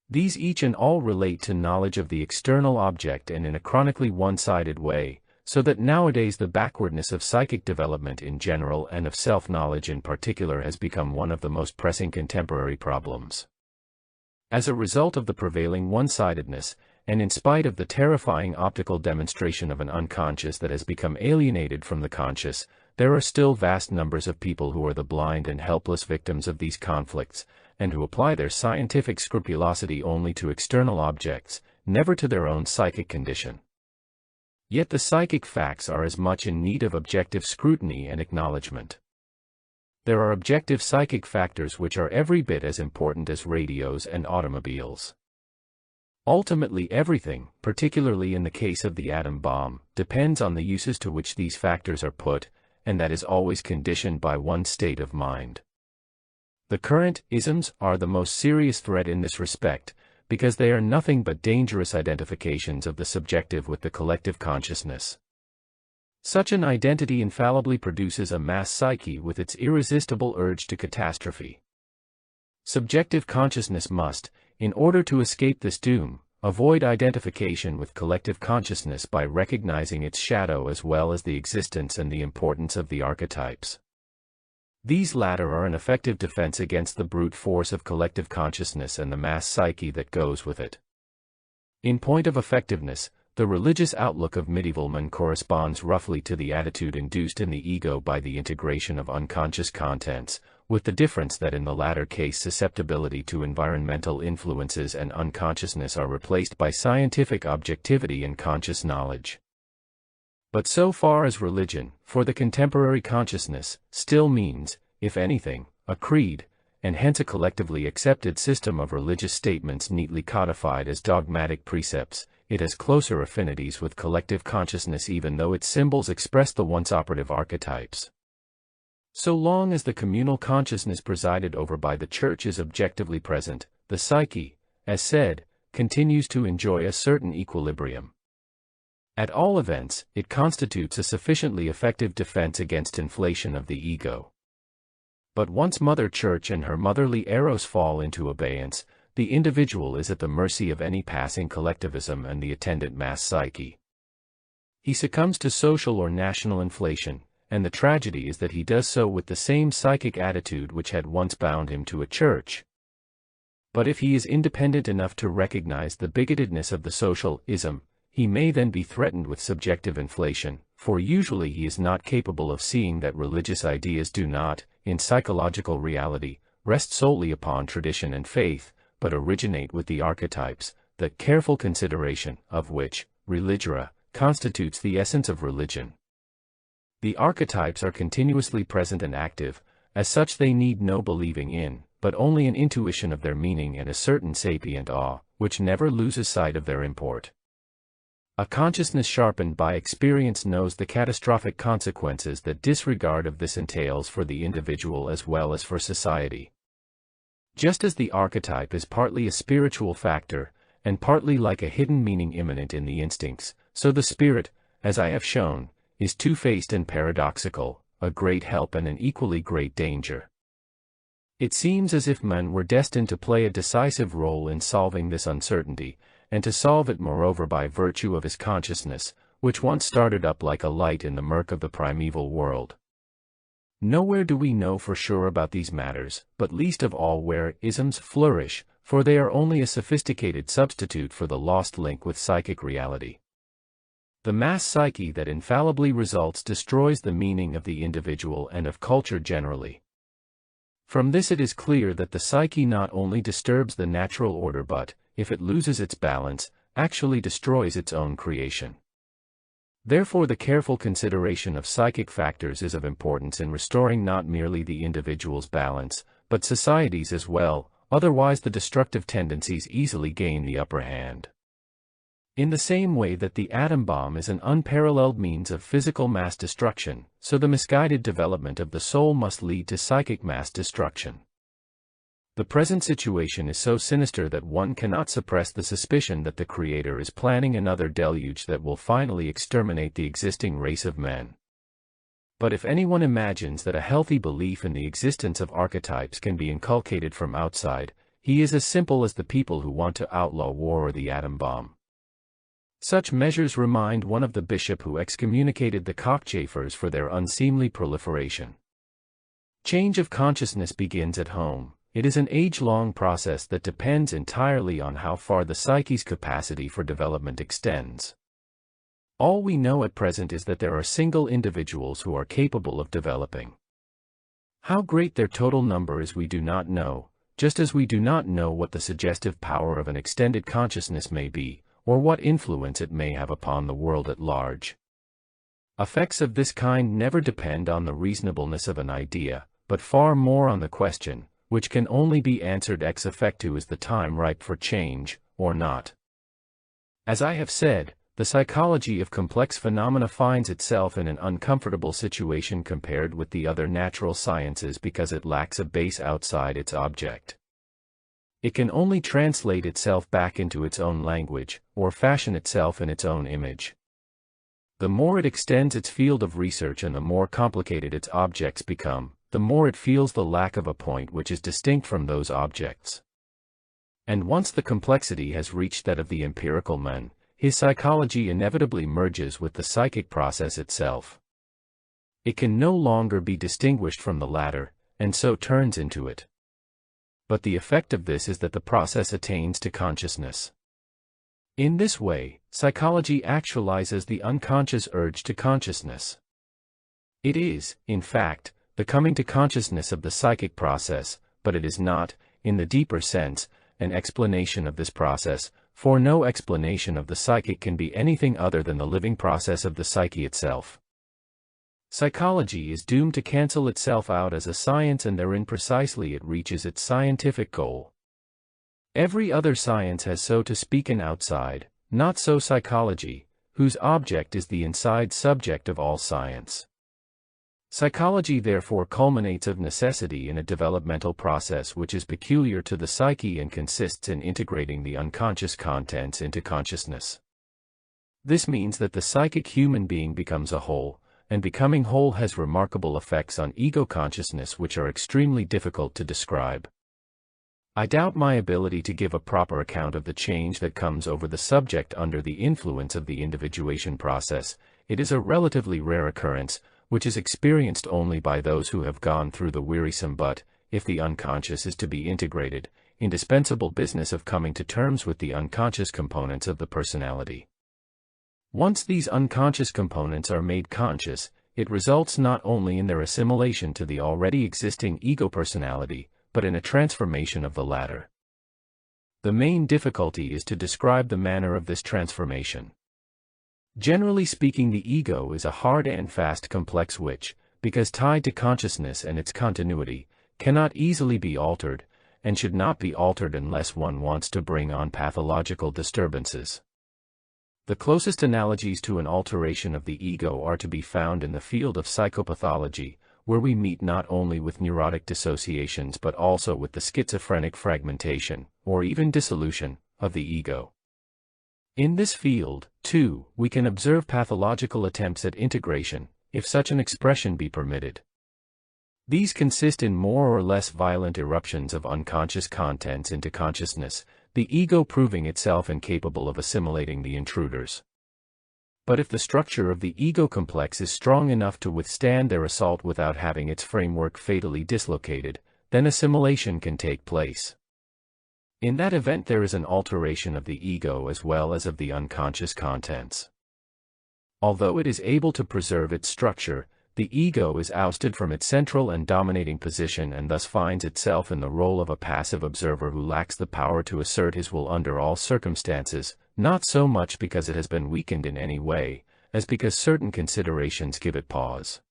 [SPEAKER 1] These each and all relate to knowledge of the external object and in a chronically one-sided way, so that nowadays the backwardness of psychic development in general and of self-knowledge in particular has become one of the most pressing contemporary problems. As a result of the prevailing one-sidedness, and in spite of the terrifying optical demonstration of an unconscious that has become alienated from the conscious, there are still vast numbers of people who are the blind and helpless victims of these conflicts, and who apply their scientific scrupulosity only to external objects, never to their own psychic condition. Yet the psychic facts are as much in need of objective scrutiny and acknowledgement. There are objective psychic factors which are every bit as important as radios and automobiles. Ultimately everything, particularly in the case of the atom bomb, depends on the uses to which these factors are put, and that is always conditioned by one's state of mind. The current isms are the most serious threat in this respect, because they are nothing but dangerous identifications of the subjective with the collective consciousness. Such an identity infallibly produces a mass psyche with its irresistible urge to catastrophe. Subjective consciousness must, in order to escape this doom, avoid identification with collective consciousness by recognizing its shadow as well as the existence and the importance of the archetypes. These latter are an effective defense against the brute force of collective consciousness and the mass psyche that goes with it. In point of effectiveness, the religious outlook of medieval man corresponds roughly to the attitude induced in the ego by the integration of unconscious contents, with the difference that in the latter case susceptibility to environmental influences and unconsciousness are replaced by scientific objectivity and conscious knowledge. But so far as religion, for the contemporary consciousness, still means, if anything, a creed, and hence a collectively accepted system of religious statements neatly codified as dogmatic precepts, it has closer affinities with collective consciousness even though its symbols express the once operative archetypes. So long as the communal consciousness presided over by the Church is objectively present, the psyche, as said, continues to enjoy a certain equilibrium. At all events, it constitutes a sufficiently effective defense against inflation of the ego. But once Mother Church and her motherly eros fall into abeyance, the individual is at the mercy of any passing collectivism and the attendant mass psyche. He succumbs to social or national inflation, and the tragedy is that he does so with the same psychic attitude which had once bound him to a church. But if he is independent enough to recognize the bigotedness of the social ism, he may then be threatened with subjective inflation, for usually he is not capable of seeing that religious ideas do not, in psychological reality, rest solely upon tradition and faith, but originate with the archetypes, the careful consideration of which, religiora, constitutes the essence of religion. The archetypes are continuously present and active, as such they need no believing in, but only an intuition of their meaning and a certain sapient awe, which never loses sight of their import. A consciousness sharpened by experience knows the catastrophic consequences that disregard of this entails for the individual as well as for society. Just as the archetype is partly a spiritual factor, and partly like a hidden meaning immanent in the instincts, so the spirit, as I have shown, is two-faced and paradoxical, a great help and an equally great danger. It seems as if men were destined to play a decisive role in solving this uncertainty, and to solve it moreover by virtue of his consciousness, which once started up like a light in the murk of the primeval world. Nowhere do we know for sure about these matters, but least of all where isms flourish, for they are only a sophisticated substitute for the lost link with psychic reality. The mass psyche that infallibly results destroys the meaning of the individual and of culture generally. From this it is clear that the psyche not only disturbs the natural order but, if it loses its balance, actually destroys its own creation. Therefore the careful consideration of psychic factors is of importance in restoring not merely the individual's balance, but society's as well, otherwise the destructive tendencies easily gain the upper hand. In the same way that the atom bomb is an unparalleled means of physical mass destruction, so the misguided development of the soul must lead to psychic mass destruction. The present situation is so sinister that one cannot suppress the suspicion that the Creator is planning another deluge that will finally exterminate the existing race of men. But if anyone imagines that a healthy belief in the existence of archetypes can be inculcated from outside, he is as simple as the people who want to outlaw war or the atom bomb. Such measures remind one of the bishop who excommunicated the cockchafers for their unseemly proliferation. Change of consciousness begins at home. It is an age-long process that depends entirely on how far the psyche's capacity for development extends. All we know at present is that there are single individuals who are capable of developing. How great their total number is we do not know, just as we do not know what the suggestive power of an extended consciousness may be, or what influence it may have upon the world at large. Effects of this kind never depend on the reasonableness of an idea, but far more on the question, which can only be answered ex effectu: is the time ripe for change, or not? As I have said, the psychology of complex phenomena finds itself in an uncomfortable situation compared with the other natural sciences because it lacks a base outside its object. It can only translate itself back into its own language, or fashion itself in its own image. The more it extends its field of research and the more complicated its objects become, the more it feels the lack of a point which is distinct from those objects. And once the complexity has reached that of the empirical man, his psychology inevitably merges with the psychic process itself. It can no longer be distinguished from the latter, and so turns into it. But the effect of this is that the process attains to consciousness. In this way, psychology actualizes the unconscious urge to consciousness. It is, in fact, the coming to consciousness of the psychic process, but it is not, in the deeper sense, an explanation of this process, for no explanation of the psychic can be anything other than the living process of the psyche itself. Psychology is doomed to cancel itself out as a science, and therein precisely it reaches its scientific goal. Every other science has, so to speak, an outside, not so psychology, whose object is the inside subject of all science. Psychology therefore culminates of necessity in a developmental process which is peculiar to the psyche and consists in integrating the unconscious contents into consciousness. This means that the psychic human being becomes a whole, and becoming whole has remarkable effects on ego consciousness which are extremely difficult to describe. I doubt my ability to give a proper account of the change that comes over the subject under the influence of the individuation process. It is a relatively rare occurrence, which is experienced only by those who have gone through the wearisome but, if the unconscious is to be integrated, indispensable business of coming to terms with the unconscious components of the personality. Once these unconscious components are made conscious, it results not only in their assimilation to the already existing ego personality, but in a transformation of the latter. The main difficulty is to describe the manner of this transformation. Generally speaking, the ego is a hard and fast complex which, because tied to consciousness and its continuity, cannot easily be altered, and should not be altered unless one wants to bring on pathological disturbances. The closest analogies to an alteration of the ego are to be found in the field of psychopathology, where we meet not only with neurotic dissociations but also with the schizophrenic fragmentation, or even dissolution, of the ego. In this field, too, we can observe pathological attempts at integration, if such an expression be permitted. These consist in more or less violent eruptions of unconscious contents into consciousness, the ego proving itself incapable of assimilating the intruders. But if the structure of the ego complex is strong enough to withstand their assault without having its framework fatally dislocated, then assimilation can take place. In that event there is an alteration of the ego as well as of the unconscious contents. Although it is able to preserve its structure, the ego is ousted from its central and dominating position and thus finds itself in the role of a passive observer who lacks the power to assert his will under all circumstances, not so much because it has been weakened in any way, as because certain considerations give it pause.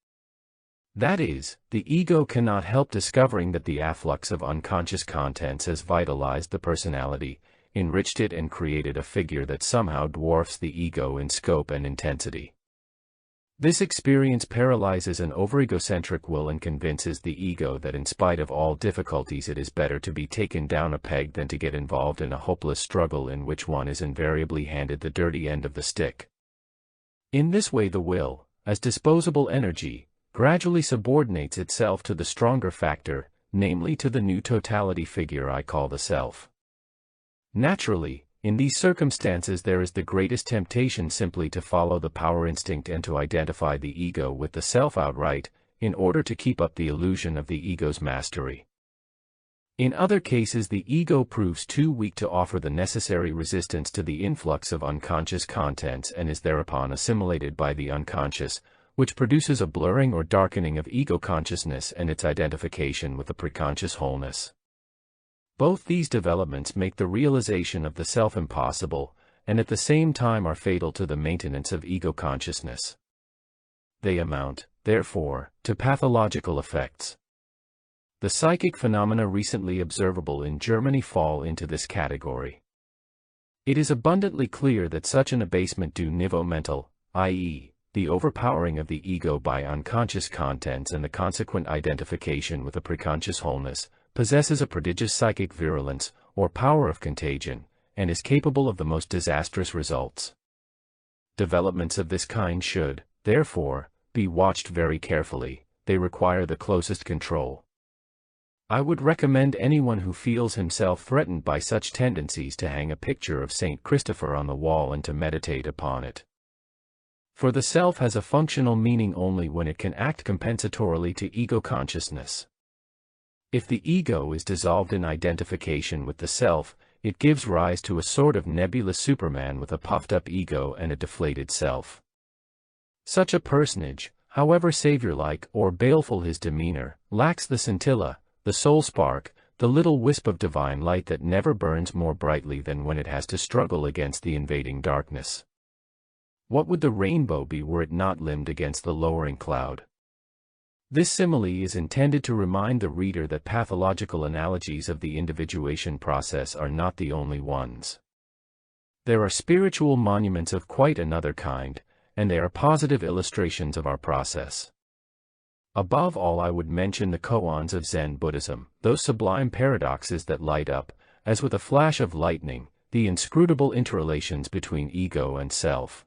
[SPEAKER 1] That is, the ego cannot help discovering that the afflux of unconscious contents has vitalized the personality, enriched it and created a figure that somehow dwarfs the ego in scope and intensity. This experience paralyzes an over-egocentric will and convinces the ego that in spite of all difficulties it is better to be taken down a peg than to get involved in a hopeless struggle in which one is invariably handed the dirty end of the stick. In this way the will, as disposable energy, gradually subordinates itself to the stronger factor, namely to the new totality figure I call the self. Naturally, in these circumstances there is the greatest temptation simply to follow the power instinct and to identify the ego with the self outright, in order to keep up the illusion of the ego's mastery. In other cases the ego proves too weak to offer the necessary resistance to the influx of unconscious contents and is thereupon assimilated by the unconscious, which produces a blurring or darkening of ego consciousness and its identification with the preconscious wholeness. Both these developments make the realization of the self impossible, and at the same time are fatal to the maintenance of ego consciousness. They amount, therefore, to pathological effects. The psychic phenomena recently observable in Germany fall into this category. It is abundantly clear that such an abasement du niveau mental, i.e., the overpowering of the ego by unconscious contents and the consequent identification with a preconscious wholeness, possesses a prodigious psychic virulence, or power of contagion, and is capable of the most disastrous results. Developments of this kind should, therefore, be watched very carefully. They require the closest control. I would recommend anyone who feels himself threatened by such tendencies to hang a picture of Saint Christopher on the wall and to meditate upon it. For the self has a functional meaning only when it can act compensatorily to ego consciousness. If the ego is dissolved in identification with the self, it gives rise to a sort of nebulous Superman with a puffed-up ego and a deflated self. Such a personage, however savior-like or baleful his demeanor, lacks the scintilla, the soul spark, the little wisp of divine light that never burns more brightly than when it has to struggle against the invading darkness. What would the rainbow be were it not limned against the lowering cloud? This simile is intended to remind the reader that pathological analogies of the individuation process are not the only ones. There are spiritual monuments of quite another kind, and they are positive illustrations of our process. Above all I would mention the koans of Zen Buddhism, those sublime paradoxes that light up, as with a flash of lightning, the inscrutable interrelations between ego and self.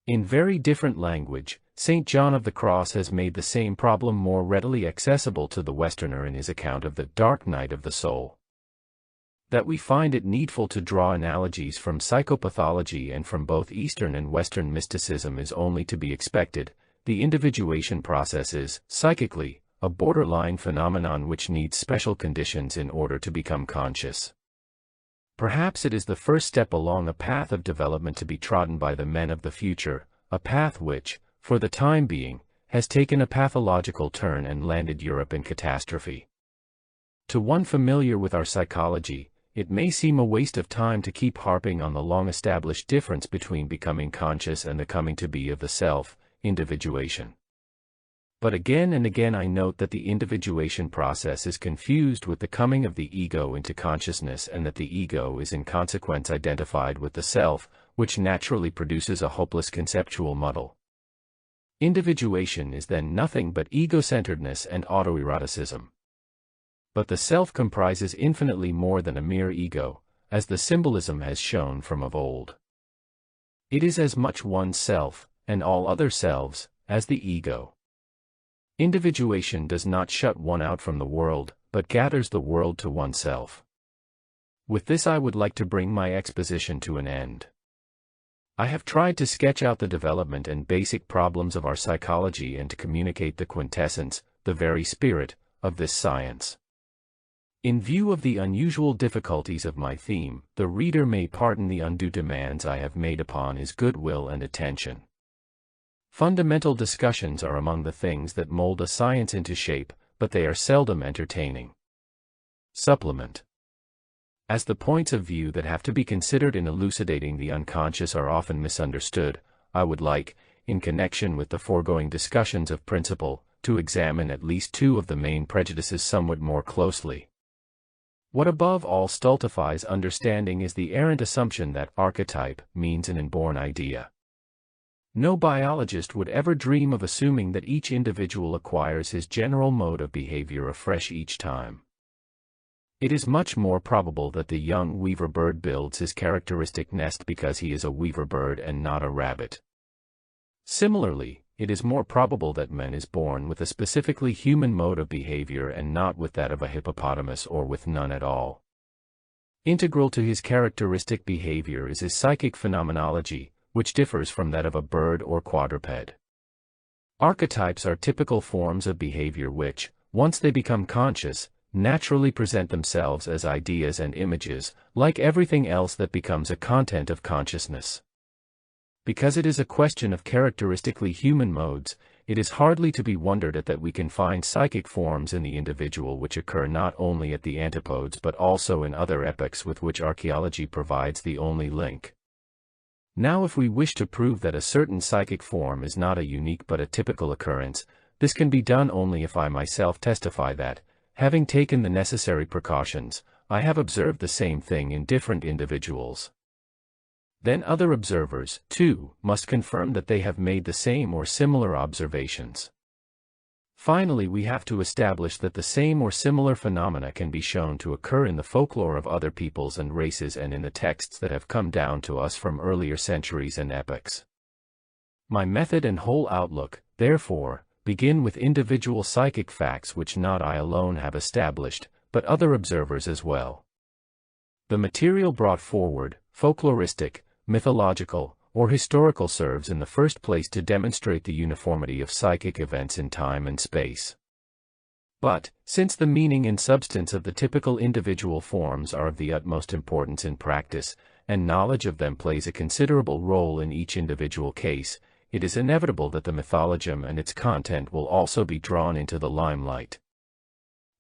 [SPEAKER 1] In very different language, St. John of the Cross has made the same problem more readily accessible to the Westerner in his account of the dark night of the soul. That we find it needful to draw analogies from psychopathology and from both Eastern and Western mysticism is only to be expected. The individuation process is, psychically, a borderline phenomenon which needs special conditions in order to become conscious. Perhaps it is the first step along a path of development to be trodden by the men of the future, a path which, for the time being, has taken a pathological turn and landed Europe in catastrophe. To one familiar with our psychology, it may seem a waste of time to keep harping on the long-established difference between becoming conscious and the coming to be of the self, individuation. But again and again I note that the individuation process is confused with the coming of the ego into consciousness and that the ego is in consequence identified with the self, which naturally produces a hopeless conceptual muddle. Individuation is then nothing but ego-centeredness and autoeroticism. But the self comprises infinitely more than a mere ego, as the symbolism has shown from of old. It is as much one's self, and all other selves, as the ego. Individuation does not shut one out from the world, but gathers the world to oneself. With this I would like to bring my exposition to an end. I have tried to sketch out the development and basic problems of our psychology and to communicate the quintessence, the very spirit, of this science. In view of the unusual difficulties of my theme, the reader may pardon the undue demands I have made upon his goodwill and attention. Fundamental discussions are among the things that mold a science into shape, but they are seldom entertaining. Supplement. As the points of view that have to be considered in elucidating the unconscious are often misunderstood, I would like, in connection with the foregoing discussions of principle, to examine at least two of the main prejudices somewhat more closely. What above all stultifies understanding is the errant assumption that archetype means an inborn idea. No biologist would ever dream of assuming that each individual acquires his general mode of behavior afresh each time. It is much more probable that the young weaver bird builds his characteristic nest because he is a weaver bird and not a rabbit. Similarly, it is more probable that man is born with a specifically human mode of behavior and not with that of a hippopotamus or with none at all. Integral to his characteristic behavior is his psychic phenomenology, which differs from that of a bird or quadruped. Archetypes are typical forms of behavior which, once they become conscious, naturally present themselves as ideas and images, like everything else that becomes a content of consciousness. Because it is a question of characteristically human modes, it is hardly to be wondered at that we can find psychic forms in the individual which occur not only at the antipodes but also in other epochs with which archaeology provides the only link. Now if we wish to prove that a certain psychic form is not a unique but a typical occurrence, this can be done only if I myself testify that, having taken the necessary precautions, I have observed the same thing in different individuals. Then other observers, too, must confirm that they have made the same or similar observations. Finally, we have to establish that the same or similar phenomena can be shown to occur in the folklore of other peoples and races and in the texts that have come down to us from earlier centuries and epochs. My method and whole outlook, therefore, begin with individual psychic facts which not I alone have established, but other observers as well. The material brought forward, folkloristic, mythological, or historical, serves in the first place to demonstrate the uniformity of psychic events in time and space. But, since the meaning and substance of the typical individual forms are of the utmost importance in practice, and knowledge of them plays a considerable role in each individual case, it is inevitable that the mythologem and its content will also be drawn into the limelight.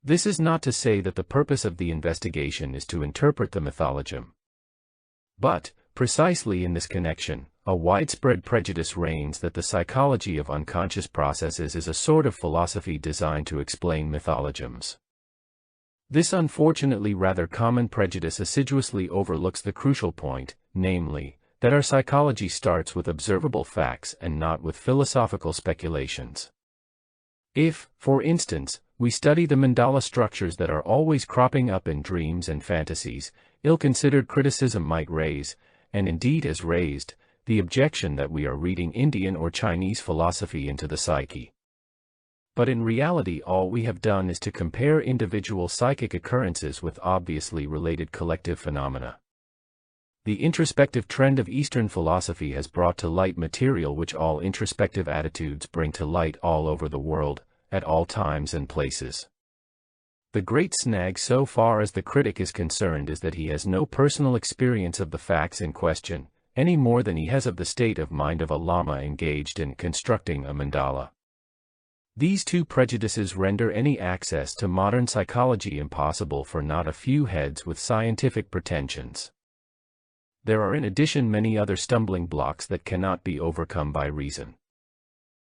[SPEAKER 1] This is not to say that the purpose of the investigation is to interpret the mythologem. But, precisely in this connection, a widespread prejudice reigns that the psychology of unconscious processes is a sort of philosophy designed to explain mythologems. This unfortunately rather common prejudice assiduously overlooks the crucial point, namely, that our psychology starts with observable facts and not with philosophical speculations. If, for instance, we study the mandala structures that are always cropping up in dreams and fantasies, ill-considered criticism might raise, and indeed has raised, the objection that we are reading Indian or Chinese philosophy into the psyche. But in reality all we have done is to compare individual psychic occurrences with obviously related collective phenomena. The introspective trend of Eastern philosophy has brought to light material which all introspective attitudes bring to light all over the world, at all times and places. The great snag so far as the critic is concerned is that he has no personal experience of the facts in question, any more than he has of the state of mind of a lama engaged in constructing a mandala. These two prejudices render any access to modern psychology impossible for not a few heads with scientific pretensions. There are in addition many other stumbling blocks that cannot be overcome by reason.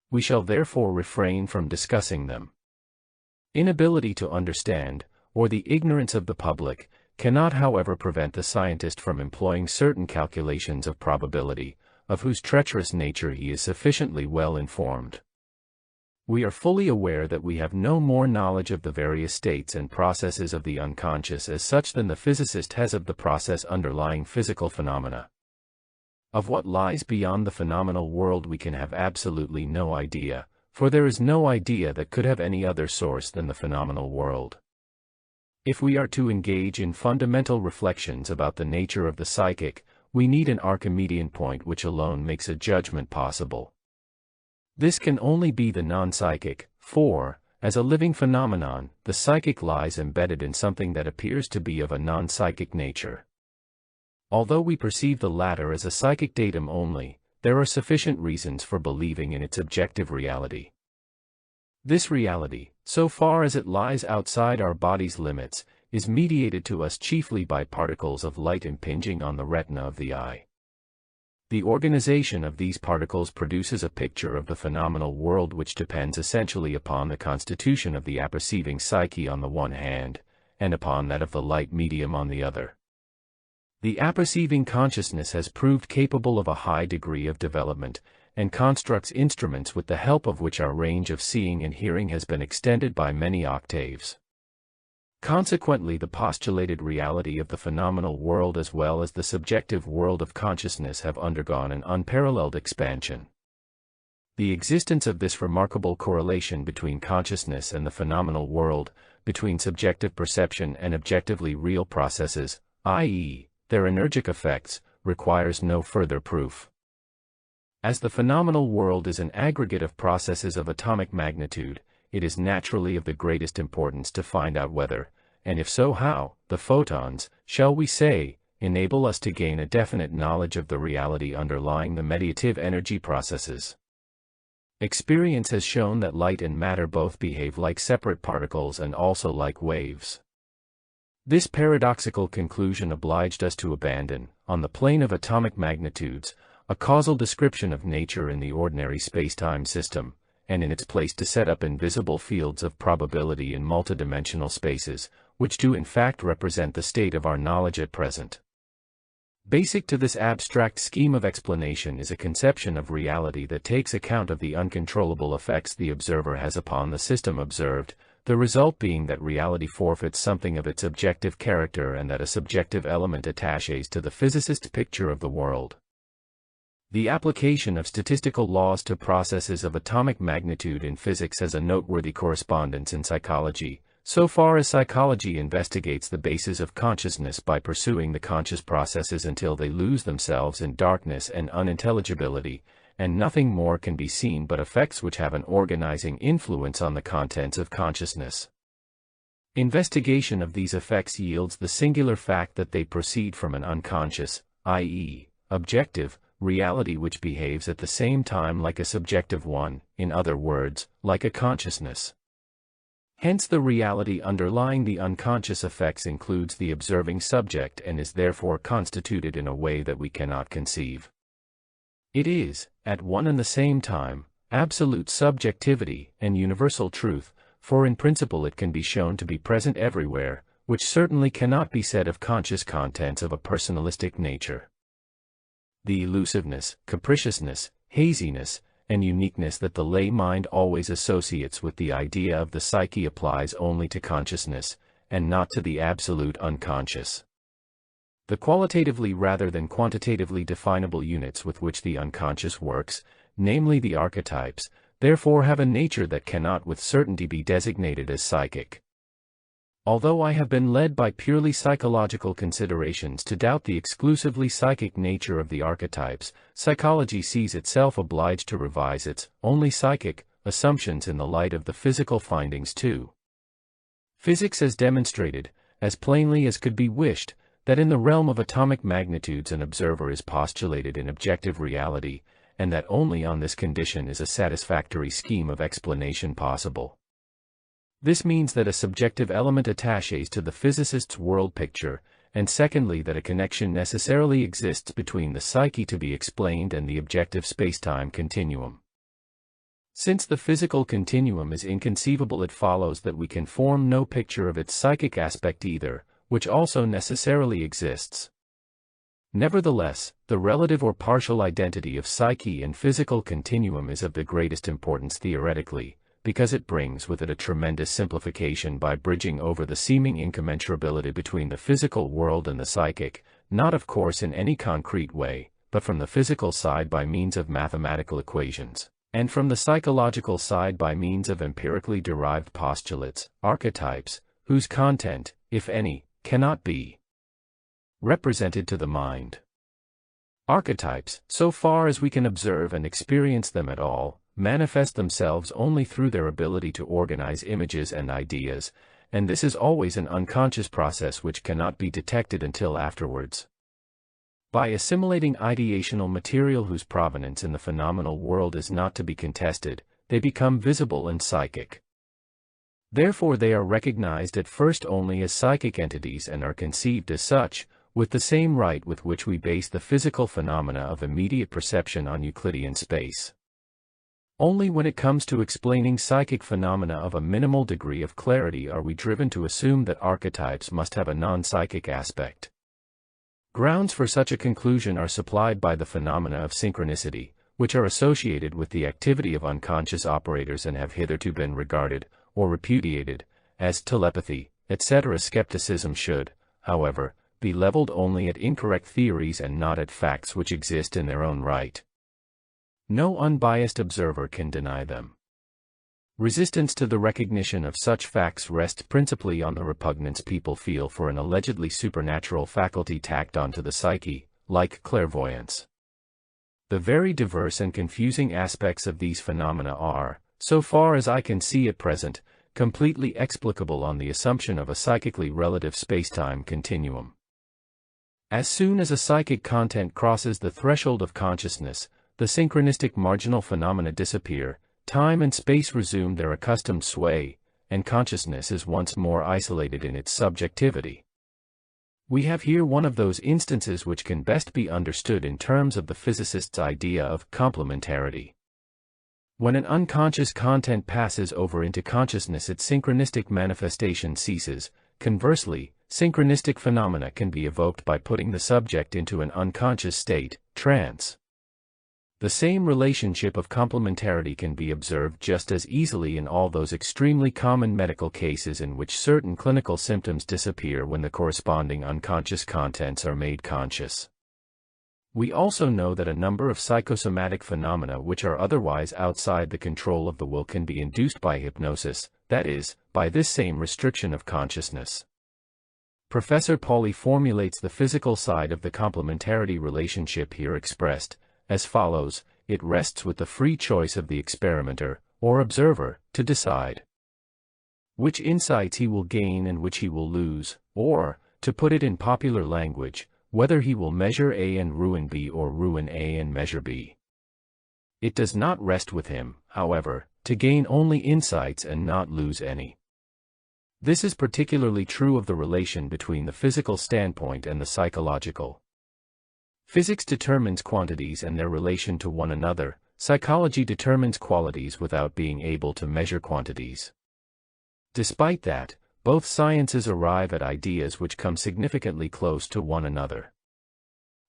[SPEAKER 1] We shall therefore refrain from discussing them. Inability to understand, or the ignorance of the public, cannot however prevent the scientist from employing certain calculations of probability, of whose treacherous nature he is sufficiently well informed. We are fully aware that we have no more knowledge of the various states and processes of the unconscious as such than the physicist has of the process underlying physical phenomena. Of what lies beyond the phenomenal world we can have absolutely no idea, for there is no idea that could have any other source than the phenomenal world. If we are to engage in fundamental reflections about the nature of the psychic, we need an Archimedean point which alone makes a judgment possible. This can only be the non-psychic, for, as a living phenomenon, the psychic lies embedded in something that appears to be of a non-psychic nature. Although we perceive the latter as a psychic datum only, there are sufficient reasons for believing in its objective reality. This reality, so far as it lies outside our body's limits, is mediated to us chiefly by particles of light impinging on the retina of the eye. The organization of these particles produces a picture of the phenomenal world which depends essentially upon the constitution of the apperceiving psyche on the one hand, and upon that of the light medium on the other. The apperceiving consciousness has proved capable of a high degree of development, and constructs instruments with the help of which our range of seeing and hearing has been extended by many octaves. Consequently, the postulated reality of the phenomenal world as well as the subjective world of consciousness have undergone an unparalleled expansion. The existence of this remarkable correlation between consciousness and the phenomenal world, between subjective perception and objectively real processes, i.e., their energic effects, requires no further proof. As the phenomenal world is an aggregate of processes of atomic magnitude, it is naturally of the greatest importance to find out whether, and if so how, the photons, shall we say, enable us to gain a definite knowledge of the reality underlying the mediative energy processes. Experience has shown that light and matter both behave like separate particles and also like waves. This paradoxical conclusion obliged us to abandon, on the plane of atomic magnitudes, a causal description of nature in the ordinary space-time system, and in its place to set up invisible fields of probability in multidimensional spaces, which do in fact represent the state of our knowledge at present. Basic to this abstract scheme of explanation is a conception of reality that takes account of the uncontrollable effects the observer has upon the system observed, the result being that reality forfeits something of its objective character and that a subjective element attaches to the physicist's picture of the world. The application of statistical laws to processes of atomic magnitude in physics has a noteworthy correspondence in psychology, so far as psychology investigates the basis of consciousness by pursuing the conscious processes until they lose themselves in darkness and unintelligibility, and nothing more can be seen but effects which have an organizing influence on the contents of consciousness. Investigation of these effects yields the singular fact that they proceed from an unconscious, i.e., objective, reality which behaves at the same time like a subjective one, in other words, like a consciousness. Hence the reality underlying the unconscious effects includes the observing subject and is therefore constituted in a way that we cannot conceive. It is, at one and the same time, absolute subjectivity and universal truth, for in principle it can be shown to be present everywhere, which certainly cannot be said of conscious contents of a personalistic nature. The elusiveness, capriciousness, haziness, and uniqueness that the lay mind always associates with the idea of the psyche applies only to consciousness, and not to the absolute unconscious. The qualitatively rather than quantitatively definable units with which the unconscious works, namely the archetypes, therefore have a nature that cannot with certainty be designated as psychic. Although I have been led by purely psychological considerations to doubt the exclusively psychic nature of the archetypes, psychology sees itself obliged to revise its only psychic assumptions in the light of the physical findings too. Physics has demonstrated, as plainly as could be wished, that in the realm of atomic magnitudes an observer is postulated in objective reality, and that only on this condition is a satisfactory scheme of explanation possible. This means that a subjective element attaches to the physicist's world picture, and secondly that a connection necessarily exists between the psyche to be explained and the objective spacetime continuum. Since the physical continuum is inconceivable, it follows that we can form no picture of its psychic aspect either, which also necessarily exists. Nevertheless, the relative or partial identity of psyche and physical continuum is of the greatest importance theoretically, because it brings with it a tremendous simplification by bridging over the seeming incommensurability between the physical world and the psychic, not of course in any concrete way, but from the physical side by means of mathematical equations, and from the psychological side by means of empirically derived postulates, archetypes, whose content, if any, cannot be represented to the mind. Archetypes, so far as we can observe and experience them at all, manifest themselves only through their ability to organize images and ideas, and this is always an unconscious process which cannot be detected until afterwards. By assimilating ideational material whose provenance in the phenomenal world is not to be contested, they become visible and psychic. Therefore they are recognized at first only as psychic entities and are conceived as such, with the same right with which we base the physical phenomena of immediate perception on Euclidean space. Only when it comes to explaining psychic phenomena of a minimal degree of clarity are we driven to assume that archetypes must have a non-psychic aspect. Grounds for such a conclusion are supplied by the phenomena of synchronicity, which are associated with the activity of unconscious operators and have hitherto been regarded, or repudiated, as telepathy, etc. Skepticism should, however, be leveled only at incorrect theories and not at facts which exist in their own right. No unbiased observer can deny them. Resistance to the recognition of such facts rests principally on the repugnance people feel for an allegedly supernatural faculty tacked onto the psyche, like clairvoyance. The very diverse and confusing aspects of these phenomena are, so far as I can see at present, completely explicable on the assumption of a psychically relative spacetime continuum. As soon as a psychic content crosses the threshold of consciousness, the synchronistic marginal phenomena disappear, time and space resume their accustomed sway, and consciousness is once more isolated in its subjectivity. We have here one of those instances which can best be understood in terms of the physicist's idea of complementarity. When an unconscious content passes over into consciousness, its synchronistic manifestation ceases. Conversely, synchronistic phenomena can be evoked by putting the subject into an unconscious state, trance. The same relationship of complementarity can be observed just as easily in all those extremely common medical cases in which certain clinical symptoms disappear when the corresponding unconscious contents are made conscious. We also know that a number of psychosomatic phenomena which are otherwise outside the control of the will can be induced by hypnosis, that is, by this same restriction of consciousness. Professor Pauly formulates the physical side of the complementarity relationship here expressed as follows: it rests with the free choice of the experimenter, or observer, to decide which insights he will gain and which he will lose, or, to put it in popular language, whether he will measure A and ruin B or ruin A and measure B. It does not rest with him, however, to gain only insights and not lose any. This is particularly true of the relation between the physical standpoint and the psychological. Physics determines quantities and their relation to one another, psychology determines qualities without being able to measure quantities. Despite that, both sciences arrive at ideas which come significantly close to one another.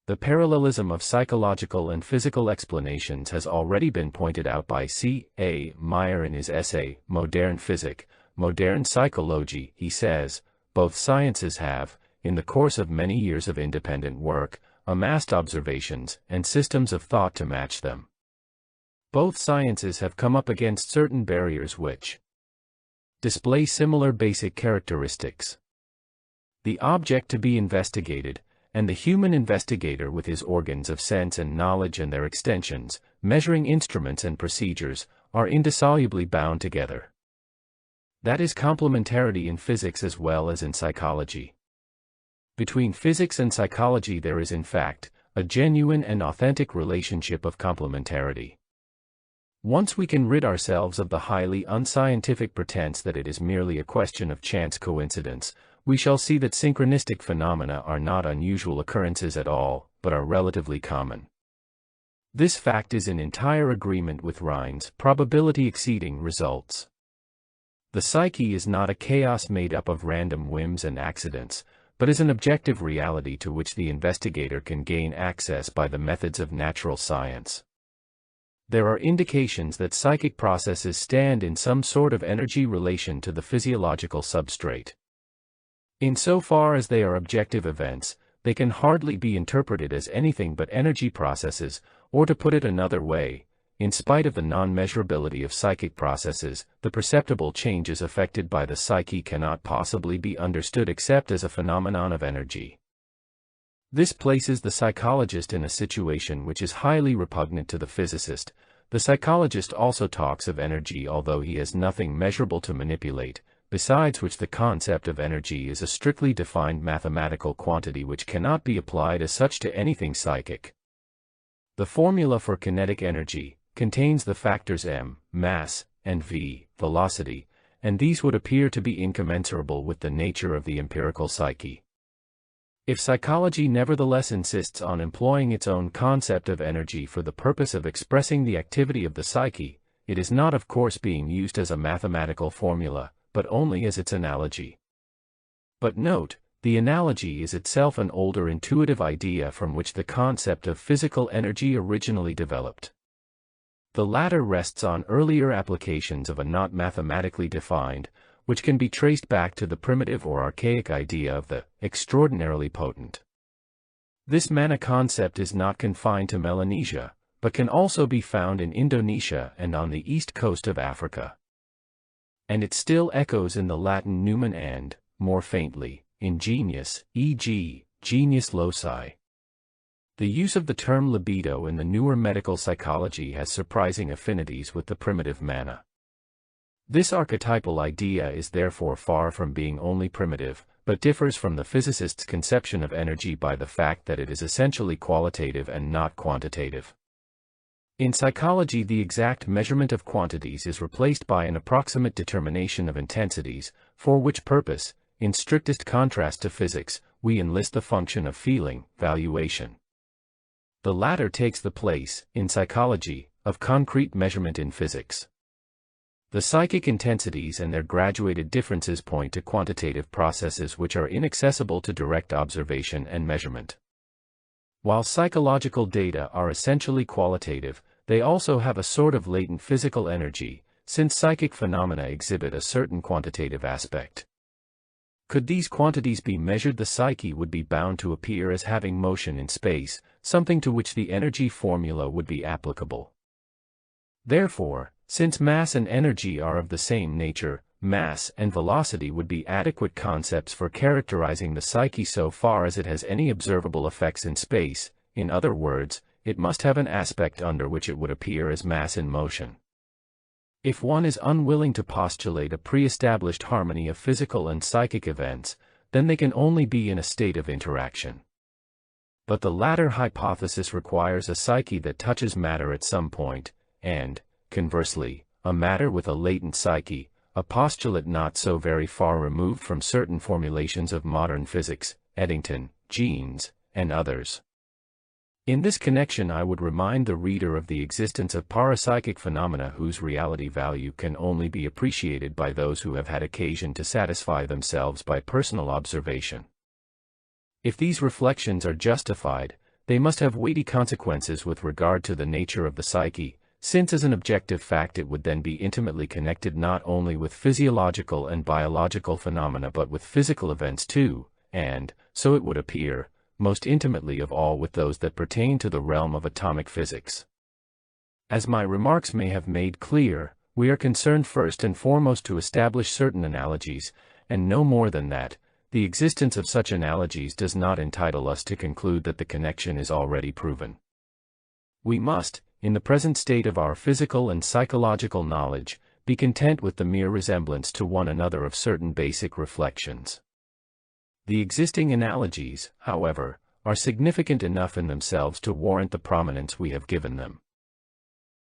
[SPEAKER 1] The parallelism of psychological and physical explanations has already been pointed out by C.A. Meyer in his essay, Modern Physic, Modern Psychology. He says, both sciences have, in the course of many years of independent work, amassed observations and systems of thought to match them. Both sciences have come up against certain barriers which display similar basic characteristics. The object to be investigated, and the human investigator with his organs of sense and knowledge and their extensions, measuring instruments and procedures, are indissolubly bound together. That is complementarity in physics as well as in psychology. Between physics and psychology there is in fact, a genuine and authentic relationship of complementarity. Once we can rid ourselves of the highly unscientific pretense that it is merely a question of chance coincidence, we shall see that synchronistic phenomena are not unusual occurrences at all, but are relatively common. This fact is in entire agreement with Rhine's probability exceeding results. The psyche is not a chaos made up of random whims and accidents, but is an objective reality to which the investigator can gain access by the methods of natural science. There are indications that psychic processes stand in some sort of energy relation to the physiological substrate. Insofar as they are objective events, they can hardly be interpreted as anything but energy processes, or to put it another way, in spite of the non-measurability of psychic processes, the perceptible changes affected by the psyche cannot possibly be understood except as a phenomenon of energy. This places the psychologist in a situation which is highly repugnant to the physicist. The psychologist also talks of energy although he has nothing measurable to manipulate, besides which the concept of energy is a strictly defined mathematical quantity which cannot be applied as such to anything psychic. The formula for kinetic energy contains the factors m, mass, and v, velocity, and these would appear to be incommensurable with the nature of the empirical psyche. If psychology nevertheless insists on employing its own concept of energy for the purpose of expressing the activity of the psyche, it is not of course being used as a mathematical formula, but only as its analogy. But note, the analogy is itself an older intuitive idea from which the concept of physical energy originally developed. The latter rests on earlier applications of a not mathematically defined, which can be traced back to the primitive or archaic idea of the extraordinarily potent. This mana concept is not confined to Melanesia, but can also be found in Indonesia and on the east coast of Africa. And it still echoes in the Latin numen and, more faintly, in genius, e.g., genius loci. The use of the term libido in the newer medical psychology has surprising affinities with the primitive mana. This archetypal idea is therefore far from being only primitive, but differs from the physicist's conception of energy by the fact that it is essentially qualitative and not quantitative. In psychology, the exact measurement of quantities is replaced by an approximate determination of intensities, for which purpose, in strictest contrast to physics, we enlist the function of feeling, valuation. The latter takes the place, in psychology, of concrete measurement in physics. The psychic intensities and their graduated differences point to quantitative processes which are inaccessible to direct observation and measurement. While psychological data are essentially qualitative, they also have a sort of latent physical energy, since psychic phenomena exhibit a certain quantitative aspect. Could these quantities be measured, the psyche would be bound to appear as having motion in space, something to which the energy formula would be applicable. Therefore, since mass and energy are of the same nature, mass and velocity would be adequate concepts for characterizing the psyche so far as it has any observable effects in space. In other words, it must have an aspect under which it would appear as mass in motion. If one is unwilling to postulate a pre-established harmony of physical and psychic events, then they can only be in a state of interaction. But the latter hypothesis requires a psyche that touches matter at some point, and, conversely, a matter with a latent psyche, a postulate not so very far removed from certain formulations of modern physics, Eddington, Jeans, and others. In this connection, I would remind the reader of the existence of parapsychic phenomena whose reality value can only be appreciated by those who have had occasion to satisfy themselves by personal observation. If these reflections are justified, they must have weighty consequences with regard to the nature of the psyche, since as an objective fact it would then be intimately connected not only with physiological and biological phenomena but with physical events too, and, so it would appear, most intimately of all with those that pertain to the realm of atomic physics. As my remarks may have made clear, we are concerned first and foremost to establish certain analogies, and no more than that. The existence of such analogies does not entitle us to conclude that the connection is already proven. We must, in the present state of our physical and psychological knowledge, be content with the mere resemblance to one another of certain basic reflections. The existing analogies, however, are significant enough in themselves to warrant the prominence we have given them.